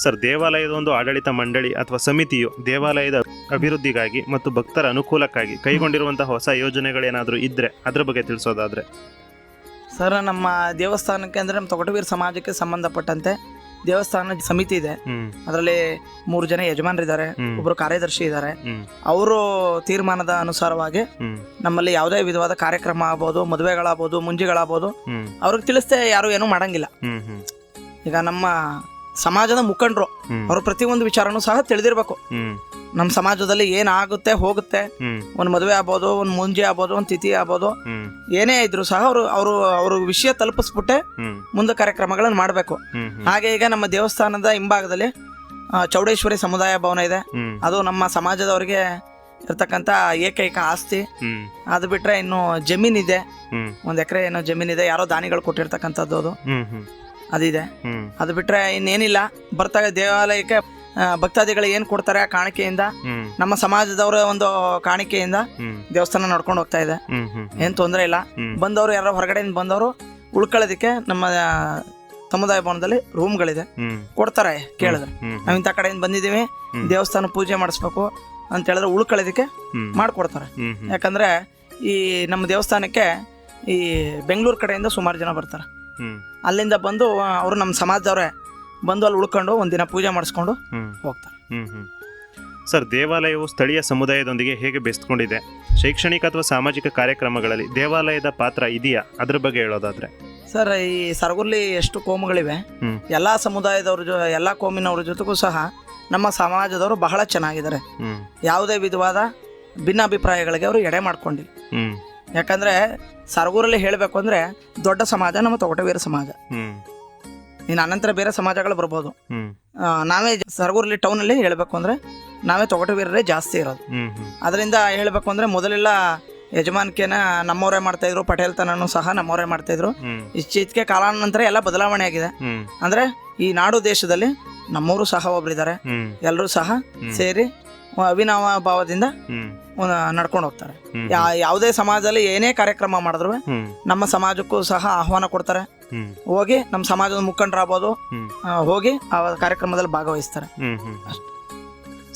ಸರ್, ದೇವಾಲಯದ ಒಂದು ಆಡಳಿತ ಮಂಡಳಿ ಅಥವಾ ಸಮಿತಿಯು ದೇವಾಲಯದ ಅಭಿವೃದ್ಧಿಗಾಗಿ ಮತ್ತು ಭಕ್ತರ ಅನುಕೂಲಕ್ಕಾಗಿ ಕೈಗೊಂಡಿರುವಂತಹ ಹೊಸ ಯೋಜನೆಗಳೇನಾದ್ರೂ ಇದ್ರೆ ಅದ್ರ ಬಗ್ಗೆ ತಿಳಿಸೋದಾದ್ರೆ? ಸರ್, ನಮ್ಮ ದೇವಸ್ಥಾನಕ್ಕೆ ಅಂದ್ರೆ ನಮ್ಮ ತೊಗಟವೀರ ಸಮಾಜಕ್ಕೆ ಸಂಬಂಧಪಟ್ಟಂತೆ ದೇವಸ್ಥಾನ ಸಮಿತಿ ಇದೆ. ಅದರಲ್ಲಿ 3 ಜನ ಯಜಮಾನರಿದ್ದಾರೆ, ಒಬ್ರು ಕಾರ್ಯದರ್ಶಿ ಇದ್ದಾರೆ. ಅವರು ತೀರ್ಮಾನದ ಅನುಸಾರವಾಗಿ ನಮ್ಮಲ್ಲಿ ಯಾವುದೇ ವಿಧವಾದ ಕಾರ್ಯಕ್ರಮ ಆಗ್ಬೋದು, ಮದುವೆಗಳಾಗ್ಬೋದು, ಮುಂಜಿಗಳಾಗ್ಬೋದು, ಅವ್ರಿಗೆ ತಿಳಿಸ್ದೆ ಯಾರು ಏನೂ ಮಾಡಂಗಿಲ್ಲ. ಈಗ ನಮ್ಮ ಸಮಾಜದ ಮುಖಂಡರು ಅವರು ಪ್ರತಿಯೊಂದು ವಿಚಾರನೂ ಸಹ ತಿಳಿದಿರ್ಬೇಕು. ನಮ್ಮ ಸಮಾಜದಲ್ಲಿ ಏನಾಗುತ್ತೆ ಹೋಗುತ್ತೆ, ಒಂದು ಮದುವೆ ಆಗ್ಬೋದು, ಒಂದು ಮುಂಜಿ ಆಗ್ಬೋದು, ಒಂದು ತಿಥಿ ಆಗ್ಬೋದು, ಏನೇ ಇದ್ರು ಸಹ ಅವರು ವಿಷಯ ತಲುಪಿಸ್ಬಿಟ್ಟೆ ಮುಂದೆ ಕಾರ್ಯಕ್ರಮಗಳನ್ನು ಮಾಡಬೇಕು. ಹಾಗೆ ಈಗ ನಮ್ಮ ದೇವಸ್ಥಾನದ ಹಿಂಭಾಗದಲ್ಲಿ ಚೌಡೇಶ್ವರಿ ಸಮುದಾಯ ಭವನ ಇದೆ. ಅದು ನಮ್ಮ ಸಮಾಜದವರಿಗೆ ಇರ್ತಕ್ಕಂಥ ಏಕೈಕ ಆಸ್ತಿ. ಅದು ಬಿಟ್ರೆ ಇನ್ನು ಜಮೀನಿದೆ, 1 ಎಕರೆ ಏನೋ ಜಮೀನಿದೆ, ಯಾರೋ ದಾನಿಗಳು ಕೊಟ್ಟಿರ್ತಕ್ಕಂಥದ್ದು ಅದು ಅದಿದೆ. ಅದು ಬಿಟ್ರೆ ಇನ್ನೇನಿಲ್ಲ. ಬರ್ತಾಗ ದೇವಾಲಯಕ್ಕೆ ಭಕ್ತಾದಿಗಳು ಏನ್ ಕೊಡ್ತಾರೆ ಆ ಕಾಣಿಕೆಯಿಂದ, ನಮ್ಮ ಸಮಾಜದವರ ಒಂದು ಕಾಣಿಕೆಯಿಂದ ದೇವಸ್ಥಾನ ನಡ್ಕೊಂಡು ಹೋಗ್ತಾ ಇದೆ. ಏನ್ ತೊಂದರೆ ಇಲ್ಲ. ಬಂದವರು ಯಾರೋ ಹೊರಗಡೆಯಿಂದ ಬಂದವರು ಉಳ್ಕೊಳ್ಳೋದಕ್ಕೆ ನಮ್ಮ ಸಮುದಾಯ ಭವನದಲ್ಲಿ ರೂಮ್ಗಳಿದೆ, ಕೊಡ್ತಾರೆ. ಕೇಳಿದ್ರೆ ನಾವ್ ಇಂಥ ಕಡೆಯಿಂದ ಬಂದಿದ್ದೀವಿ, ದೇವಸ್ಥಾನ ಪೂಜೆ ಮಾಡಿಸ್ಬೇಕು ಅಂತ ಹೇಳಿದ್ರೆ ಉಳ್ಕೊಳ್ಳೋದಕ್ಕೆ ಮಾಡ್ಕೊಡ್ತಾರೆ. ಯಾಕಂದ್ರೆ ಈ ನಮ್ಮ ದೇವಸ್ಥಾನಕ್ಕೆ ಈ ಬೆಂಗಳೂರು ಕಡೆಯಿಂದ ಸುಮಾರು ಜನ ಬರ್ತಾರೆ. ಅಲ್ಲಿಂದ ಬಂದು ಅವರು ನಮ್ಮ ಸಮಾಜದವ್ರೆ ಬಂದು ಅಲ್ಲಿ ಉಳ್ಕೊಂಡು ಒಂದಿನ ಪೂಜೆ ಮಾಡಿಸ್ಕೊಂಡು ಹೋಗ್ತಾರೆ. ಸರ್, ದೇವಾಲಯವು ಸ್ಥಳೀಯ ಸಮುದಾಯದೊಂದಿಗೆ ಹೇಗೆ ಬೆಸ್ಕೊಂಡಿದೆ? ಶೈಕ್ಷಣಿಕ ಅಥವಾ ಸಾಮಾಜಿಕ ಕಾರ್ಯಕ್ರಮಗಳಲ್ಲಿ ದೇವಾಲಯದ ಪಾತ್ರ ಇದೆಯಾ? ಅದ್ರ ಬಗ್ಗೆ ಹೇಳೋದಾದ್ರೆ? ಸರ್, ಈ ಸರಗೂರ್ಲಿ ಎಷ್ಟು ಕೋಮುಗಳಿವೆ, ಎಲ್ಲಾ ಸಮುದಾಯದವ್ರ ಎಲ್ಲಾ ಕೋಮಿನವ್ರ ಜೊತೆಗೂ ಸಹ ನಮ್ಮ ಸಮಾಜದವರು ಬಹಳ ಚೆನ್ನಾಗಿದ್ದಾರೆ. ಯಾವುದೇ ವಿಧವಾದ ಭಿನ್ನಾಭಿಪ್ರಾಯಗಳಿಗೆ ಅವರು ಎಡೆ ಮಾಡ್ಕೊಂಡಿಲ್ಲ. ಯಾಕಂದ್ರೆ ಸರಗೂರಲ್ಲಿ ಹೇಳಬೇಕು ಅಂದ್ರೆ ದೊಡ್ಡ ಸಮಾಜ ನಮ್ಮ ತೊಗಟವೀರ ಸಮಾಜ. ಇನ್ನು ಅನಂತರ ಬೇರೆ ಸಮಾಜಗಳು ಬರ್ಬೋದು. ನಾವೇ ಸರಗೂರಲ್ಲಿ ಟೌನ್ ಅಲ್ಲಿ ಹೇಳ್ಬೇಕು ಅಂದ್ರೆ ನಾವೇ ತೊಗಟವೀರರೇ ಜಾಸ್ತಿ ಇರೋದು. ಅದರಿಂದ ಹೇಳ್ಬೇಕು ಅಂದ್ರೆ ಮೊದಲೆಲ್ಲ ಯಜಮಾನಿಕೆನ ನಮ್ಮವರೇ ಮಾಡ್ತಾ ಇದ್ರು, ಪಟೇಲ್ತನೂ ಸಹ ನಮ್ಮವರೇ ಮಾಡ್ತಾ ಇದ್ರು. ಇತ್ತೀಚೆಗೆ ಕಾಲಾನಂತರ ಎಲ್ಲ ಬದಲಾವಣೆ ಆಗಿದೆ. ಅಂದ್ರೆ ಈ ನಾಡು ದೇಶದಲ್ಲಿ ನಮ್ಮವರು ಸಹ ಒಬ್ಬರಿದ್ದಾರೆ, ಎಲ್ಲರೂ ಸಹ ಸೇರಿ ಅವಿನಾವ ಭಾವದಿಂದ ನಡ್ಕೊಂಡು ಹೋಗ್ತಾರೆ. ಯಾವುದೇ ಸಮಾಜದಲ್ಲಿ ಏನೇ ಕಾರ್ಯಕ್ರಮ ಮಾಡಿದ್ರು ನಮ್ಮ ಸಮಾಜಕ್ಕೂ ಸಹ ಆಹ್ವಾನ ಕೊಡ್ತಾರೆ. ಹೋಗಿ ನಮ್ಮ ಸಮಾಜದ ಮುಖಂಡರಾಗ್ಬೋದು, ಹೋಗಿ ಆ ಕಾರ್ಯಕ್ರಮದಲ್ಲಿ ಭಾಗವಹಿಸ್ತಾರೆ.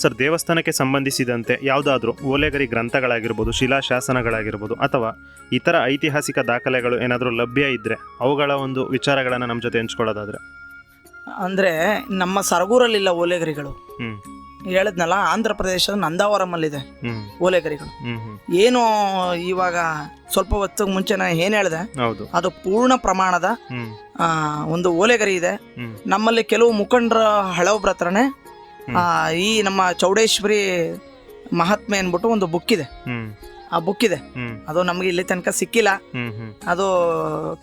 ಸರ್, ದೇವಸ್ಥಾನಕ್ಕೆ ಸಂಬಂಧಿಸಿದಂತೆ ಯಾವುದಾದ್ರೂ ಓಲೆಗರಿ ಗ್ರಂಥಗಳಾಗಿರ್ಬೋದು, ಶಿಲಾಶಾಸನಗಳಾಗಿರ್ಬೋದು, ಅಥವಾ ಇತರ ಐತಿಹಾಸಿಕ ದಾಖಲೆಗಳು ಏನಾದರೂ ಲಭ್ಯ ಇದ್ರೆ ಅವುಗಳ ಒಂದು ವಿಚಾರಗಳನ್ನ ನಮ್ಮ ಜೊತೆ ಹಂಚ್ಕೊಳ್ಳೋದಾದ್ರೆ? ಅಂದ್ರೆ ನಮ್ಮ ಸರಗೂರಲ್ಲಿಲ್ಲ ಓಲೆಗರಿಗಳು. ಹೇಳಿದ್ನಲ್ಲ, ಆಂಧ್ರ ಪ್ರದೇಶದ ನಂದಾವರಮಲ್ಲಿದೆ ಓಲೆಗರಿಗಳು. ಏನು ಇವಾಗ ಸ್ವಲ್ಪ ಹೊತ್ತು ಮುಂಚೆ ನಾನು ಏನ್ ಹೇಳಿದೆ, ಅದು ಪೂರ್ಣ ಪ್ರಮಾಣದ ಒಂದು ಓಲೆಗರಿ ಇದೆ. ನಮ್ಮಲ್ಲಿ ಕೆಲವು ಮುಖಂಡರ ಹಳಬ್ರ ಹತ್ರನೇ ಈ ನಮ್ಮ ಚೌಡೇಶ್ವರಿ ಮಹಾತ್ಮೆ ಅನ್ಬಿಟ್ಟು ಒಂದು ಬುಕ್ ಇದೆ. ಆ ಬುಕ್ ಇದೆ, ಅದು ನಮ್ಗೆ ಇಲ್ಲಿ ತನಕ ಸಿಕ್ಕಿಲ್ಲ. ಅದು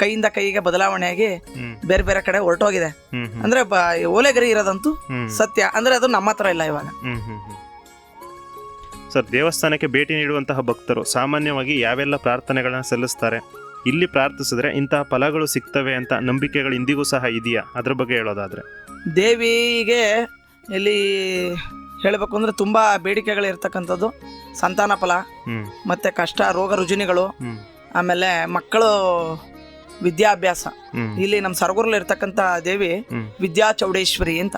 ಕೈಯಿಂದ ಕೈಗೆ ಬದಲಾವಣೆಯಾಗಿ ಬೇರೆ ಬೇರೆ ಕಡೆ ಹೊರಟೋಗಿದೆ. ಅಂದ್ರೆ ಓಲೆಗರಿ ಇರೋದಂತೂ ಸತ್ಯ. ಅಂದ್ರೆ ಅದು ನಮ್ಮ ಹತ್ರ ಇಲ್ಲ ಇವಾಗ. ಸರ್, ದೇವಸ್ಥಾನಕ್ಕೆ ಭೇಟಿ ನೀಡುವಂತಹ ಭಕ್ತರು ಸಾಮಾನ್ಯವಾಗಿ ಯಾವೆಲ್ಲ ಪ್ರಾರ್ಥನೆಗಳನ್ನ ಸಲ್ಲಿಸ್ತಾರೆ? ಇಲ್ಲಿ ಪ್ರಾರ್ಥಿಸಿದ್ರೆ ಇಂತಹ ಫಲಗಳು ಸಿಗ್ತವೆ ಅಂತ ನಂಬಿಕೆಗಳು ಇಂದಿಗೂ ಸಹ ಇದೆಯಾ? ಅದ್ರ ಬಗ್ಗೆ ಹೇಳೋದಾದ್ರೆ? ದೇವಿಗೆ ಇಲ್ಲಿ ಹೇಳಬೇಕು ಅಂದ್ರೆ ತುಂಬಾ ಬೇಡಿಕೆಗಳು ಇರ್ತಕ್ಕಂಥದ್ದು. ಸಂತಾನ ಫಲ, ಮತ್ತೆ ಕಷ್ಟ, ರೋಗ ರುಜಿನಿಗಳು, ಆಮೇಲೆ ಮಕ್ಕಳು ವಿದ್ಯಾಭ್ಯಾಸ. ಇಲ್ಲಿ ನಮ್ಮ ಸರಗೂರಲ್ಲಿ ಇರ್ತಕ್ಕಂಥ ದೇವಿ ವಿದ್ಯಾ ಚೌಡೇಶ್ವರಿ ಅಂತ.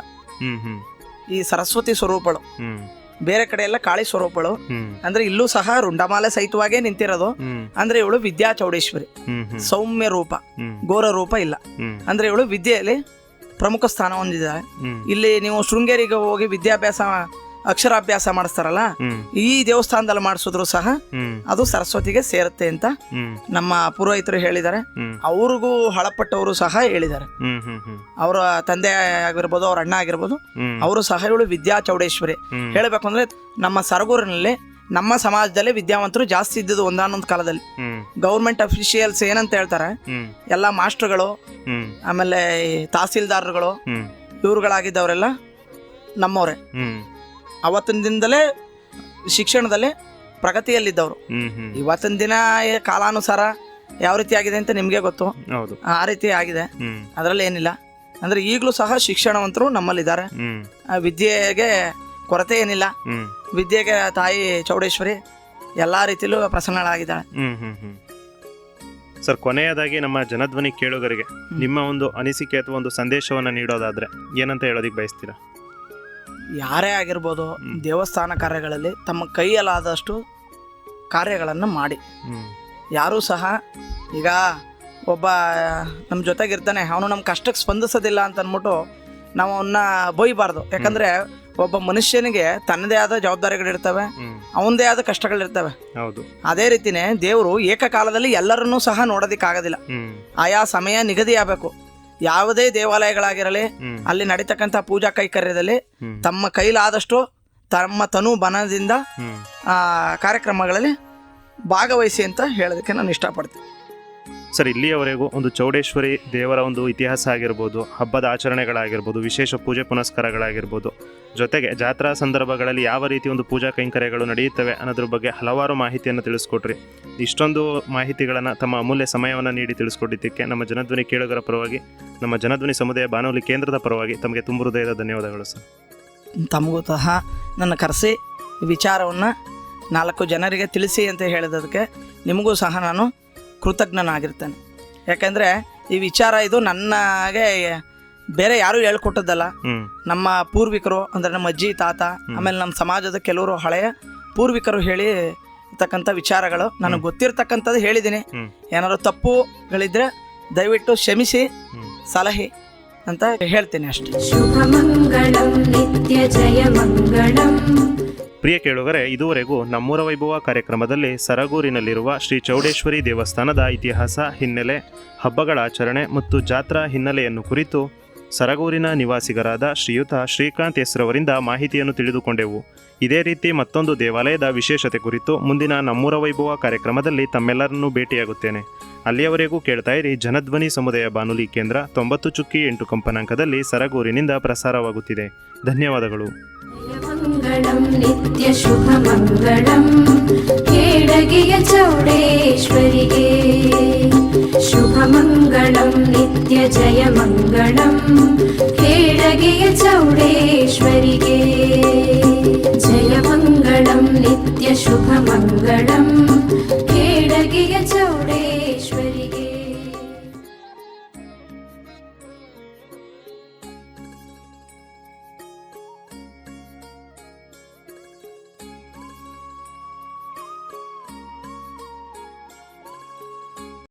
ಈ ಸರಸ್ವತಿ ಸ್ವರೂಪಗಳು. ಬೇರೆ ಕಡೆ ಎಲ್ಲ ಕಾಳಿ ಸ್ವರೂಪಗಳು. ಅಂದ್ರೆ ಇಲ್ಲೂ ಸಹ ರುಂಡಮಾಲೆ ಸಹಿತವಾಗೇ ನಿಂತಿರೋದು. ಅಂದ್ರೆ ಇವಳು ವಿದ್ಯಾ ಚೌಡೇಶ್ವರಿ, ಸೌಮ್ಯ ರೂಪ, ಘೋರ ರೂಪ ಇಲ್ಲ. ಅಂದ್ರೆ ಇವಳು ವಿದ್ಯೆಯಲ್ಲಿ ಪ್ರಮುಖ ಸ್ಥಾನ ಹೊಂದಿದ್ದಾರೆ. ಹ್ಮ್ ಇಲ್ಲಿ ನೀವು ಶೃಂಗೇರಿಗೆ ಹೋಗಿ ವಿದ್ಯಾಭ್ಯಾಸ ಅಕ್ಷರಾಭ್ಯಾಸ ಮಾಡಿಸ್ತಾರಲ್ಲ, ಹ್ಮ್ ಈ ದೇವಸ್ಥಾನದಲ್ಲಿ ಮಾಡಿಸಿದ್ರು ಸಹ ಹ್ಮ್ ಅದು ಸರಸ್ವತಿಗೆ ಸೇರುತ್ತೆ ಅಂತ ಹ್ಮ್ ನಮ್ಮ ಪುರೋಹಿತರು ಹೇಳಿದ್ದಾರೆ. ಹ್ಮ್ ಅವ್ರಿಗೂ ಹಳಪಟ್ಟವರು ಸಹ ಹೇಳಿದ್ದಾರೆ. ಹ್ಮ್ ಹ್ಮ್ ಹ್ಮ್ ಅವರ ತಂದೆ ಆಗಿರ್ಬೋದು, ಅವ್ರ ಅಣ್ಣ ಆಗಿರ್ಬೋದು, ಹ್ಮ್ ಅವರು ಸಹ ಇವಳು ವಿದ್ಯಾ ಚೌಡೇಶ್ವರಿ. ಹ್ಮ್. ಹೇಳಬೇಕು ಅಂದ್ರೆ ನಮ್ಮ ಸರಗೂರಿನಲ್ಲಿ ನಮ್ಮ ಸಮಾಜದಲ್ಲಿ ವಿದ್ಯಾವಂತರು ಜಾಸ್ತಿ ಇದ್ದಿದ್ದು ಒಂದಾನೊಂದು ಕಾಲದಲ್ಲಿ. ಹ್ಮ್ ಗೌರ್ಮೆಂಟ್ ಅಫಿಷಿಯಲ್ಸ್ ಏನಂತ ಹೇಳ್ತಾರೆ, ಹ್ಮ್ ಎಲ್ಲ ಮಾಸ್ಟರ್ಗಳು, ಹ್ಮ್ ಆಮೇಲೆ ಈ ತಹಸೀಲ್ದಾರ್ಗಳು, ಹ್ಮ್ ಇವ್ರುಗಳಾಗಿದ್ದವರೆಲ್ಲ ನಮ್ಮವರೇ. ಹ್ಮ್ ಅವತ್ತಿನ ದಿನದಲ್ಲೇ ಶಿಕ್ಷಣದಲ್ಲಿ ಪ್ರಗತಿಯಲ್ಲಿದ್ದವರು. ಹ್ಮ್ ಹ್ಮ್ ಇವತ್ತಿನ ದಿನ ಕಾಲಾನುಸಾರ ಯಾವ ರೀತಿ ಆಗಿದೆ ಅಂತ ನಿಮಗೆ ಗೊತ್ತು. ಹೌದು. ಆ ರೀತಿ ಆಗಿದೆ, ಹ್ಮ್ ಅದರಲ್ಲಿ ಏನಿಲ್ಲ. ಅಂದರೆ ಈಗಲೂ ಸಹ ಶಿಕ್ಷಣವಂತರು ನಮ್ಮಲ್ಲಿದ್ದಾರೆ. ಹ್ಮ್ ವಿದ್ಯೆಗೆ ಕೊರತೆ ಏನಿಲ್ಲ. ಹ್ಮ್ ವಿದ್ಯೆಗೆ ತಾಯಿ ಚೌಡೇಶ್ವರಿ ಎಲ್ಲ ರೀತಿಯಲ್ಲೂ ಪ್ರಸನ್ನಳಾಗಿದ್ದಾಳೆ. ಹ್ಮ್ ಹ್ಮ್ ಹ್ಮ್ ಸರ್, ಕೊನೆಯದಾಗಿ ನಮ್ಮ ಜನಧ್ವನಿ ಕೇಳುಗರಿಗೆ ನಿಮ್ಮ ಒಂದು ಅನಿಸಿಕೆ ಅಥವಾ ಒಂದು ಸಂದೇಶವನ್ನು ನೀಡೋದಾದ್ರೆ ಏನಂತ ಹೇಳೋದಿಕ್ ಬಯಸ್ತೀರಾ? ಯಾರೇ ಆಗಿರ್ಬೋದು, ದೇವಸ್ಥಾನ ಕಾರ್ಯಗಳಲ್ಲಿ ತಮ್ಮ ಕೈಯಲ್ಲಾದಷ್ಟು ಕಾರ್ಯಗಳನ್ನು ಮಾಡಿ. ಹ್ಮ್ ಯಾರೂ ಸಹ ಈಗ ಒಬ್ಬ ನಮ್ಮ ಜೊತೆಗಿರ್ತಾನೆ, ಅವನು ನಮ್ಮ ಕಷ್ಟಕ್ಕೆ ಸ್ಪಂದಿಸೋದಿಲ್ಲ ಅಂತ ಅಂದ್ಬಿಟ್ಟು ನಾವು ಅವನ್ನ ಬೈಬಾರ್ದು. ಯಾಕಂದರೆ ಒಬ್ಬ ಮನುಷ್ಯನಿಗೆ ತನ್ನದೇ ಆದ ಜವಾಬ್ದಾರಿಗಳಿರ್ತವೆ, ಹ್ಮ್ ಅವನದೇ ಆದ ಕಷ್ಟಗಳಿರ್ತವೆ. ಹೌದು. ಅದೇ ರೀತಿನೇ ದೇವರು ಏಕಕಾಲದಲ್ಲಿ ಎಲ್ಲರನ್ನೂ ಸಹ ನೋಡೋದಕ್ಕಾಗೋದಿಲ್ಲ. ಹ್ಮ್ ಆಯಾ ಸಮಯ ನಿಗದಿ ಆಗಬೇಕು. ಯಾವುದೇ ದೇವಾಲಯಗಳಾಗಿರಲಿ, ಹ್ಮ್ ಅಲ್ಲಿ ನಡೀತಕ್ಕಂಥ ಪೂಜಾ ಕೈಕರ್ಯದಲ್ಲಿ ಹ್ಮ್ ತಮ್ಮ ಕೈಲಾದಷ್ಟು ತಮ್ಮ ತನು ಬನದಿಂದ ಹ್ಮ್ ಕಾರ್ಯಕ್ರಮಗಳಲ್ಲಿ ಭಾಗವಹಿಸಿ ಅಂತ ಹೇಳೋದಕ್ಕೆ ನಾನು ಇಷ್ಟಪಡ್ತೀನಿ. ಸರ್, ಇಲ್ಲಿಯವರೆಗೂ ಒಂದು ಚೌಡೇಶ್ವರಿ ದೇವರ ಒಂದು ಇತಿಹಾಸ ಆಗಿರ್ಬೋದು, ಹಬ್ಬದ ಆಚರಣೆಗಳಾಗಿರ್ಬೋದು, ವಿಶೇಷ ಪೂಜೆ ಪುನಸ್ಕಾರಗಳಾಗಿರ್ಬೋದು, ಜೊತೆಗೆ ಜಾತ್ರಾ ಸಂದರ್ಭಗಳಲ್ಲಿ ಯಾವ ರೀತಿ ಒಂದು ಪೂಜಾ ಕೈಂಕರ್ಯಗಳು ನಡೆಯುತ್ತವೆ ಅನ್ನೋದ್ರ ಬಗ್ಗೆ ಹಲವಾರು ಮಾಹಿತಿಯನ್ನು ತಿಳಿಸ್ಕೊಟ್ರಿ. ಇಷ್ಟೊಂದು ಮಾಹಿತಿಗಳನ್ನು ತಮ್ಮ ಅಮೂಲ್ಯ ಸಮಯವನ್ನು ನೀಡಿ ತಿಳಿಸ್ಕೊಟ್ಟಿದ್ದಕ್ಕೆ ನಮ್ಮ ಜನಧ್ವನಿ ಕೇಳುಗರ ಪರವಾಗಿ, ನಮ್ಮ ಜನಧ್ವನಿ ಸಮುದಾಯ ಬಾನುಲಿ ಕೇಂದ್ರದ ಪರವಾಗಿ ತಮಗೆ ತುಂಬ ಹೃದಯದ ಧನ್ಯವಾದಗಳು ಸರ್. ತಮಗೂ ಸಹ ನನ್ನ ಕರೆಸಿ ವಿಚಾರವನ್ನು 4 ಜನರಿಗೆ ತಿಳಿಸಿ ಅಂತ ಹೇಳಿದ್ದಕ್ಕೆ ನಿಮಗೂ ಸಹ ನಾನು ಕೃತಜ್ಞನಾಗಿರ್ತೇನೆ. ಯಾಕೆಂದರೆ ಈ ವಿಚಾರ ಇದು ನನಗೆ ಬೇರೆ ಯಾರೂ ಹೇಳ್ಕೊಟ್ಟದ್ದಲ್ಲ. ನಮ್ಮ ಪೂರ್ವಿಕರು ಅಂದರೆ ನಮ್ಮ ಅಜ್ಜಿ ತಾತ, ಆಮೇಲೆ ನಮ್ಮ ಸಮಾಜದ ಕೆಲವರು ಹಳೆಯ ಪೂರ್ವಿಕರು ಹೇಳಿ ಇರ್ತಕ್ಕಂಥ ವಿಚಾರಗಳು ನನಗೆ ಗೊತ್ತಿರ್ತಕ್ಕಂಥದ್ದು ಹೇಳಿದ್ದೀನಿ. ಏನಾದ್ರು ತಪ್ಪುಗಳಿದ್ರೆ ದಯವಿಟ್ಟು ಕ್ಷಮಿಸಿ ಸಲಹೆ ಅಂತ ಹೇಳ್ತೀನಿ ಅಷ್ಟೇ. ಶುಭ ಮಂಗಳಂ ನಿತ್ಯ ಜಯ ಮಂಗಳಂ. ಪ್ರಿಯ ಕೇಳುಗರೆ, ಇದುವರೆಗೂ ನಮ್ಮೂರ ವೈಭವ ಕಾರ್ಯಕ್ರಮದಲ್ಲಿ ಸರಗೂರಿನಲ್ಲಿರುವ ಶ್ರೀ ಚೌಡೇಶ್ವರಿ ದೇವಸ್ಥಾನದ ಇತಿಹಾಸ, ಹಿನ್ನೆಲೆ, ಹಬ್ಬಗಳ ಆಚರಣೆ ಮತ್ತು ಜಾತ್ರಾ ಹಿನ್ನೆಲೆಯನ್ನು ಕುರಿತು ಸರಗೂರಿನ ನಿವಾಸಿಗರಾದ ಶ್ರೀಯುತ ಶ್ರೀಕಾಂತ್ ಎಸ್ರವರಿಂದ ಮಾಹಿತಿಯನ್ನು ತಿಳಿದುಕೊಂಡೆವು. ಇದೇ ರೀತಿ ಮತ್ತೊಂದು ದೇವಾಲಯದ ವಿಶೇಷತೆ ಕುರಿತು ಮುಂದಿನ ನಮ್ಮೂರ ವೈಭವ ಕಾರ್ಯಕ್ರಮದಲ್ಲಿ ತಮ್ಮೆಲ್ಲರನ್ನೂ ಭೇಟಿಯಾಗುತ್ತೇನೆ. ಅಲ್ಲಿಯವರೆಗೂ ಕೇಳ್ತಾ ಇರಿ ಜನಧ್ವನಿ ಸಮುದಾಯ ಬಾನುಲಿ ಕೇಂದ್ರ 90.8 ಕಂಪನಾಂಕದಲ್ಲಿ ಸರಗೂರಿನಿಂದ ಪ್ರಸಾರವಾಗುತ್ತಿದೆ. ಧನ್ಯವಾದಗಳು. ಮಂಗಳಂ ನಿತ್ಯ ಶುಭ ಮಂಗಳಂ ಕೇಡಗಿಯ ಚೌಡೇಶ್ವರಿಗೆ. ಶುಭ ಮಂಗಳಂ ನಿತ್ಯ ಜಯ ಮಂಗಳಂ ಕೇಡಗಿಯ ಚೌಡೇಶ್ವರಿಗೆ. ಜಯ ಮಂಗಳಂ ನಿತ್ಯ ಶುಭ ಮಂಗಳಂ ಕೇಡಗಿಯ ಚೌಡೇ